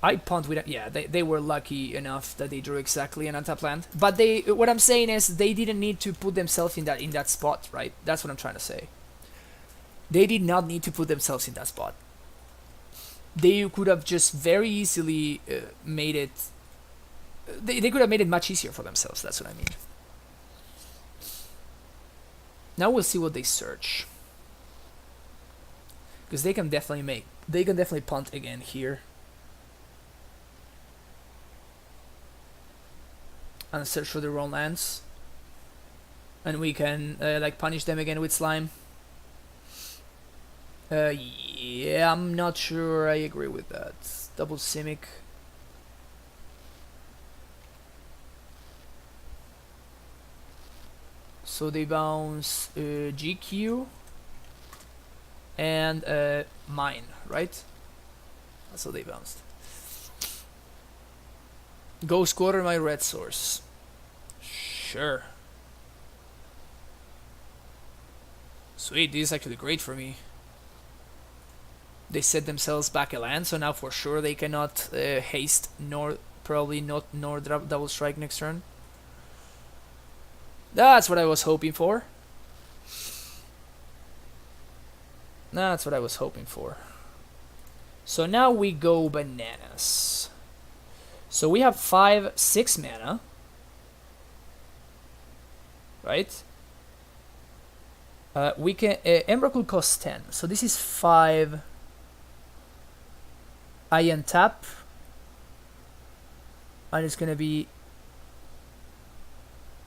I punt with they were lucky enough that they drew exactly an untap land. But what I'm saying is they didn't need to put themselves in that spot, right? That's what I'm trying to say. They did not need to put themselves in that spot. They could have just very easily made it. They could have made it much easier for themselves. That's what I mean. Now we'll see what they search, because they can definitely punt again here. And search for their own lands, and we can like punish them again with slime. Yeah, I'm not sure I agree with that. Double Simic. So they bounce GQ and mine, right? That's what they bounced. Go squatter my red source. Sure. Sweet, this is actually great for me. They set themselves back a land, so now for sure they cannot haste, nor drop double strike next turn. That's what I was hoping for. That's what I was hoping for. So now we go bananas. So we have 5/6 mana, right? We can Emrakul costs 10, so this is 5. I untap, and it's gonna be.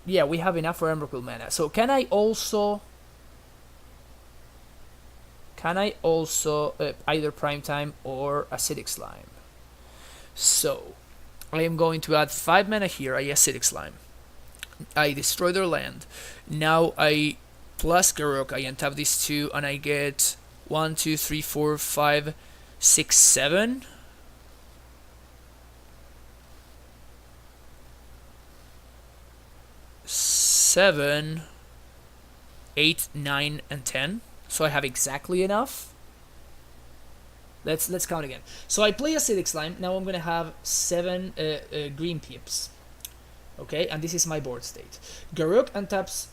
Yeah, we have enough for Emrakul mana. So can I also either Primetime or Acidic Slime? So I am going to add 5 mana here. I Acidic Slime. I destroy their land. Now I plus Garruk. I untap these 2, and I get 1, 2, 3, 4, 5, 6, 7. 7, 8, 9, and 10. So I have exactly enough. Let's count again. So I play Acidic Slime. Now I'm gonna have 7 green pips. Okay, and this is my board state. Garruk untaps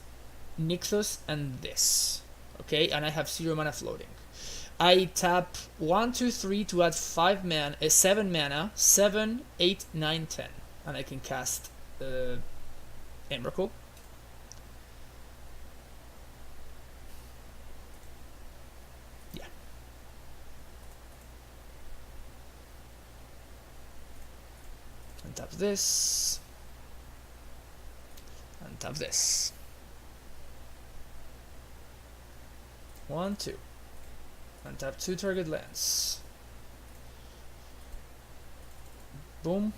Nixus and this. Okay, and I have 0 mana floating. I tap 1, 2, 3 to add 7 mana, 7, 8, 9, 10, and I can cast Emrakul. Yeah. Untap this. Untap this. 1, 2. Untap 2 target lands. Boom.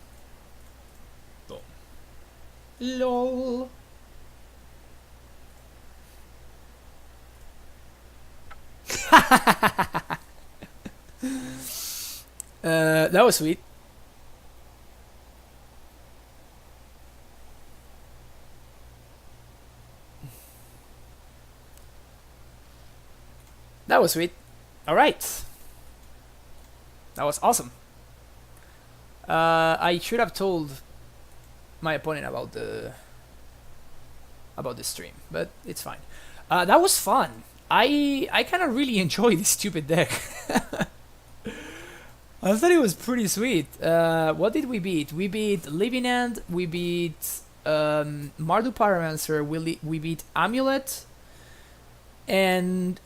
Boom. LOL. That was sweet. That was sweet. All right. That was awesome. I should have told my opponent about the stream, but it's fine. That was fun. I kind of really enjoy this stupid deck. I thought it was pretty sweet. What did we beat? We beat Living End. We beat Mardu Pyromancer. We beat Amulet. And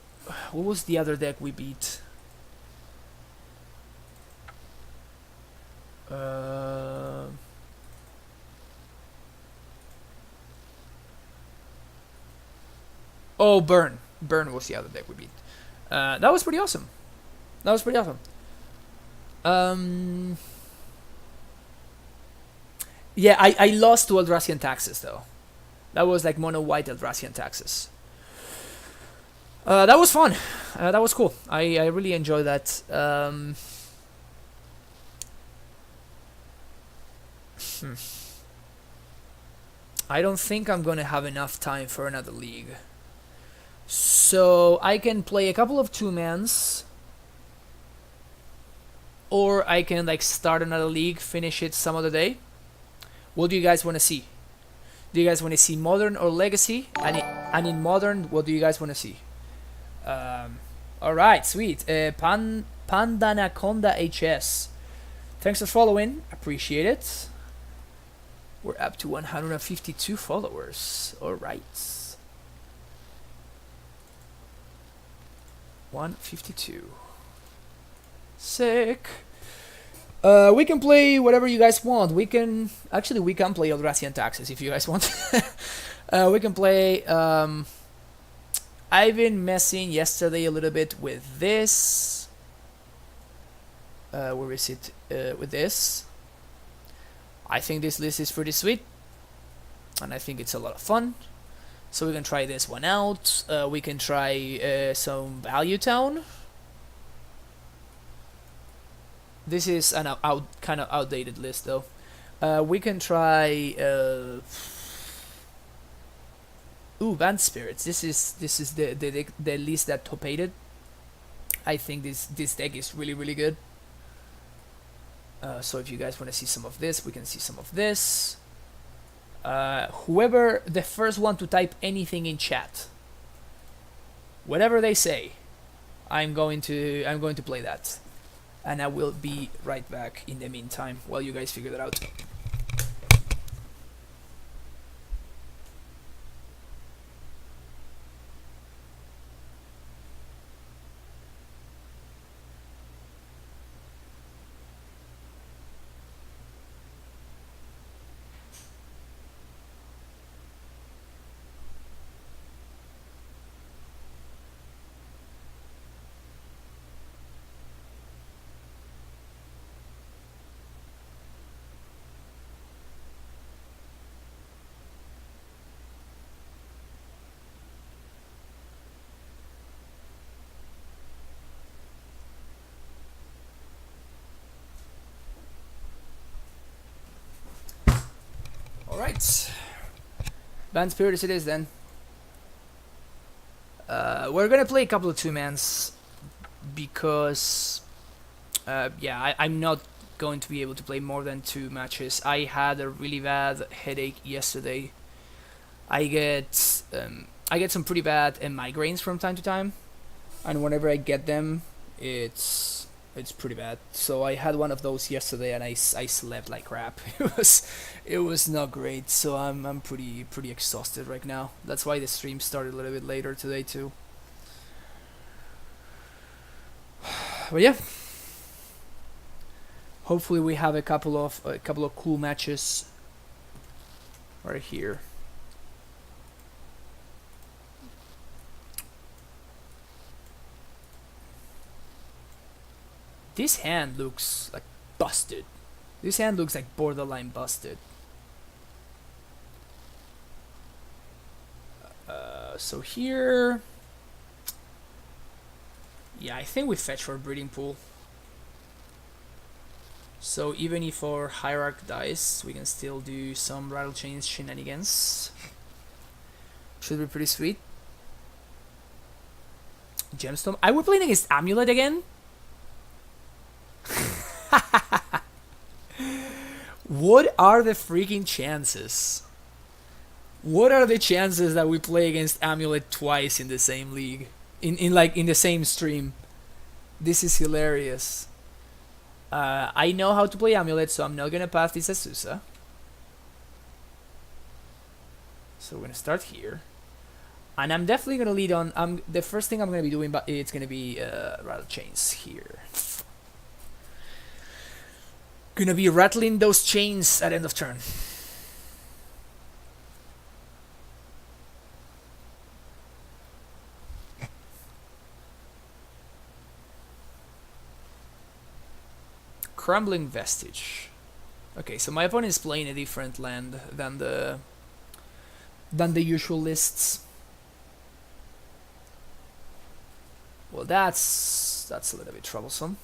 what was the other deck we beat? Uh, oh, Burn. Burn was the other deck we beat. That was pretty awesome. That was pretty awesome. Yeah, I lost to Eldrazi Taxes though. That was like mono white Eldrazi Taxes. That was fun. That was cool. I really enjoyed that. I don't think I'm gonna have enough time for another league. So I can play a couple of 2-mans, or I can like start another league, finish it some other day. What do you guys want to see? Do you guys want to see Modern or Legacy? And in Modern, what do you guys want to see? Alright, sweet. Pandanaconda HS. Thanks for following. Appreciate it. We're up to 152 followers. Alright. 152. Sick. We can play whatever you guys want. We can play Eldrazi Taxes if you guys want. We can play. I've been messing yesterday a little bit with this. Where is it? With this. I think this list is pretty sweet, and I think it's a lot of fun. So we can try this one out. We can try some Value Town. This is an kind of outdated list though. We can try. Bant Spirits. This is the list that topated. I think this deck is really good. So if you guys want to see some of this, we can see some of this. Whoever the first one to type anything in chat, whatever they say, I'm going to play that, and I will be right back in the meantime while you guys figure that out. Alright, Bant Spirits it is then. We're gonna play a couple of 2-mans because I'm not going to be able to play more than 2 matches. I had a really bad headache yesterday. I get some pretty bad migraines from time to time, and whenever I get them, it's pretty bad. So I had one of those yesterday, and I slept like crap. It was not great. So I'm pretty exhausted right now. That's why the stream started a little bit later today too. But yeah, hopefully we have a couple of cool matches right here. This hand looks like busted. This hand looks like borderline busted. So here, yeah, I think we fetch for Breeding Pool. So even if our Hierarch dies, we can still do some Rattle Chains shenanigans. Should be pretty sweet. Gemstone. Are we playing against Amulet again? What are the freaking chances? What are the chances that we play against Amulet twice in the same league? In the same stream? This is hilarious. I know how to play Amulet, so I'm not gonna pass this Azusa. So we're gonna start here. And I'm definitely gonna lead on. The first thing I'm gonna be doing, but it's gonna be Rattle Chains here. Gonna be rattling those chains at end of turn. Crumbling Vestige. Okay, so my opponent is playing a different land than the usual lists. Well, that's a little bit troublesome.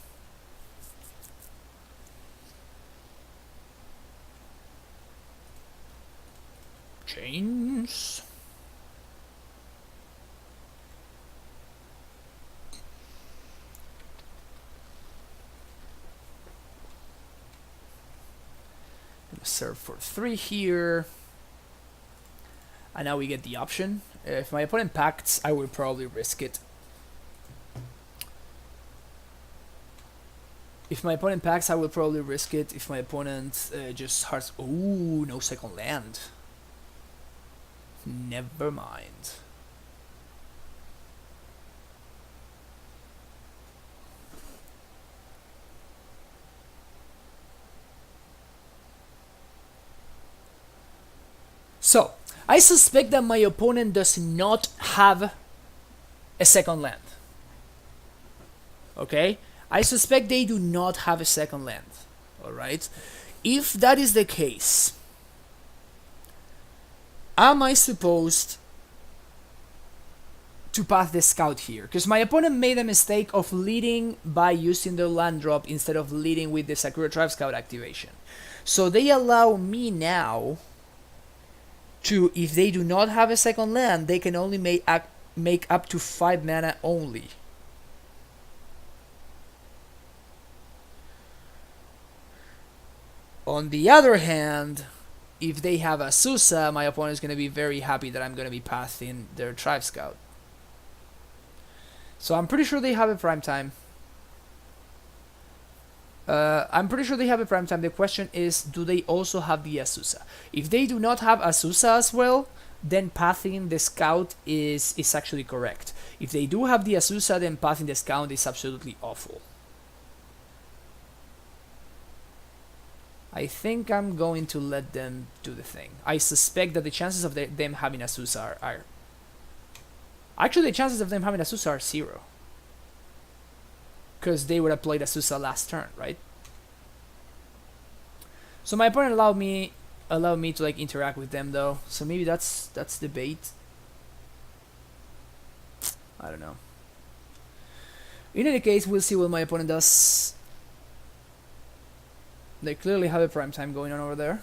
Chains. Serve for 3 here. And now we get the option. If my opponent pacts, I will probably risk it. If my opponent packs, I will probably risk it. If my opponent just hearts... Ooh, no second land. Never mind. So, I suspect that my opponent does not have a second land. Okay? I suspect they do not have a second land. Alright? If that is the case, am I supposed to pass the scout here? Because my opponent made a mistake of leading by using the land drop instead of leading with the Sakura Tribe Scout activation. So they allow me now to, if they do not have a second land, they can only make up to 5 mana only. On the other hand, if they have Azusa, my opponent is going to be very happy that I'm going to be passing their Tribe Scout. So I'm pretty sure they have a prime time. The question is, do they also have the Azusa? If they do not have Azusa as well, then pathing the scout is actually correct. If they do have the Azusa, then pathing the scout is absolutely awful. I think I'm going to let them do the thing. I suspect that the chances of them having Azusa are... Actually, the chances of them having Azusa are 0. Because they would have played Azusa last turn, right? So my opponent allowed me to like interact with them though. So maybe that's the bait. I don't know. In any case, we'll see what my opponent does. They clearly have a prime time going on over there.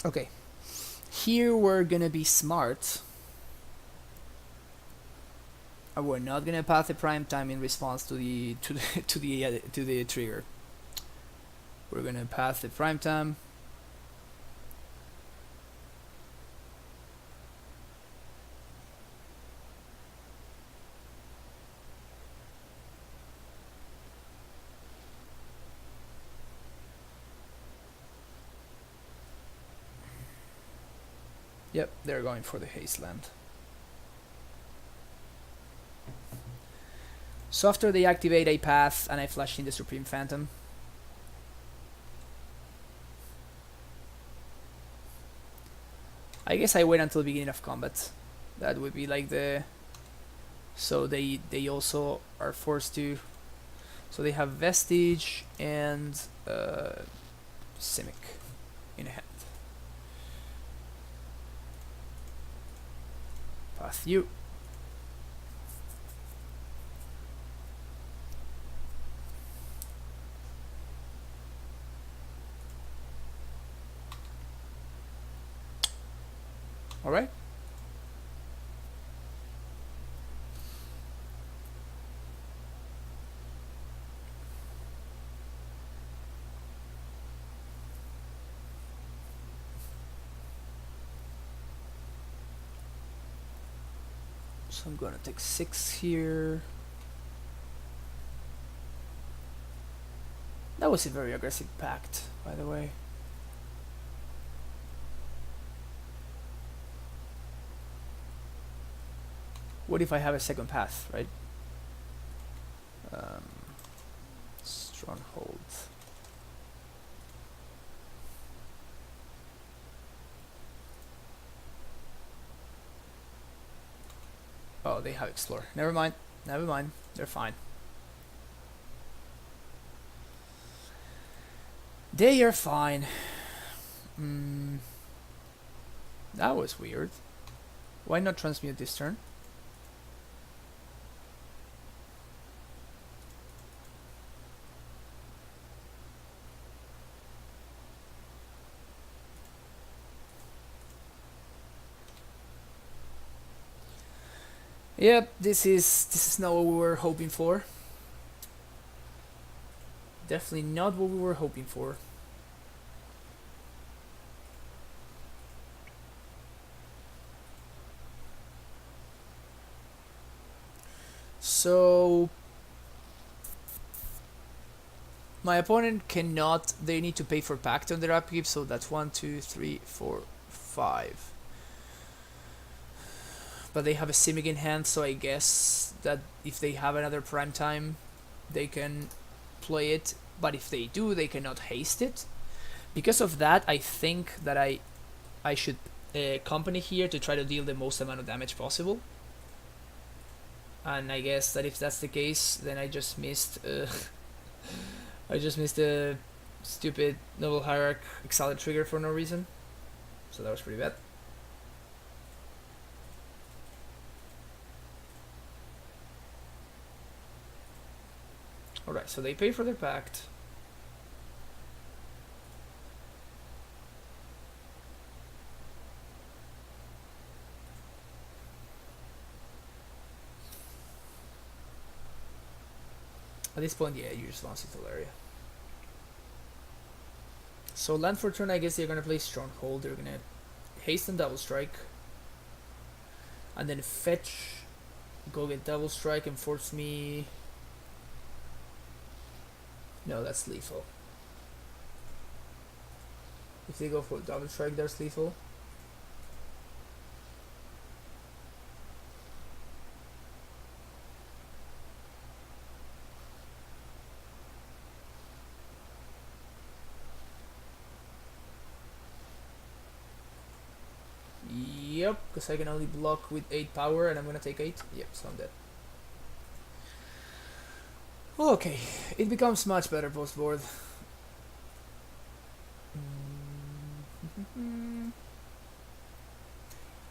Okay, here we're gonna be smart. We're not gonna pass the prime time in response to the trigger. We're gonna pass the prime time. Yep, they're going for the haste land. So after they activate, I pass and I flash in the Supreme Phantom. I guess I wait until the beginning of combat. That would be like the... So they also are forced to... So they have Vestige and Simic in hand. Path you. All right. So I'm gonna take 6 here. That was a very aggressive pact, by the way. What if I have a second path, right? Stronghold. Oh, they have explore. Never mind. Never mind. They're fine. They are fine. That was weird. Why not transmute this turn? Yep, this is not what we were hoping for. Definitely not what we were hoping for. So my opponent cannot. They need to pay for pact on their upkeep. So that's 1, 2, 3, 4, 5. But they have a Simic in hand, so I guess that if they have another prime time, they can play it. But if they do, they cannot haste it. Because of that, I think that I should company here to try to deal the most amount of damage possible. And I guess that if that's the case, then I just missed I just missed the stupid Noble Hierarch Exiled trigger for no reason. So that was pretty bad. Alright, so they pay for their pact. At this point, yeah, you just want to area. So land for turn, I guess they're gonna play Stronghold. They're gonna hasten Double Strike, and then fetch, go get Double Strike and force me. No, that's lethal. If they go for Double Strike, that's lethal. Yep, because I can only block with 8 power and I'm gonna take 8. Yep, so I'm dead. Well, okay, it becomes much better post board. I'm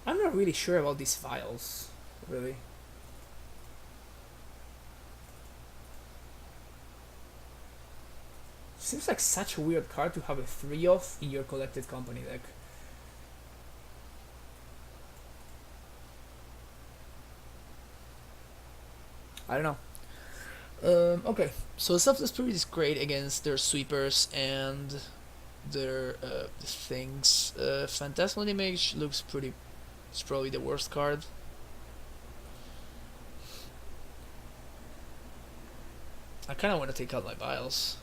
not really sure about these files, really. Seems like such a weird card to have a 3 of in your collected company deck. I don't know. Okay, so Selfless Spirit is great against their sweepers and their things. Phantasmal Image looks pretty. It's probably the worst card. I kind of want to take out my Vials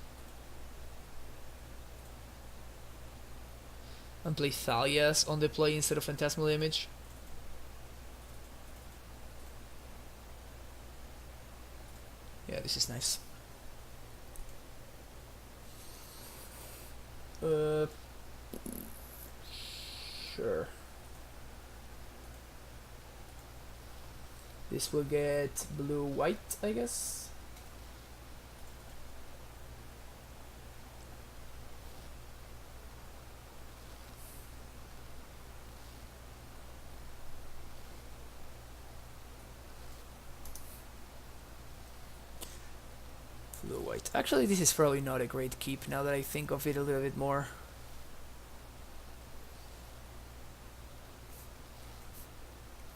and play Thalias on the play instead of Phantasmal Image. Yeah, this is nice. Sure. This will get blue-white, I guess. Blue-white. Actually, this is probably not a great keep now that I think of it a little bit more.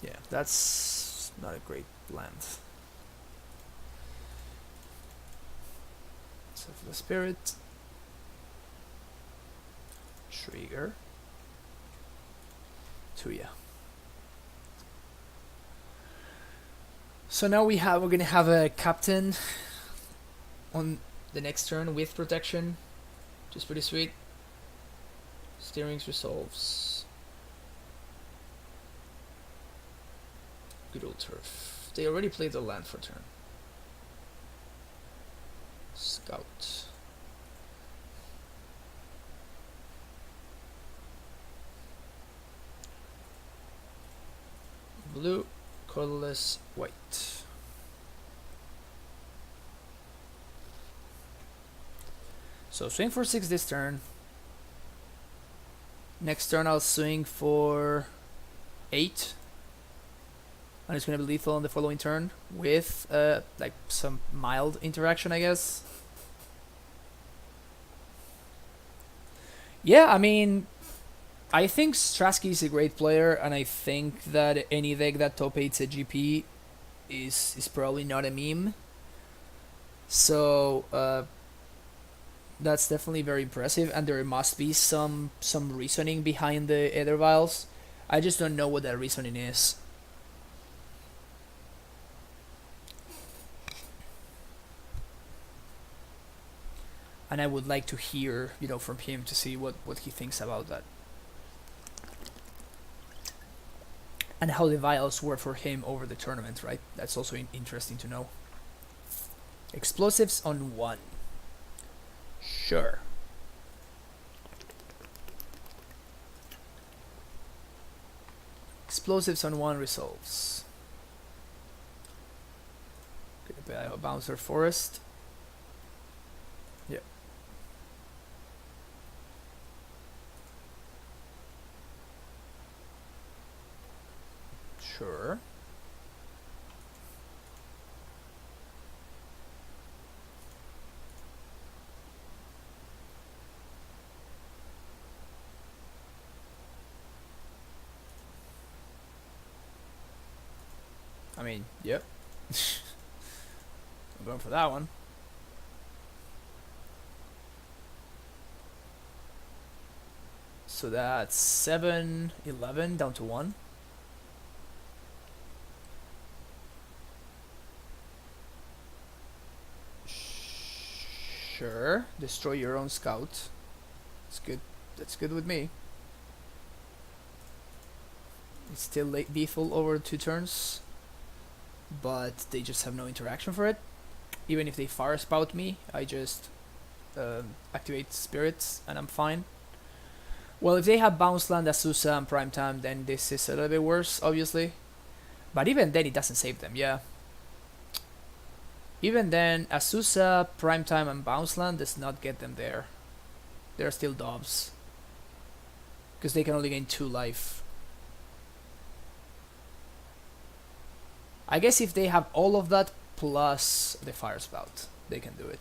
Yeah, that's not a great land. So for the spirit, trigger, Tuya. So now we're gonna have a captain on the next turn with protection, which is pretty sweet. Steerings resolves. Good old turf. They already played the land for turn. Scout. Blue, colorless, white. So swing for 6 this turn. Next turn I'll swing for 8. And it's gonna be lethal on the following turn with like some mild interaction, I guess. Yeah, I mean, I think Strasky is a great player, and I think that any deck that top 8's a GP is probably not a meme. So that's definitely very impressive, and there must be some reasoning behind the Ether Vials. I just don't know what that reasoning is. And I would like to hear, from him to see what he thinks about that. And how the vials were for him over the tournament, right? That's also interesting to know. Explosives on 1. Sure. Explosives on 1 resolves. Gonna play a Bouncer Forest. Yep. Sure. I mean, yep. I'm going for that one. So that's 7, 11 down to 1. Sure. Destroy your own scout. That's good. That's good with me. It's still lethal over 2 turns, but they just have no interaction for it. Even if they fire spout me, I just activate spirits and I'm fine. Well, if they have Bounce Land, Azusa, and Primetime, then this is a little bit worse, obviously. But even then, it doesn't save them, yeah. Even then, Azusa, Primetime, and Bounce Land does not get them there. They're still Dobbs. Because they can only gain 2 life. I guess if they have all of that plus the Fire Spout, they can do it.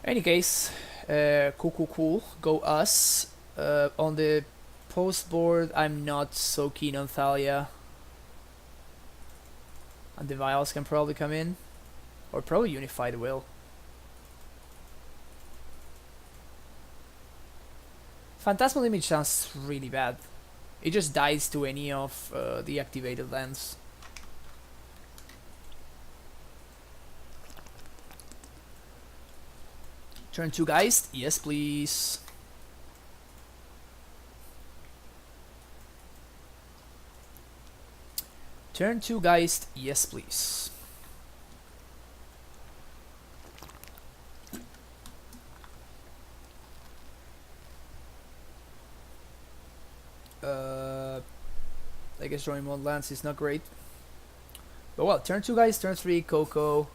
Any case, cool. Go us. On the post board, I'm not so keen on Thalia. And the Vials can probably come in. Or probably Unified Will. Phantasmal Image sounds really bad. It just dies to any of the activated lands. Turn 2 Geist? Yes, please. Turn 2 Geist? Yes, please. I guess drawing more lands is not great. But well, turn 2 Geist, turn 3 Coco.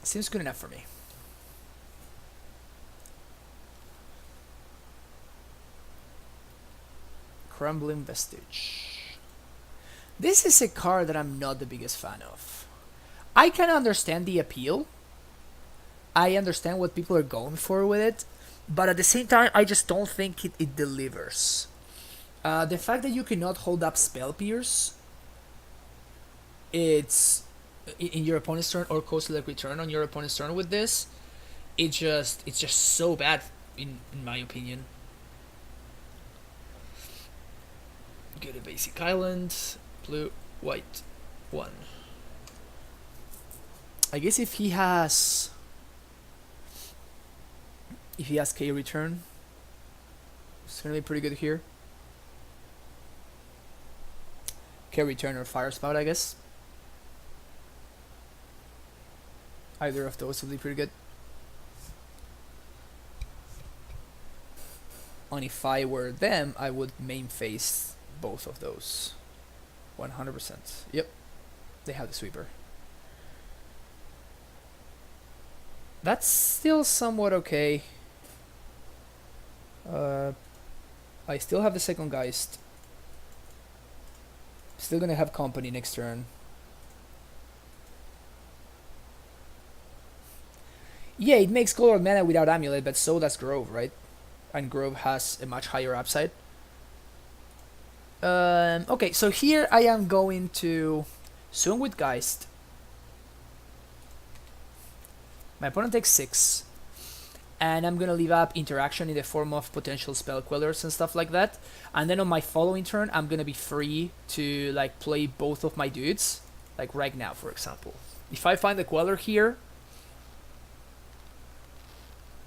Seems good enough for me. Crumbling Vestige. This is a card that I'm not the biggest fan of. I can understand the appeal. I understand what people are going for with it. But at the same time, I just don't think it delivers. The fact that you cannot hold up Spell Pierce, it's in your opponent's turn, or co-select return on your opponent's turn with this, it's just so bad in my opinion. Get a basic island. Blue, white, 1. I guess if he has K return, it's gonna be pretty good here. K return or fire spout, I guess. Either of those will be pretty good. And if I were them, I would main face both of those. 100%. Yep, they have the sweeper. That's still somewhat okay. I still have the second Geist. Still gonna have company next turn. Yeah, it makes colored mana without Amulet, but so does Grove, right? And Grove has a much higher upside. Okay, so here I am going to swing with Geist. My opponent takes 6. And I'm gonna leave up interaction in the form of potential spell quellers and stuff like that. And then on my following turn, I'm gonna be free to like play both of my dudes, like right now, for example. If I find the queller here,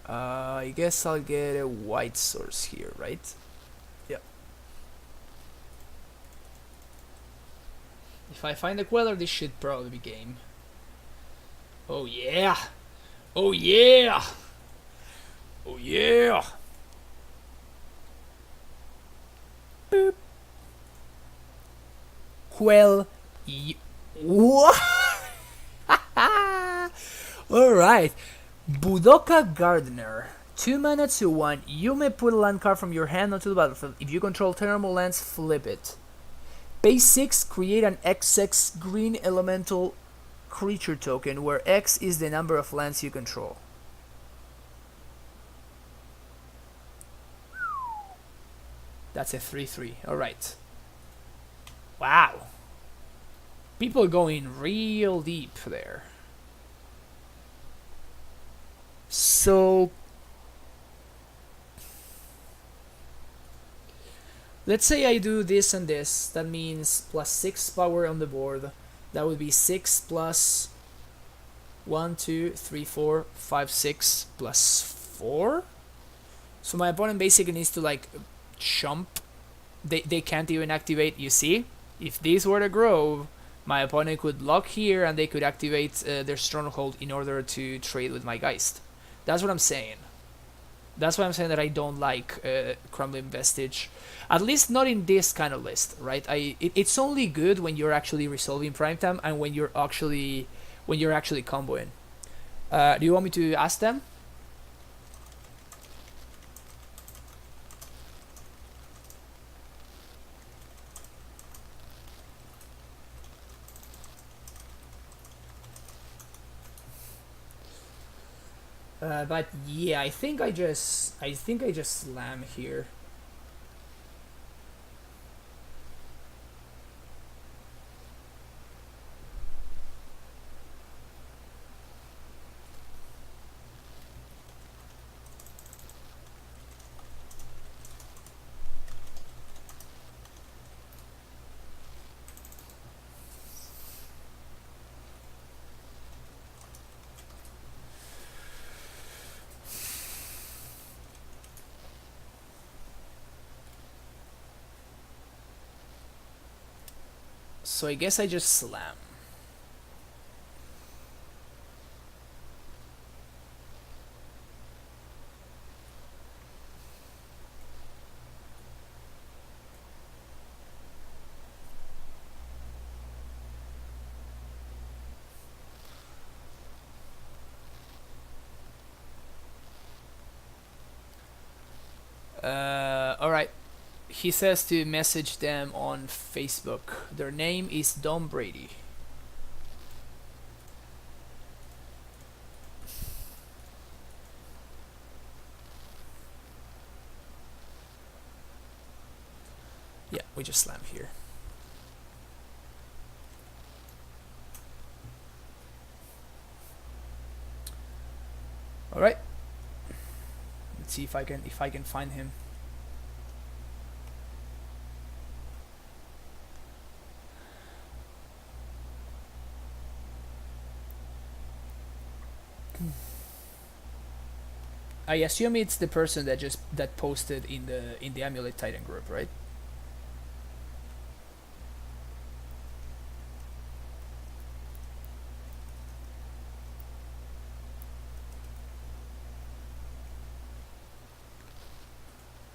I guess I'll get a white source here, right? Yep. If I find the queller, this should probably be game. Oh yeah! Oh yeah! Oh yeah! Boop. Well, what? Alright. Budoka Gardener. 2 mana, 2/1. You may put a land card from your hand onto the battlefield. If you control 10 or more lands, flip it. Pay 6, create an XX green elemental creature token where X is the number of lands you control. That's a 3/3. Alright. Wow. People going real deep there. So let's say I do this and this. That means plus 6 power on the board. That would be 6 plus 1, 2, 3, 4, 5, 6 plus 4. So my opponent basically needs to like chump. They can't even activate. You see, if these were the Grove, my opponent could lock here and they could activate their Stronghold in order to trade with my Geist. That's what I'm saying. That's why I'm saying that I don't like Crumbling Vestige. At least not in this kind of list, right? It's only good when you're actually resolving Primetime and when you're actually comboing. Do you want me to ask them? But yeah, I think I just slam here. So I guess I just slam. Alright. He says to message them on Facebook. Their name is Don Brady. Yeah, we just slam here. All right. Let's see if I can find him. I assume it's the person that posted in the Amulet Titan group, right?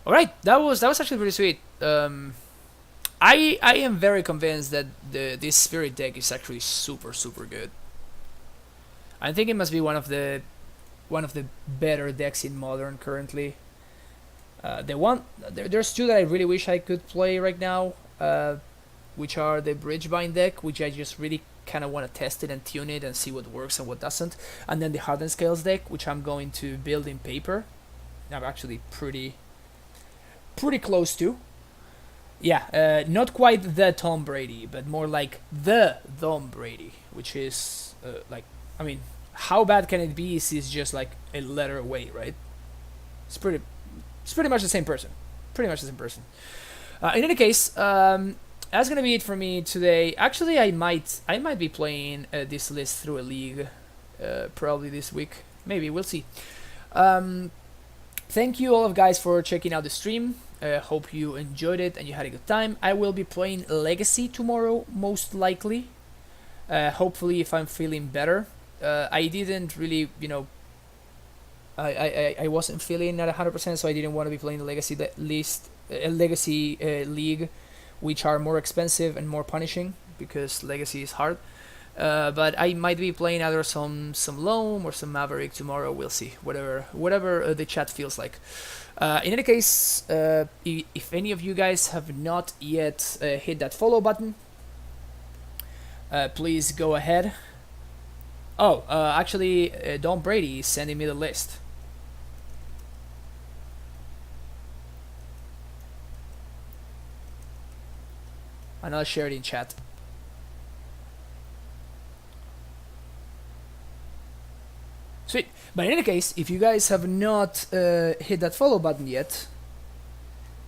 All right, that was actually pretty sweet. I am very convinced that this spirit deck is actually super good. I think it must be one of the better decks in Modern currently. There's two that I really wish I could play right now, which are the Bridgebind deck, which I just really kind of want to test it and tune it and see what works and what doesn't, and then the Hardened Scales deck, which I'm going to build in paper. I'm actually pretty close to. Yeah, not quite the Tom Brady, but more like the Tom Brady, which is like, I mean, how bad can it be? Is just like a letter away, right? It's pretty much the same person. Pretty much the same person. In any case, that's gonna be it for me today. Actually, I might be playing this list through a league, probably this week. Maybe we'll see. Thank you all of guys for checking out the stream. Hope you enjoyed it and you had a good time. I will be playing Legacy tomorrow, most likely. Hopefully, if I'm feeling better. I didn't really, I wasn't feeling at 100%, so I didn't want to be playing the Legacy League, which are more expensive and more punishing because Legacy is hard. But I might be playing either some Loam or some Maverick tomorrow. We'll see. Whatever the chat feels like. In any case, if any of you guys have not yet hit that follow button, please go ahead. Oh, actually, Don Brady is sending me the list. And I'll share it in chat. Sweet. But in any case, if you guys have not hit that follow button yet,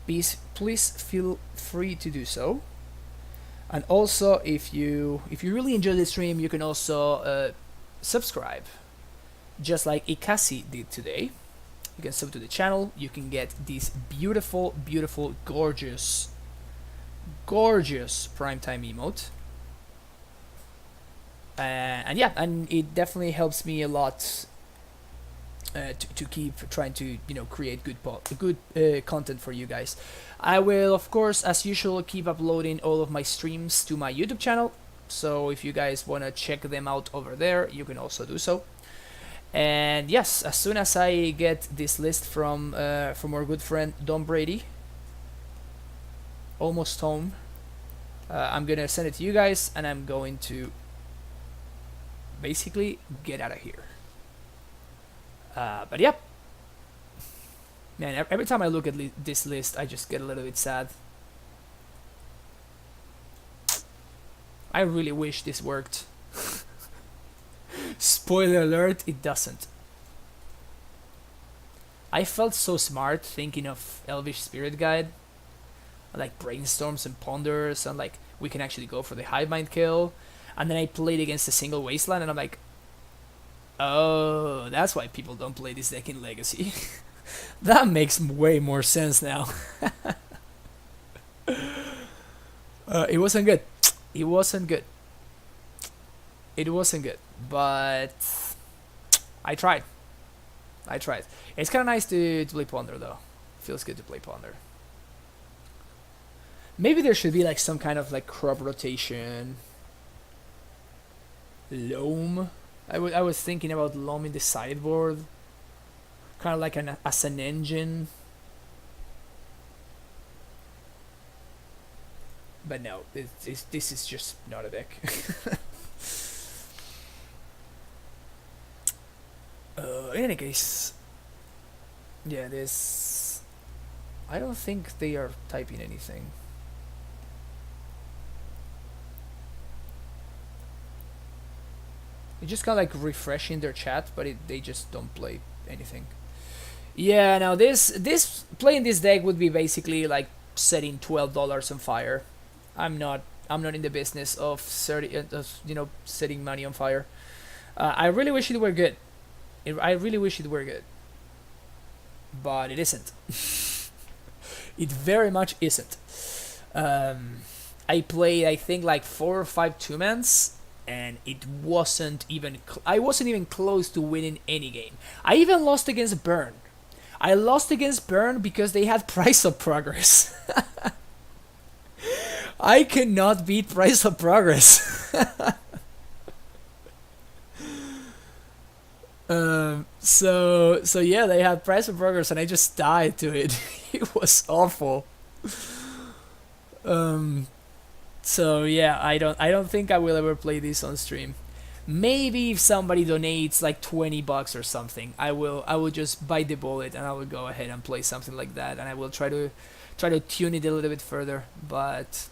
please feel free to do so. And also, if you really enjoy the stream, you can also subscribe, just like Ikasi did today. You can sub to the channel. You can get these beautiful, gorgeous primetime emote. And yeah, and it definitely helps me a lot to keep trying to create good content for you guys. I will, of course, as usual, keep uploading all of my streams to my YouTube channel. So if you guys want to check them out over there, you can also do so. And yes, as soon as I get this list from our good friend Don Brady, almost home, I'm gonna send it to you guys, and I'm going to basically get out of here. But yep, man, every time I look at this list, I just get a little bit sad. I really wish this worked. Spoiler alert, it doesn't. I felt so smart thinking of Elvish Spirit Guide, like Brainstorms and Ponders, and like we can actually go for the Highbind kill. And then I played against a single Wasteland, and I'm like, oh, that's why people don't play this deck in Legacy. That makes way more sense now. It wasn't good. It wasn't good. But I tried. It's kind of nice to play Ponder, though. Feels good to play Ponder. Maybe there should be like some kind of like crop rotation. Loam. I was thinking about Loam in the sideboard. Kind of like as an engine. But no, this is just not a deck. In any case, yeah, this. I don't think they are typing anything. It's just kind of like refreshing their chat, but they just don't play anything. Yeah, now this playing this deck would be basically like setting $12 on fire. I'm not in the business of setting money on fire. I really wish it were good. I really wish it were good. but it isn't. It very much isn't. I played, I think, like 4 or 5 two-mans, and it wasn't even... I wasn't even close to winning any game. I even lost against Burn. I lost against Burn because they had Price of Progress. I cannot beat Price of Progress. So yeah, they had Price of Progress, and I just died to it. It was awful. So yeah, I don't think I will ever play this on stream. Maybe if somebody donates like $20 or something, I will just bite the bullet and I will go ahead and play something like that, and I will try to tune it a little bit further. But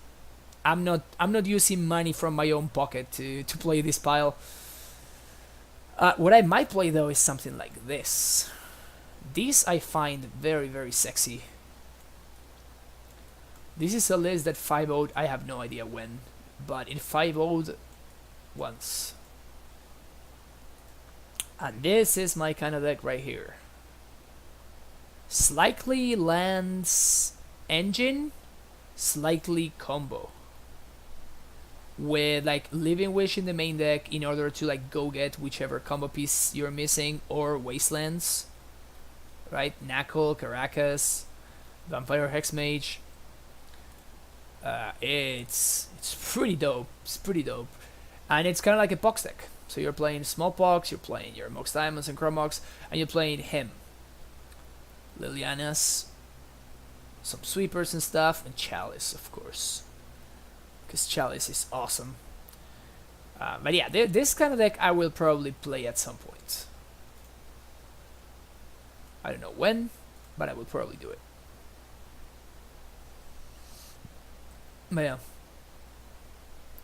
I'm not using money from my own pocket to play this pile. What I might play though is something like this. This I find very, very sexy. This is a list that 5-0'd, I have no idea when, but it 5-0'd once. And this is my kind of deck right here. Slightly lands engine, slightly combo. With like Living Wish in the main deck in order to like go get whichever combo piece you're missing, or Wastelands. Right? Knuckle, Caracas, Vampire Hexmage. It's pretty dope. It's pretty dope. And it's kind of like a box deck. So you're playing Smallpox, you're playing your Mox Diamonds and Chromox, and you're playing him. Lilianas, some Sweepers and stuff, and Chalice, of course. Because Chalice is awesome. But yeah, this kind of deck I will probably play at some point. I don't know when, but I will probably do it. But yeah.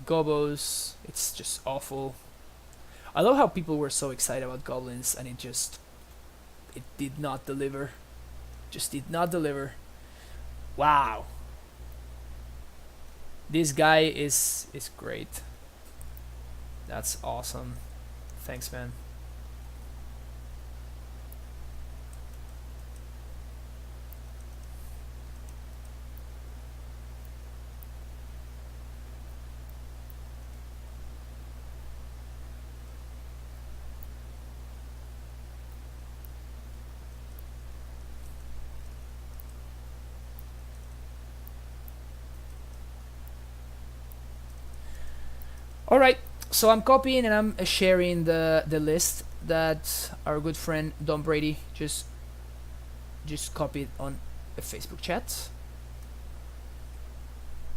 Gobos, it's just awful. I love how people were so excited about Goblins, and it did not deliver. Just did not deliver. Wow. This guy is great. That's awesome. Thanks, man. Alright, so I'm copying and I'm sharing the list that our good friend Don Brady just copied on a Facebook chat.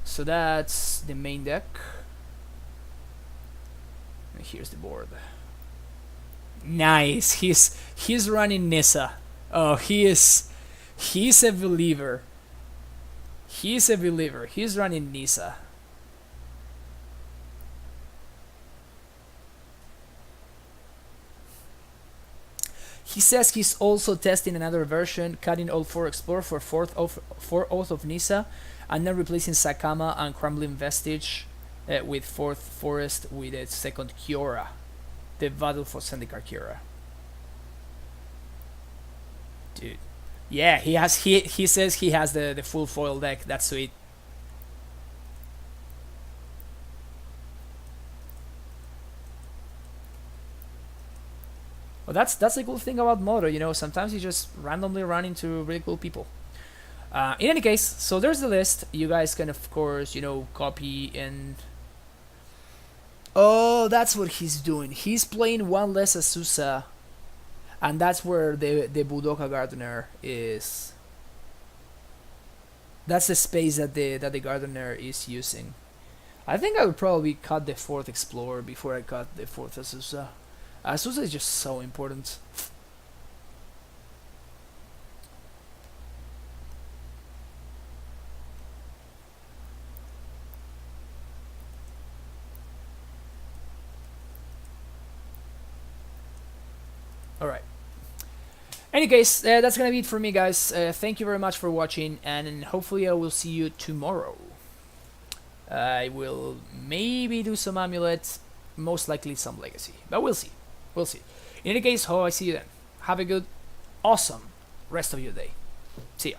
So that's the main deck. And here's the board. Nice. He's running Nissa. Oh, he's a believer. He's a believer. He's running Nissa. He says he's also testing another version, cutting all 4 Explorer for 4 Oath of Nissa, and then replacing Sakama and Crumbling Vestige with 4th Forest with a 2nd Kiora. The Battle for Zendikar Kiora. Dude. Yeah, he says he has the full foil deck. That's sweet. Well, that's the cool thing about Moto, you know, sometimes you just randomly run into really cool people. In any case, so there's the list. You guys can, of course, you know, copy and... Oh, that's what he's doing. He's playing one less Azusa, and that's where the Budoka Gardener is. That's the space that the Gardener is using. I think I would probably cut the 4th Explorer before I cut the 4th Azusa. Azusa is just so important. Alright. Any case, that's gonna be it for me, guys. Thank you very much for watching, and hopefully I will see you tomorrow. I will maybe do some Amulet, most likely some Legacy, but we'll see. We'll see. In any case, I see you then. Have a good, awesome rest of your day. See ya.